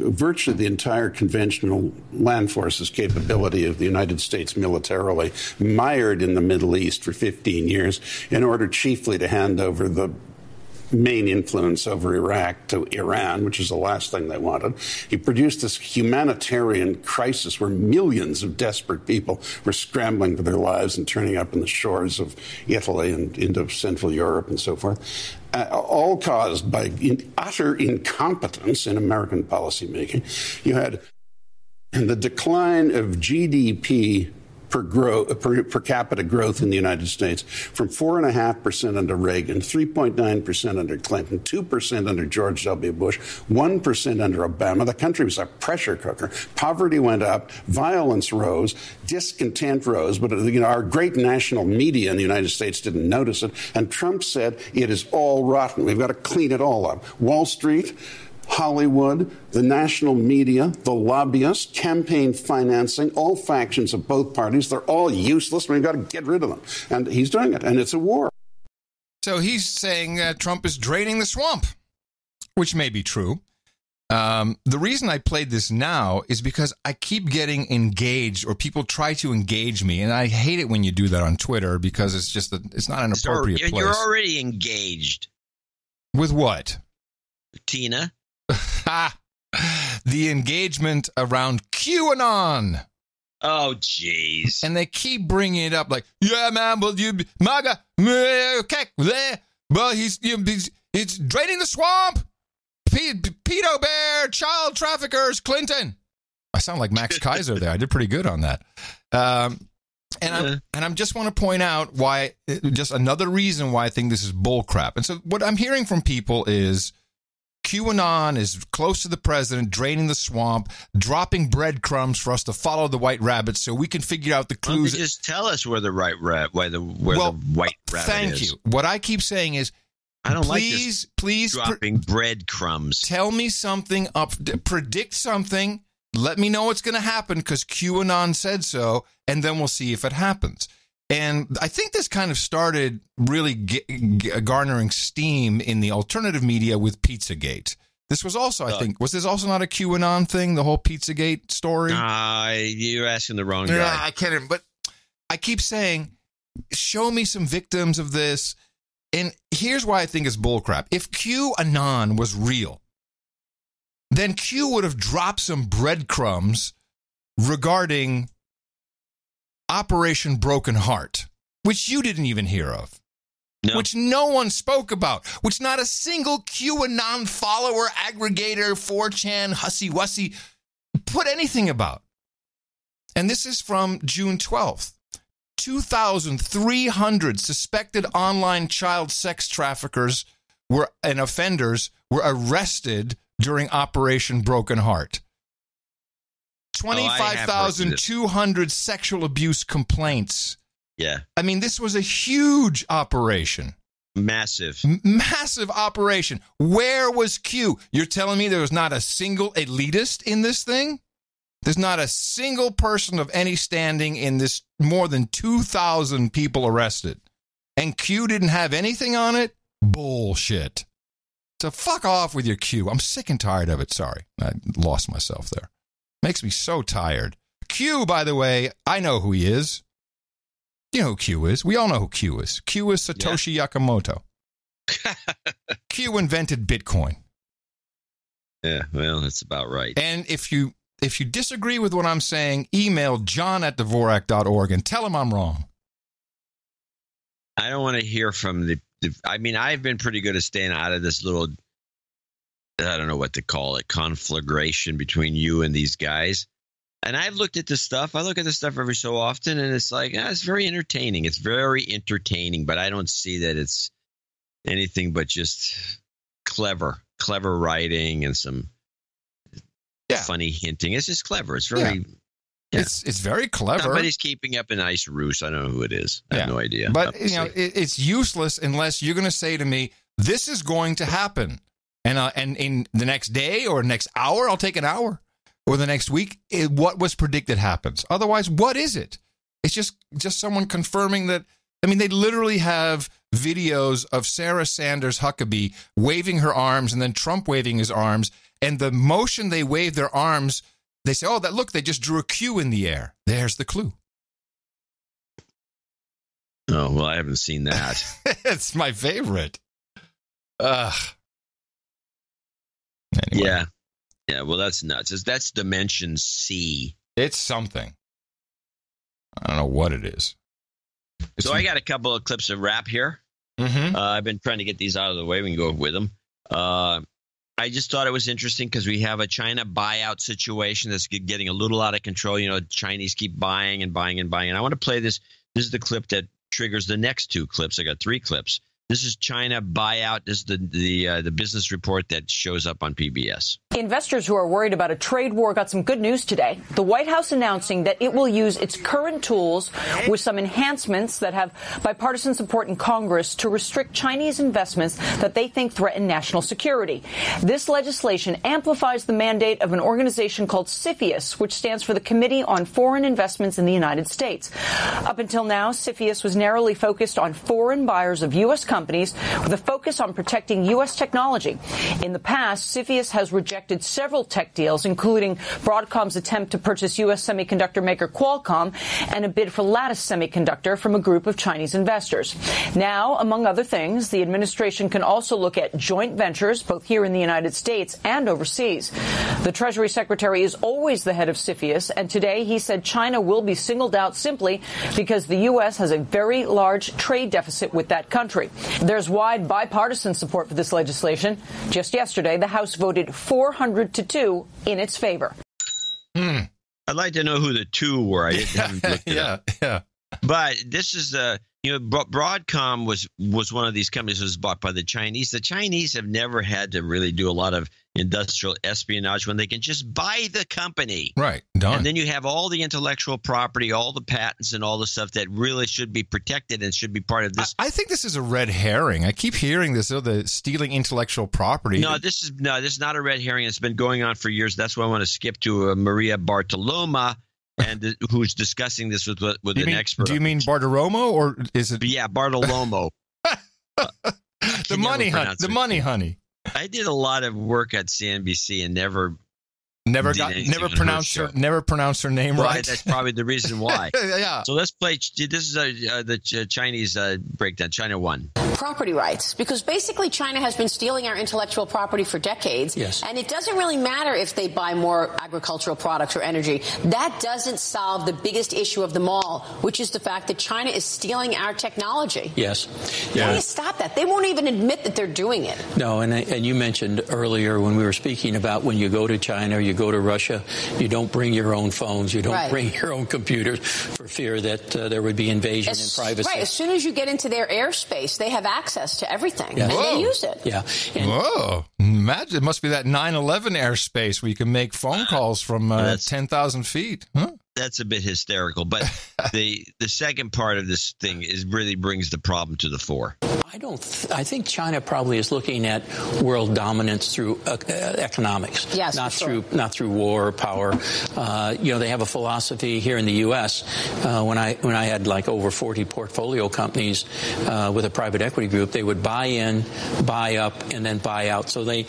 S6: virtually the entire conventional land forces capability of the United States militarily mired in the Middle East for 15 years in order chiefly to hand over the main influence over Iraq to Iran, which is the last thing they wanted. He produced this humanitarian crisis where millions of desperate people were scrambling for their lives and turning up on the shores of Italy and into Central Europe and so forth, all caused by utter incompetence in American policymaking. You had the decline of GDP per capita growth in the United States from 4.5% under Reagan, 3.9% under Clinton, 2% under George W. Bush, 1% under Obama. The country was a pressure cooker. Poverty went up, violence rose, discontent rose, but our great national media in the United States didn't notice it. And Trump said it is all rotten. We've got to clean it all up. Wall Street, Hollywood, the national media, the lobbyists, campaign financing, all factions of both parties, they're all useless. We've got to get rid of them. And he's doing it, and it's a war.
S1: So he's saying Trump is draining the swamp, which may be true. The reason I played this now is because I keep getting engaged, or people try to engage me, and I hate it when you do that on Twitter because it's not an appropriate place.
S3: You're already engaged.
S1: With what?
S3: Tina.
S1: The engagement around QAnon.
S3: Oh, jeez.
S1: And they keep bringing it up like, yeah, man, well, you, MAGA, okay, well, he's draining the swamp. Pedo Bear, child traffickers, Clinton. I sound like Max Kaiser there. I did pretty good on that. And I just want to point out why, just another reason why I think this is bullcrap. And so what I'm hearing from people is, QAnon is close to the president, draining the swamp, dropping breadcrumbs for us to follow the white rabbit so we can figure out the clues.
S3: Just tell us where the white rabbit the white rabbit
S1: thank
S3: is.
S1: you. What I keep saying is,
S3: I don't
S1: please
S3: dropping breadcrumbs.
S1: Tell me something predict something. Let me know what's going to happen because QAnon said so, and then we'll see if it happens. And I think this kind of started really garnering steam in the alternative media with Pizzagate. This was also, I think, was this also not a QAnon thing, the whole Pizzagate story?
S3: You're asking the wrong guy.
S1: Yeah, I can't, but I keep saying, show me some victims of this. And here's why I think it's bullcrap. If QAnon was real, then Q would have dropped some breadcrumbs regarding Operation Broken Heart, which you didn't even hear of, which no one spoke about, which not a single QAnon follower, aggregator, 4chan, hussy-wussy put anything about. And this is from June 12th. 2,300 suspected online child sex traffickers and offenders were arrested during Operation Broken Heart. 25,200 sexual abuse complaints.
S3: Yeah.
S1: I mean, this was a huge operation.
S3: Massive
S1: operation. Where was Q? You're telling me there was not a single elitist in this thing? There's not a single person of any standing in this more than 2,000 people arrested. And Q didn't have anything on it? Bullshit. So fuck off with your Q. I'm sick and tired of it. Sorry. I lost myself there. Makes me so tired. Q, by the way, I know who he is. You know who Q is. We all know who Q is. Q is Satoshi Nakamoto. Q invented Bitcoin.
S3: Yeah, well, that's about right.
S1: And if you disagree with what I'm saying, email john@dvorak.org and tell him I'm wrong.
S3: I don't want to hear from I mean, I've been pretty good at staying out of this little, I don't know what to call it, conflagration between you and these guys. And I've looked at this stuff. I look at this stuff every so often, and it's like, it's very entertaining. It's very entertaining, but I don't see that it's anything but just clever writing and some funny hinting. It's just clever. It's very... Yeah.
S1: It's very clever.
S3: Somebody's keeping up a nice ruse. I don't know who it is. I have no idea.
S1: But it's useless unless you're going to say to me, "This is going to happen," and in the next day or next hour, I'll take an hour, or the next week, what was predicted happens. Otherwise, what is it? It's just someone confirming that. I mean, they literally have videos of Sarah Sanders Huckabee waving her arms and then Trump waving his arms, and the motion they wave their arms. They say, oh, look, they just drew a Q in the air. There's the clue.
S3: Oh, well, I haven't seen that.
S1: It's my favorite. Anyway.
S3: Yeah, well, that's nuts. That's dimension C.
S1: It's something. I don't know what it is.
S3: So I got a couple of clips of rap here.
S1: Mm-hmm.
S3: I've been trying to get these out of the way. We can go with them. I just thought it was interesting because we have a China buyout situation that's getting a little out of control. You know, Chinese keep buying and buying and buying. And I want to play this. This is the clip that triggers the next two clips. I got 3 clips. This is China buyout. This is the business report that shows up on PBS.
S13: Investors who are worried about a trade war got some good news today. The White House announcing that it will use its current tools with some enhancements that have bipartisan support in Congress to restrict Chinese investments that they think threaten national security. This legislation amplifies the mandate of an organization called CFIUS, which stands for the Committee on Foreign Investments in the United States. Up until now, CFIUS was narrowly focused on foreign buyers of U.S. companies with a focus on protecting U.S. technology. In the past, CFIUS has rejected several tech deals, including Broadcom's attempt to purchase U.S. semiconductor maker Qualcomm and a bid for Lattice Semiconductor from a group of Chinese investors. Now, among other things, the administration can also look at joint ventures, both here in the United States and overseas. The Treasury Secretary is always the head of CFIUS, and today he said China will be singled out simply because the U.S. has a very large trade deficit with that country. There's wide bipartisan support for this legislation. Just yesterday, the House voted 400-2 in its favor.
S3: I'd like to know who the 2 were. I haven't looked it up.
S1: Yeah.
S3: But this is Broadcom was one of these companies that was bought by the Chinese. The Chinese have never had to really do a lot of industrial espionage when they can just buy the company.
S1: Right. Done.
S3: And then you have all the intellectual property, all the patents and all the stuff that really should be protected and should be part of this.
S1: I think this is a red herring. I keep hearing this, the stealing intellectual property.
S3: No, this is not a red herring. It's been going on for years. That's why I want to skip to Maria Bartoloma, and who's discussing this with an expert.
S1: Do you mean Bartiromo, or is it?
S3: Yeah, Bartolomo.
S1: The money honey.
S3: I did a lot of work at CNBC and never
S1: pronounced her name right.
S3: That's probably the reason why.
S1: Yeah.
S3: So let's play. This is the Chinese breakdown. China 1.
S22: Property rights, because basically China has been stealing our intellectual property for decades.
S23: Yes.
S22: And it doesn't really matter if they buy more agricultural products or energy. That doesn't solve the biggest issue of them all, which is the fact that China is stealing our technology.
S23: Yes.
S22: How do you stop that? They won't even admit that they're doing it.
S23: No, and you mentioned earlier when we were speaking about when you go to China or you go to Russia, you don't bring your own phones, you don't bring your own computers for fear that there would be invasion in privacy.
S22: Right. As soon as you get into their airspace, they have access to everything, and they use it.
S23: Yeah.
S1: Whoa. Imagine, it must be that 9/11 airspace where you can make phone calls from 10,000 feet. Huh?
S3: That's a bit hysterical, but the second part of this thing really brings the problem to the fore.
S23: I think China probably is looking at world dominance through economics, not through war or power. They have a philosophy here in the U.S. When I had like over 40 portfolio companies with a private equity group, they would buy in, buy up, and then buy out. So they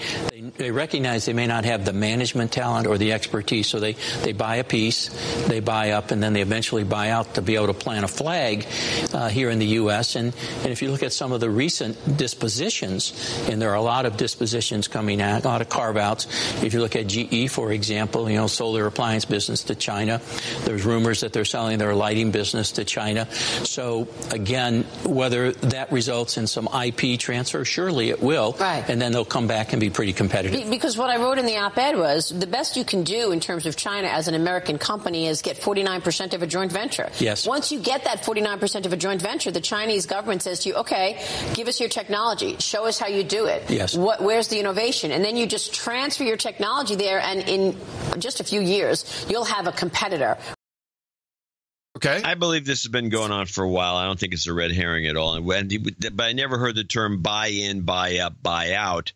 S23: recognize they may not have the management talent or the expertise, so they buy a piece, they buy up, and then they eventually buy out to be able to plant a flag here in the U.S. And if you look at some of the recent dispositions, and there are a lot of dispositions coming out, a lot of carve-outs. If you look at GE, for example, sold their appliance business to China. There's rumors that they're selling their lighting business to China. So, again, whether that results in some IP transfer, surely it will.
S22: Right.
S23: And then they'll come back and be pretty competitive.
S22: Because what I wrote in the op-ed was the best you can do in terms of China as an American company is get 49% of a joint venture.
S23: Yes.
S22: Once you get that 49% of a joint venture, the Chinese government says to you, okay, give us your technology. Show us how you do it.
S23: Yes.
S22: Where's the innovation? And then you just transfer your technology there, and in just a few years, you'll have a competitor.
S1: Okay.
S3: I believe this has been going on for a while. I don't think it's a red herring at all. But I never heard the term buy in, buy up, buy out,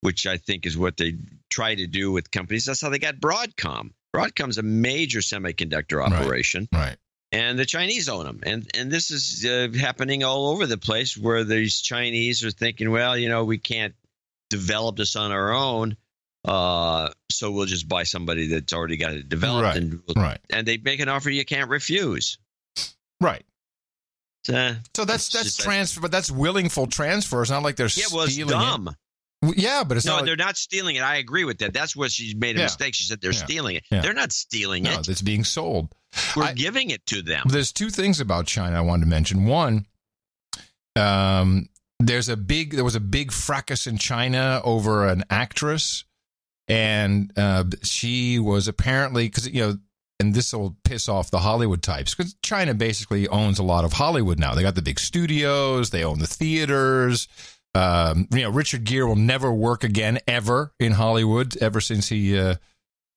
S3: which I think is what they try to do with companies. That's how they got Broadcom. Broadcom's a major semiconductor operation.
S1: Right.
S3: And the Chinese own them. And this is happening all over the place where these Chinese are thinking, well, we can't develop this on our own. So we'll just buy somebody that's already got it developed. And they make an offer you can't refuse.
S1: Right.
S3: So
S1: that's transfer, but that's willingful transfer. It's not like they're stealing
S3: it's dumb.
S1: it. Yeah, but it's not.
S3: They're not stealing it. I agree with that. That's what she made a mistake. She said they're stealing it.
S1: Yeah.
S3: They're not stealing it.
S1: No, it's being sold.
S3: We're giving it to them.
S1: There's two things about China I wanted to mention. One, there was a big fracas in China over an actress, and she was apparently and this will piss off the Hollywood types because China basically owns a lot of Hollywood now. They got the big studios, they own the theaters. Richard Gere will never work again ever in Hollywood ever since he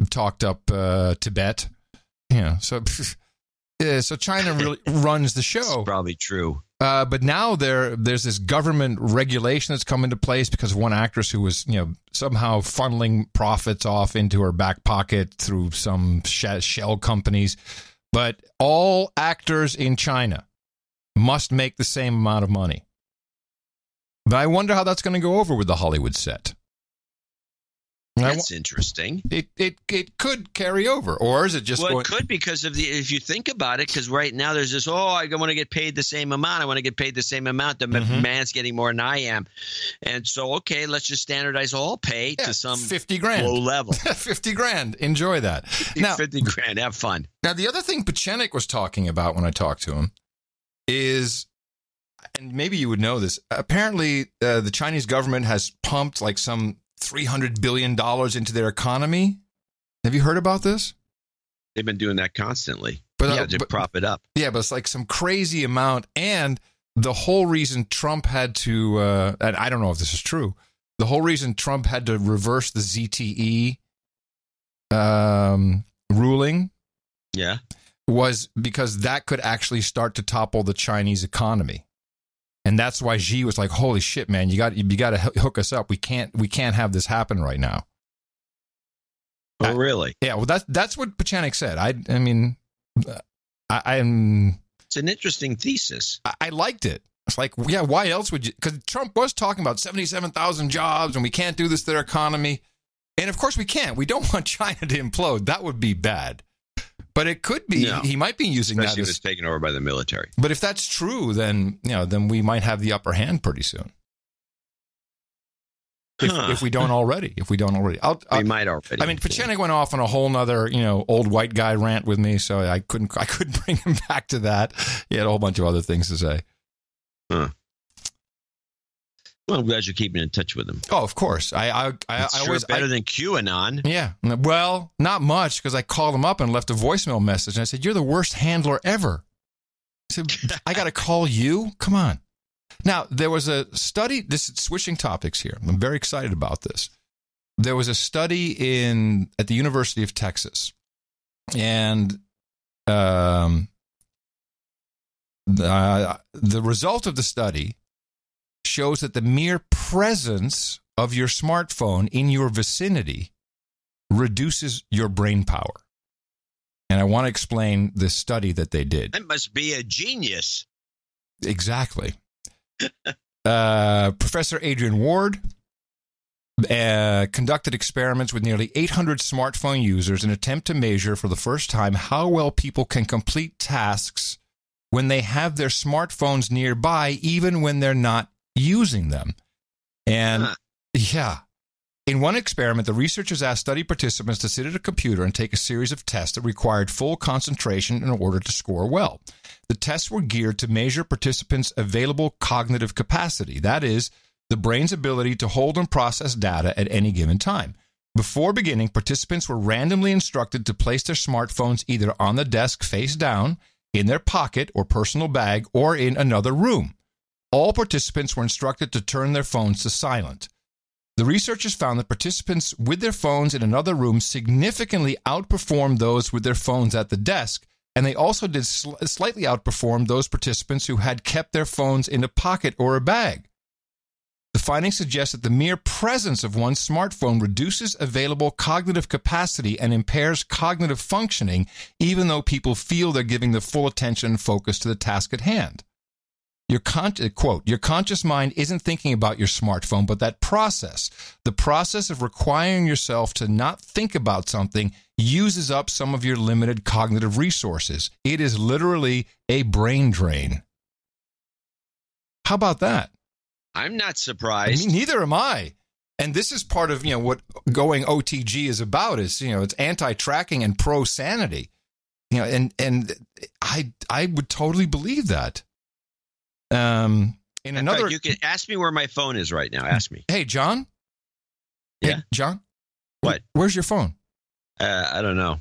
S1: talked up Tibet. So China really runs the show.
S3: That's probably true.
S1: But now there's this government regulation that's come into place because of one actress who was, somehow funneling profits off into her back pocket through some shell companies. But all actors in China must make the same amount of money. But I wonder how that's going to go over with the Hollywood set.
S3: That's interesting.
S1: It could carry over, or is it just?
S3: Well, it could because if you think about it, because right now there's this. I want to get paid the same amount. I want to get paid the same amount. The man's getting more than I am, and so let's just standardize all pay to some
S1: $50,000
S3: low level.
S1: $50,000. Enjoy that. Now,
S3: $50,000. Have fun.
S1: Now, the other thing Pachenik was talking about when I talked to him is, and maybe you would know this. Apparently, the Chinese government has pumped like some $300 billion into their economy. Have you heard about this?
S3: They've been doing that constantly. To prop it up.
S1: Yeah, but it's like some crazy amount. And the whole reason Trump had to, and I don't know if this is true, the whole reason Trump had to reverse the ZTE ruling was because that could actually start to topple the Chinese economy. And that's why Xi was like, "Holy shit, man! You got to hook us up. We can't have this happen right now."
S3: Oh, really?
S1: Yeah. Well, that's what Pachenik said. I'm.
S3: It's an interesting thesis.
S1: I liked it. It's like, yeah, why else would you? Because Trump was talking about 77,000 jobs, and we can't do this to their economy. And of course, we can't. We don't want China to implode. That would be bad. But it could be. No. He might be using
S3: Especially
S1: that
S3: if it's taken over by the military.
S1: But if that's true, then we might have the upper hand pretty soon. If we don't already.
S3: We might already.
S1: I mean, Pachenik went off on a whole nother, old white guy rant with me, so I couldn't bring him back to that. He had a whole bunch of other things to say.
S3: Huh. Well, I'm glad you're keeping in touch with him.
S1: Oh, of course. I
S3: always better than QAnon.
S1: Yeah. Well, not much, because I called him up and left a voicemail message, and I said, "You're the worst handler ever." I said, "I got to call you? Come on." Now, there was a study. This is switching topics here. I'm very excited about this. There was a study at the University of Texas, and the result of the study shows that the mere presence of your smartphone in your vicinity reduces your brain power. And I want to explain this study that they did.
S3: That must be a genius.
S1: Exactly. Professor Adrian Ward conducted experiments with nearly 800 smartphone users in an attempt to measure for the first time how well people can complete tasks when they have their smartphones nearby, even when they're not using them. And in one experiment, the researchers asked study participants to sit at a computer and take a series of tests that required full concentration in order to score well. The tests were geared to measure participants' available cognitive capacity, that is, the brain's ability to hold and process data at any given time. Before beginning, participants were randomly instructed to place their smartphones either on the desk face down, in their pocket or personal bag, or in another room. All participants were instructed to turn their phones to silent. The researchers found that participants with their phones in another room significantly outperformed those with their phones at the desk, and they also did slightly outperform those participants who had kept their phones in a pocket or a bag. The findings suggest that the mere presence of one's smartphone reduces available cognitive capacity and impairs cognitive functioning, even though people feel they're giving the full attention and focus to the task at hand. Quote, your conscious mind isn't thinking about your smartphone, but that process, the process of requiring yourself to not think about something, uses up some of your limited cognitive resources. It is literally a brain drain. How about that?
S3: I'm not surprised.
S1: I mean, neither am I. And this is part of, what going OTG is about is, it's anti-tracking and pro-sanity. And I would totally believe that.
S3: You can ask me where my phone is right now. Ask me.
S1: Hey, John.
S3: Yeah,
S1: hey, John.
S3: What?
S1: Where's your phone?
S3: I don't know.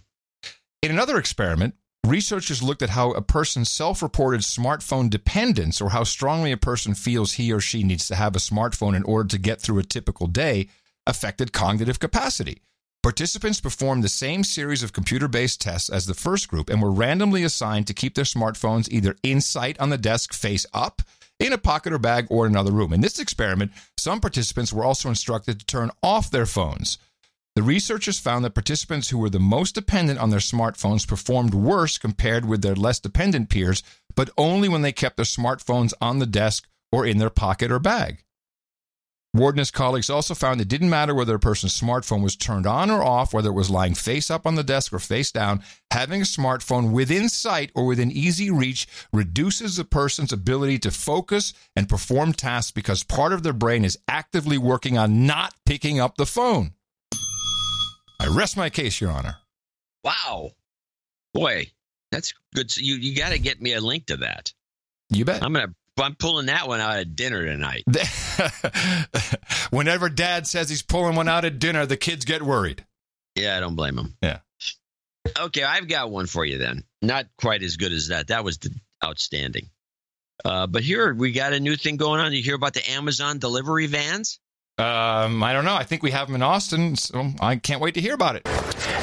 S1: In another experiment, researchers looked at how a person's self-reported smartphone dependence, or how strongly a person feels he or she needs to have a smartphone in order to get through a typical day, affected cognitive capacity. Participants performed the same series of computer-based tests as the first group and were randomly assigned to keep their smartphones either in sight on the desk face up, in a pocket or bag, or in another room. In this experiment, some participants were also instructed to turn off their phones. The researchers found that participants who were the most dependent on their smartphones performed worse compared with their less dependent peers, but only when they kept their smartphones on the desk or in their pocket or bag. Ward and his colleagues also found it didn't matter whether a person's smartphone was turned on or off, whether it was lying face up on the desk or face down. Having a smartphone within sight or within easy reach reduces a person's ability to focus and perform tasks because part of their brain is actively working on not picking up the phone. I rest my case, Your Honor.
S3: Wow. Boy, that's good. So you got to get me a link to that.
S1: You bet.
S3: I'm pulling that one out at dinner tonight.
S1: Whenever Dad says he's pulling one out at dinner, the kids get worried.
S3: Yeah, I don't blame him.
S1: Yeah.
S3: Okay, I've got one for you then. Not quite as good as that. That was outstanding. But here we got a new thing going on. You hear about the Amazon delivery vans?
S1: I don't know. I think we have them in Austin, so I can't wait to hear about it.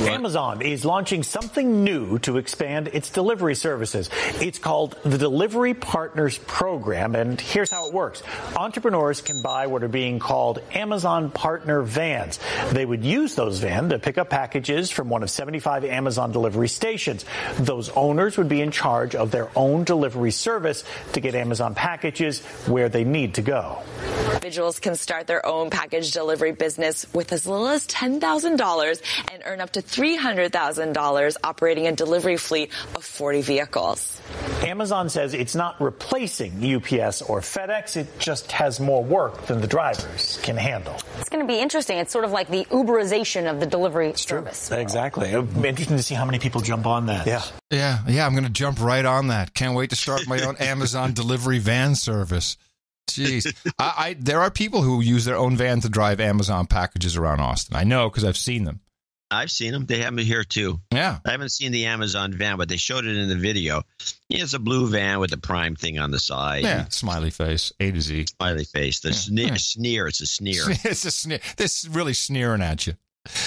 S2: Amazon is launching something new to expand its delivery services. It's called the Delivery Partners Program, and here's how it works. Entrepreneurs can buy what are being called Amazon Partner Vans. They would use those vans to pick up packages from one of 75 Amazon delivery stations. Those owners would be in charge of their own delivery service to get Amazon packages where they need to go.
S14: Individuals can start their own package delivery business with as little as $10,000 and earn up to $300,000 operating a delivery fleet of 40 vehicles.
S2: Amazon says it's not replacing UPS or FedEx. It just has more work than the drivers can handle.
S15: It's going to be interesting. It's sort of like the Uberization of the delivery service.
S2: Exactly. It'll be interesting to see how many people jump on that.
S1: Yeah, I'm going to jump right on that. Can't wait to start my own Amazon delivery van service. Jeez. There are people who use their own van to drive Amazon packages around Austin. I know because I've seen them.
S3: I've seen them. They have them here, too.
S1: Yeah.
S3: I haven't seen the Amazon van, but they showed it in the video. It's a blue van with the Prime thing on the side.
S1: Yeah, smiley face, A to Z.
S3: Smiley face. The sneer. It's a sneer.
S1: It's a sneer. This is really sneering at you.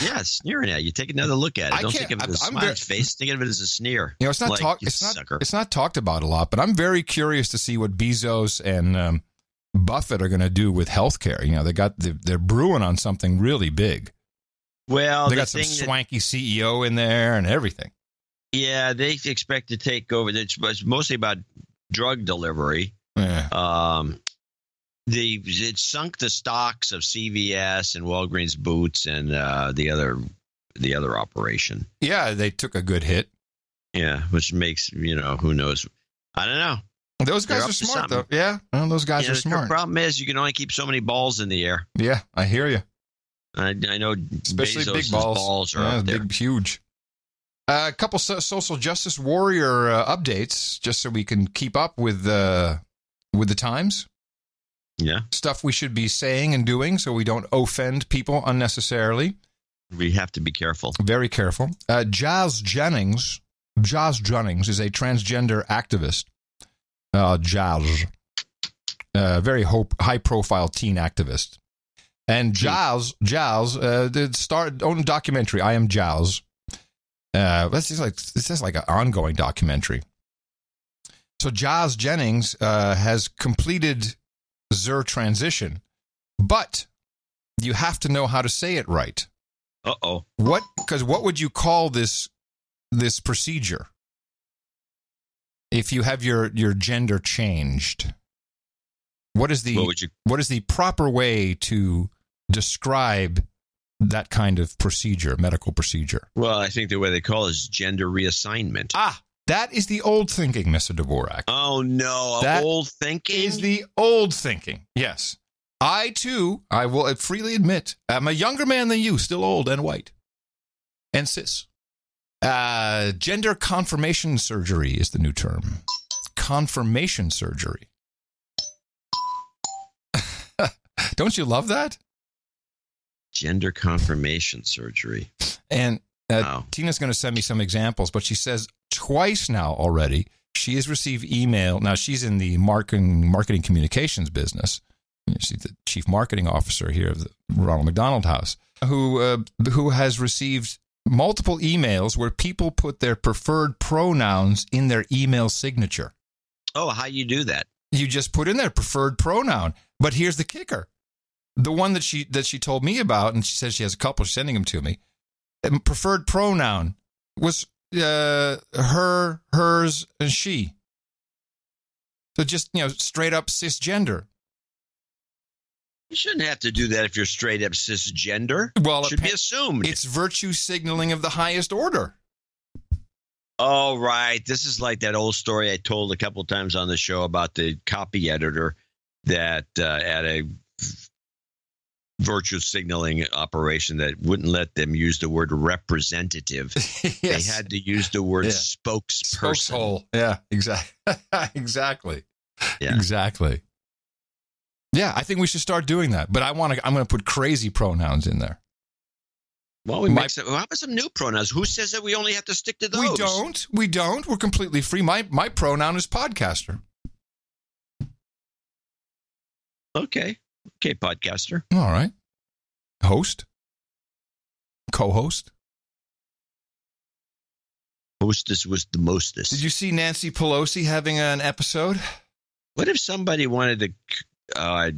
S3: Yeah, it's sneering at you. Take another look at it. Don't think of it as a smiley face. Think of it as a sneer.
S1: It's not it's not talked about a lot, but I'm very curious to see what Bezos and Buffett are going to do with healthcare. They're brewing on something really big.
S3: Well,
S1: they got some swanky CEO in there and everything.
S3: Yeah, they expect to take over. It's mostly about drug delivery.
S1: Yeah.
S3: It sunk the stocks of CVS and Walgreens Boots and the other operation.
S1: Yeah, they took a good hit.
S3: Yeah, which makes who knows? I don't know.
S1: Those guys are smart though. Yeah, well, those guys are smart.
S3: The problem is you can only keep so many balls in the air.
S1: Yeah, I hear you.
S3: I know,
S1: especially
S3: Bezos'
S1: big balls
S3: are up there.
S1: Big, huge. A couple social justice warrior updates, just so we can keep up with the times.
S3: Yeah.
S1: Stuff we should be saying and doing so we don't offend people unnecessarily.
S3: We have to be careful. Very careful.
S1: Jazz Jennings is a transgender activist. Jazz. Very high-profile teen activist. And Jazz did own a documentary, I Am Jazz. This is like an ongoing documentary. So Jazz Jennings has completed their transition, but you have to know how to say it right.
S3: Uh-oh.
S1: Because what would you call this procedure if you have your gender changed? What is the proper way to describe that kind of procedure, medical procedure?
S3: Well, I think the way they call it is gender reassignment.
S1: That is the old thinking, Mr. Dvorak.
S3: Oh, no. Old thinking?
S1: Is the old thinking. Yes. I, too, I will freely admit, I'm a younger man than you, still old and white. And cis. Gender confirmation surgery is the new term. Confirmation surgery. Don't you love that?
S3: Gender confirmation surgery.
S1: And Tina's going to send me some examples, but she says twice now already she has received email. Now, she's in the marketing communications business. She's the chief marketing officer here of the Ronald McDonald House, who has received multiple emails where people put their preferred pronouns in their email signature.
S3: Oh, how you do that?
S1: You just put in their preferred pronoun. But here's the kicker. The one that she told me about, and she says she has a couple, she's sending them to me. Preferred pronoun was her, hers, and she. So just, straight up cisgender.
S3: You shouldn't have to do that if you're straight up cisgender.
S1: Well,
S3: it should be assumed.
S1: It's virtue signaling of the highest order.
S3: Oh, right. This is like that old story I told a couple times on the show about the copy editor that at a virtue signaling operation that wouldn't let them use the word representative. Yes. They had to use the word spokesperson.
S1: Spokeshole. Yeah, exactly. Exactly.
S3: Yeah.
S1: Exactly. Yeah, I think we should start doing that. But I'm going to put crazy pronouns in there.
S3: Well, how about some new pronouns? Who says that we only have to stick to those?
S1: We don't. We're completely free. My pronoun is podcaster.
S3: Okay, podcaster.
S1: All right. Host. Co-host.
S3: Hostess was the mostest.
S1: Did you see Nancy Pelosi having an episode?
S3: What if somebody wanted to... I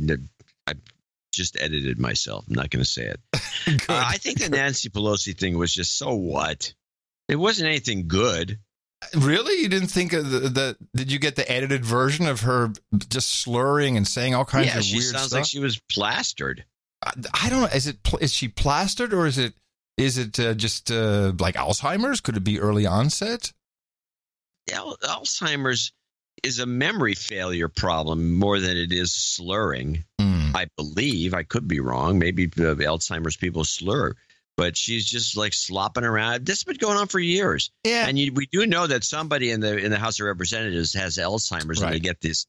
S3: just edited myself. I'm not going to say it. I think the Nancy Pelosi thing was just so what? It wasn't anything good.
S1: Really? You didn't think of did you get the edited version of her just slurring and saying all kinds of weird stuff? Yeah, she
S3: sounds like she was plastered.
S1: I don't know. Is she plastered or is it just like Alzheimer's? Could it be early onset?
S3: Alzheimer's is a memory failure problem more than it is slurring. I believe. I could be wrong. Maybe Alzheimer's people slur. But she's just like slopping around. This has been going on for years.
S1: Yeah.
S3: And we do know that somebody in the House of Representatives has Alzheimer's, right, and they get this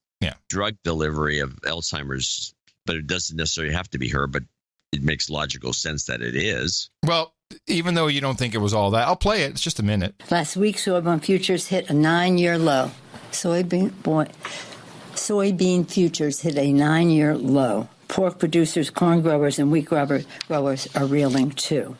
S3: drug delivery of Alzheimer's. But it doesn't necessarily have to be her, but it makes logical sense that it is.
S1: Well, even though you don't think it was all that, I'll play it. It's just a minute.
S5: Last week, soybean futures hit a 9-year low. Soybean futures hit a 9-year low. Pork producers, corn growers, and wheat growers are reeling too.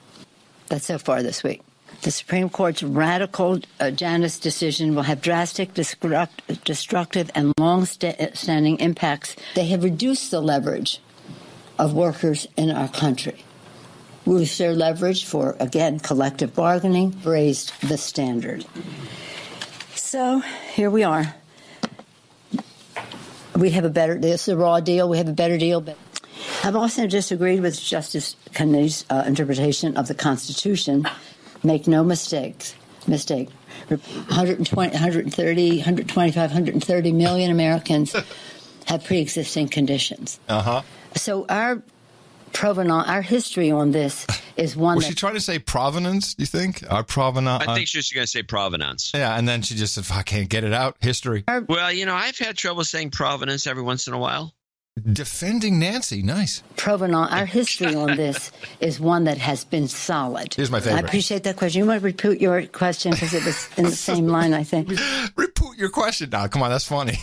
S5: That's so far this week. The Supreme Court's radical Janus decision will have drastic, destructive, and long-standing impacts. They have reduced the leverage of workers in our country. Reduced their leverage for, again, collective bargaining, raised the standard. So here we are. We have a better, this is a raw deal, we have a better deal. But I've also disagreed with Justice Kennedy's interpretation of the Constitution. Make no mistake. 125, 130 million Americans have pre-existing conditions.
S1: Uh-huh.
S5: So our history on this is one.
S1: Was she trying to say provenance, do you think? Our provenance?
S3: I think she was going to say provenance.
S1: Yeah, and then she just said, I can't get it out. History.
S3: Well, I've had trouble saying provenance every once in a while.
S1: Defending Nancy. Nice.
S5: Provenance. Our history on this is one that has been solid.
S1: Here's my favorite.
S5: I appreciate that question. You want to repeat your question because it was in the same line, I think.
S1: Repeat your question now. Come on, that's funny.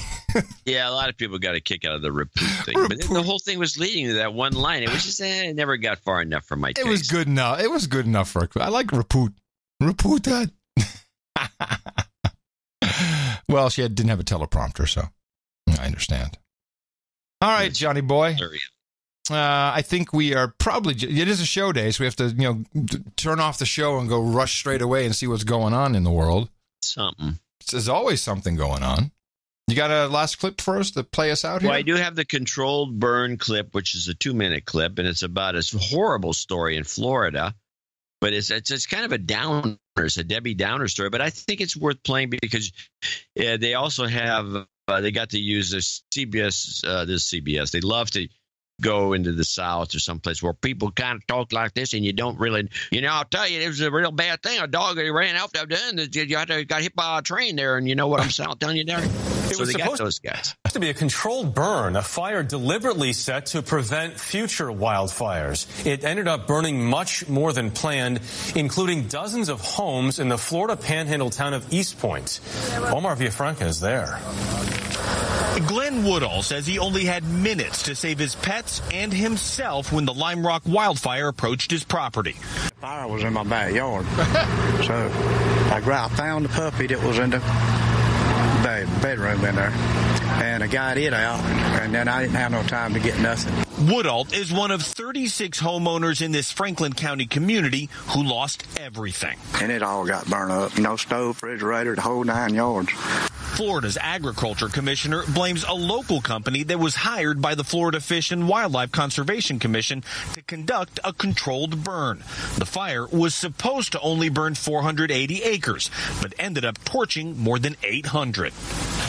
S3: Yeah, a lot of people got a kick out of the repeat thing. But then the whole thing was leading to that one line. It was just, it never got far enough for my taste.
S1: It was good enough. It was good enough for I like repeat. Repeat that. Well, she didn't have a teleprompter, so I understand. All right, Johnny boy. I think we are probably. It is a show day, so we have to, turn off the show and go rush straight away and see what's going on in the world.
S3: Something.
S1: There's always something going on. You got a last clip for us to play us out here?
S3: Well, I do have the controlled burn clip, which is a 2-minute clip, and it's about a horrible story in Florida. But it's kind of a downer. It's a Debbie Downer story, but I think it's worth playing because they also have. They got to use this CBS. They love to go into the South or someplace where people kind of talk like this, and you don't really, I'll tell you, it was a real bad thing. A dog ran out there, got hit by a train there, and you know what I'm telling you there? So they got those guys.
S7: To be a controlled burn, a fire deliberately set to prevent future wildfires. It ended up burning much more than planned, including dozens of homes in the Florida panhandle town of East Point. Omar Villafranca is there.
S8: Glenn Woodall says he only had minutes to save his pets and himself when the Lime Rock wildfire approached his property.
S16: The fire was in my backyard, so I found the puppy that was in the bedroom in there, and I got it out, and then I didn't have no time to get nothing.
S8: Woodall is one of 36 homeowners in this Franklin County community who lost everything.
S16: And it all got burned up. No stove, refrigerator, the whole 9 yards.
S8: Florida's agriculture commissioner blames a local company that was hired by the Florida Fish and Wildlife Conservation Commission to conduct a controlled burn. The fire was supposed to only burn 480 acres, but ended up torching more than 800.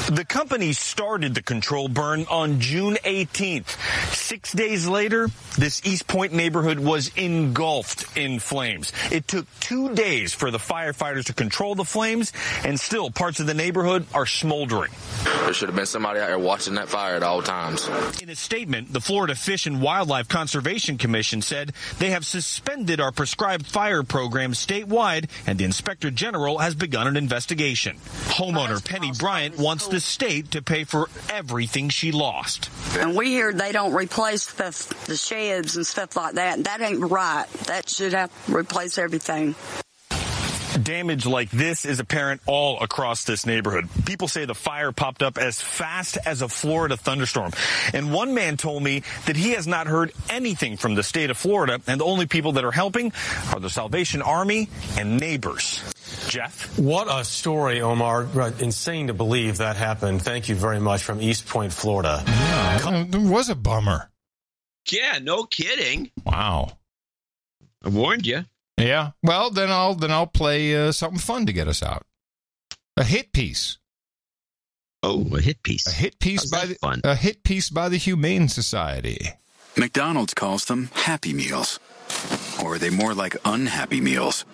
S8: The company started the controlled burn on June 18th. 6 days later, this East Point neighborhood was engulfed in flames. It took 2 days for the firefighters to control the flames, and still parts of the neighborhood are smoldering.
S24: There should have been somebody out here watching that fire at all times.
S8: In a statement, the Florida Fish and Wildlife Conservation Commission said they have suspended our prescribed fire program statewide, and the Inspector General has begun an investigation. Homeowner Penny Bryant wants the state to pay for everything she lost.
S25: And we hear they don't replace the sheds and stuff like that. That ain't right. That should have to replace everything.
S8: Damage like this is apparent all across this neighborhood. People say the fire popped up as fast as a Florida thunderstorm. And one man told me that he has not heard anything from the state of Florida, and the only people that are helping are the Salvation Army and neighbors. Jeff?
S7: What a story, Omar. Insane to believe that happened. Thank you very much from East Point, Florida.
S1: Yeah, it was a bummer.
S3: Yeah, no kidding.
S1: Wow.
S3: I warned you.
S1: Yeah. Well, then I'll play something fun to get us out. A hit piece.
S3: Oh, a hit piece.
S1: A hit piece a hit piece by the Humane Society.
S26: McDonald's calls them Happy Meals. Or are they more like unhappy meals?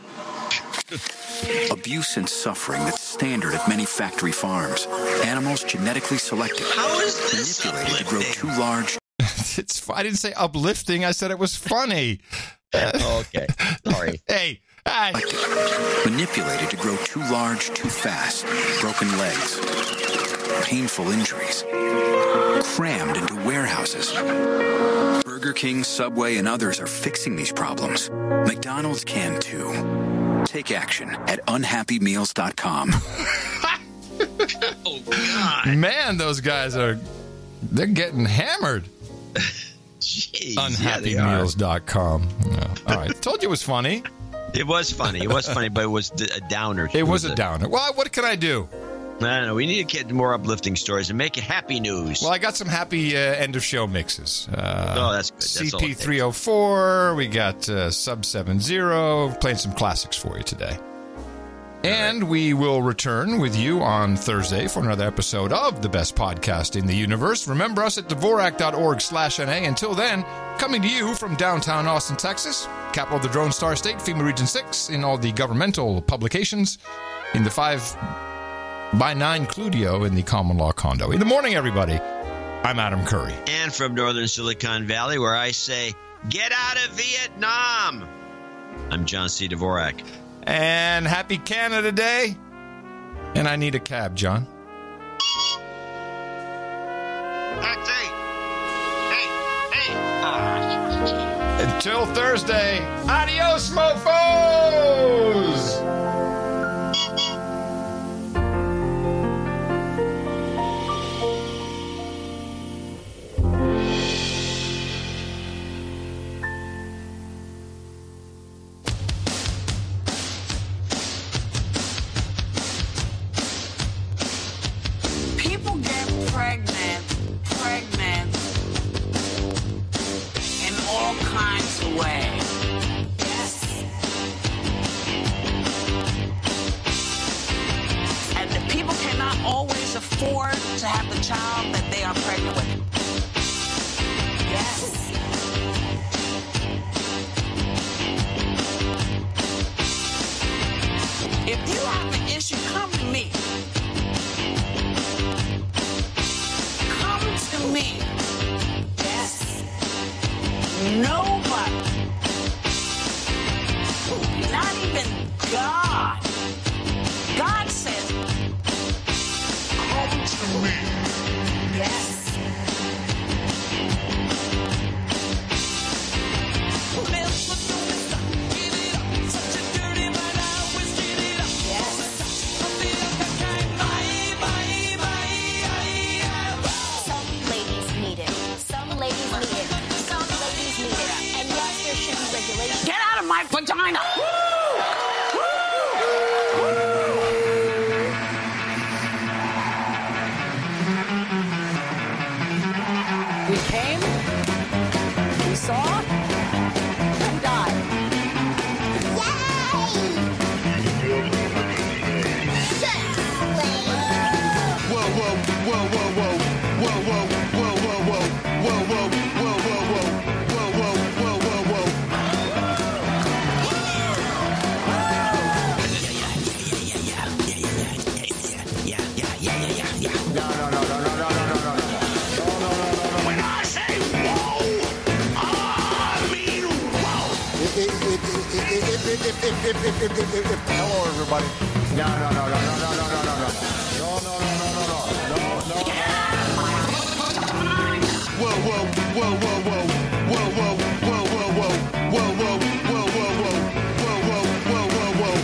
S26: Abuse and suffering that's standard at many factory farms. Animals genetically selected, manipulated to grow too large.
S1: I didn't say uplifting. I said it was funny.
S3: Okay. Sorry.
S1: Hey.
S26: Manipulated to grow too large, too fast. Broken legs. Painful injuries. Crammed into warehouses. Burger King, Subway, and others are fixing these problems. McDonald's can too. Take action at unhappymeals.com.
S3: Oh, God.
S1: Man, those guys they're getting hammered.
S3: Jeez,
S1: Unhappymeals.com. Yeah. All right. Told you it was funny.
S3: It was funny. It was funny, but it was a downer.
S1: It was a downer. Well, what can I do?
S3: I don't know. We need to get more uplifting stories and make it happy news.
S1: Well, I got some happy end of show mixes.
S3: That's good. That's
S1: CP304. We got Sub 70. Playing some classics for you today. And we will return with you on Thursday for another episode of the best podcast in the universe. Remember us at Dvorak.org/NA. Until then, coming to you from downtown Austin, Texas, capital of the Drone Star State, FEMA Region 6, in all the governmental publications, in the 5x9 Cludio in the common law condo. In the morning, everybody, I'm Adam Curry.
S3: And from northern Silicon Valley, where I say, get out of Vietnam, I'm John C. Dvorak.
S1: And happy Canada Day. And I need a cab, John. Until Thursday, adios, mofos!
S4: Pregnant in all kinds of ways. Yes. And the people cannot always afford to have the child that they are pregnant with. Yes. If you have an issue, come to me. To me, yes, nobody, not even God. God says, come to me, yes. Get out of my vagina! We came, we saw, and died.
S9: Whoa, whoa, whoa, whoa, whoa, whoa, whoa, whoa, whoa, whoa, whoa, whoa, whoa, whoa, whoa.
S10: Hello, everybody. No.
S9: Whoa, whoa, whoa, whoa, whoa, whoa, whoa, whoa, whoa, whoa, whoa, whoa, whoa, whoa, whoa, whoa.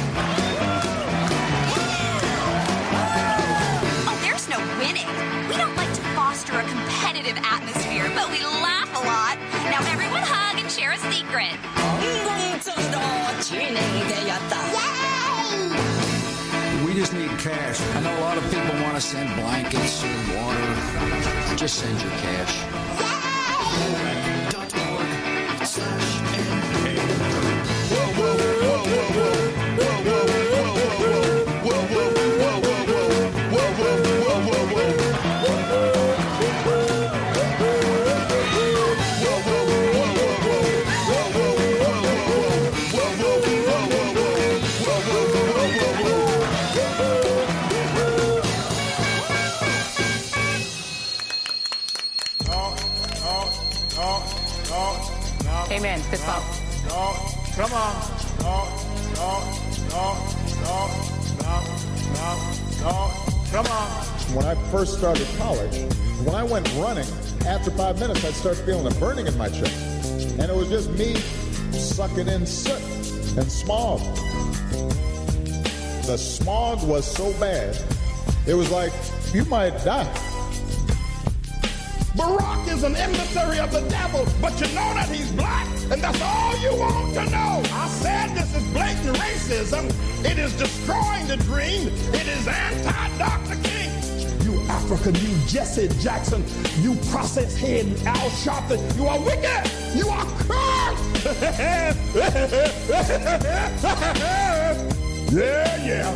S11: Oh, there's no winning. We don't like to foster a competitive atmosphere, but we laugh a lot. Now everyone hug and share a secret.
S10: We just need cash. I know a lot of people want to send blankets or water. Just send your cash.
S4: Amen. Fist bump.
S10: Come on. No.
S12: Come on. When I first started college, when I went running, after 5 minutes, I'd start feeling a burning in my chest. And it was just me sucking in soot and smog. The smog was so bad, it was like you might die.
S9: Barack is an emissary of the devil, but you know that he's black, and that's all you want to know. I said this is blatant racism. It is destroying the dream. It is anti-Dr. King. You African, you Jesse Jackson, you process head Al Sharpton, you are wicked. You are cursed. Yeah.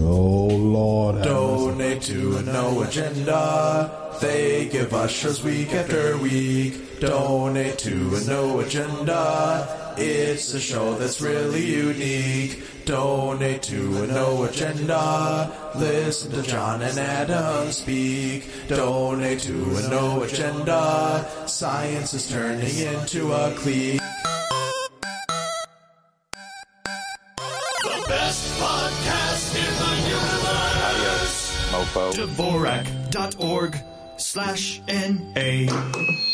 S12: Oh, Lord.
S17: Donate to a No Agenda. They give us shows week after week. Donate to a No Agenda. It's a show that's really unique. Donate to a No Agenda. Listen to John and Adam speak. Donate to a No Agenda. Science is turning into a clique.
S9: The best podcast in the universe.
S17: Mofo.
S9: Dvorak.org/NA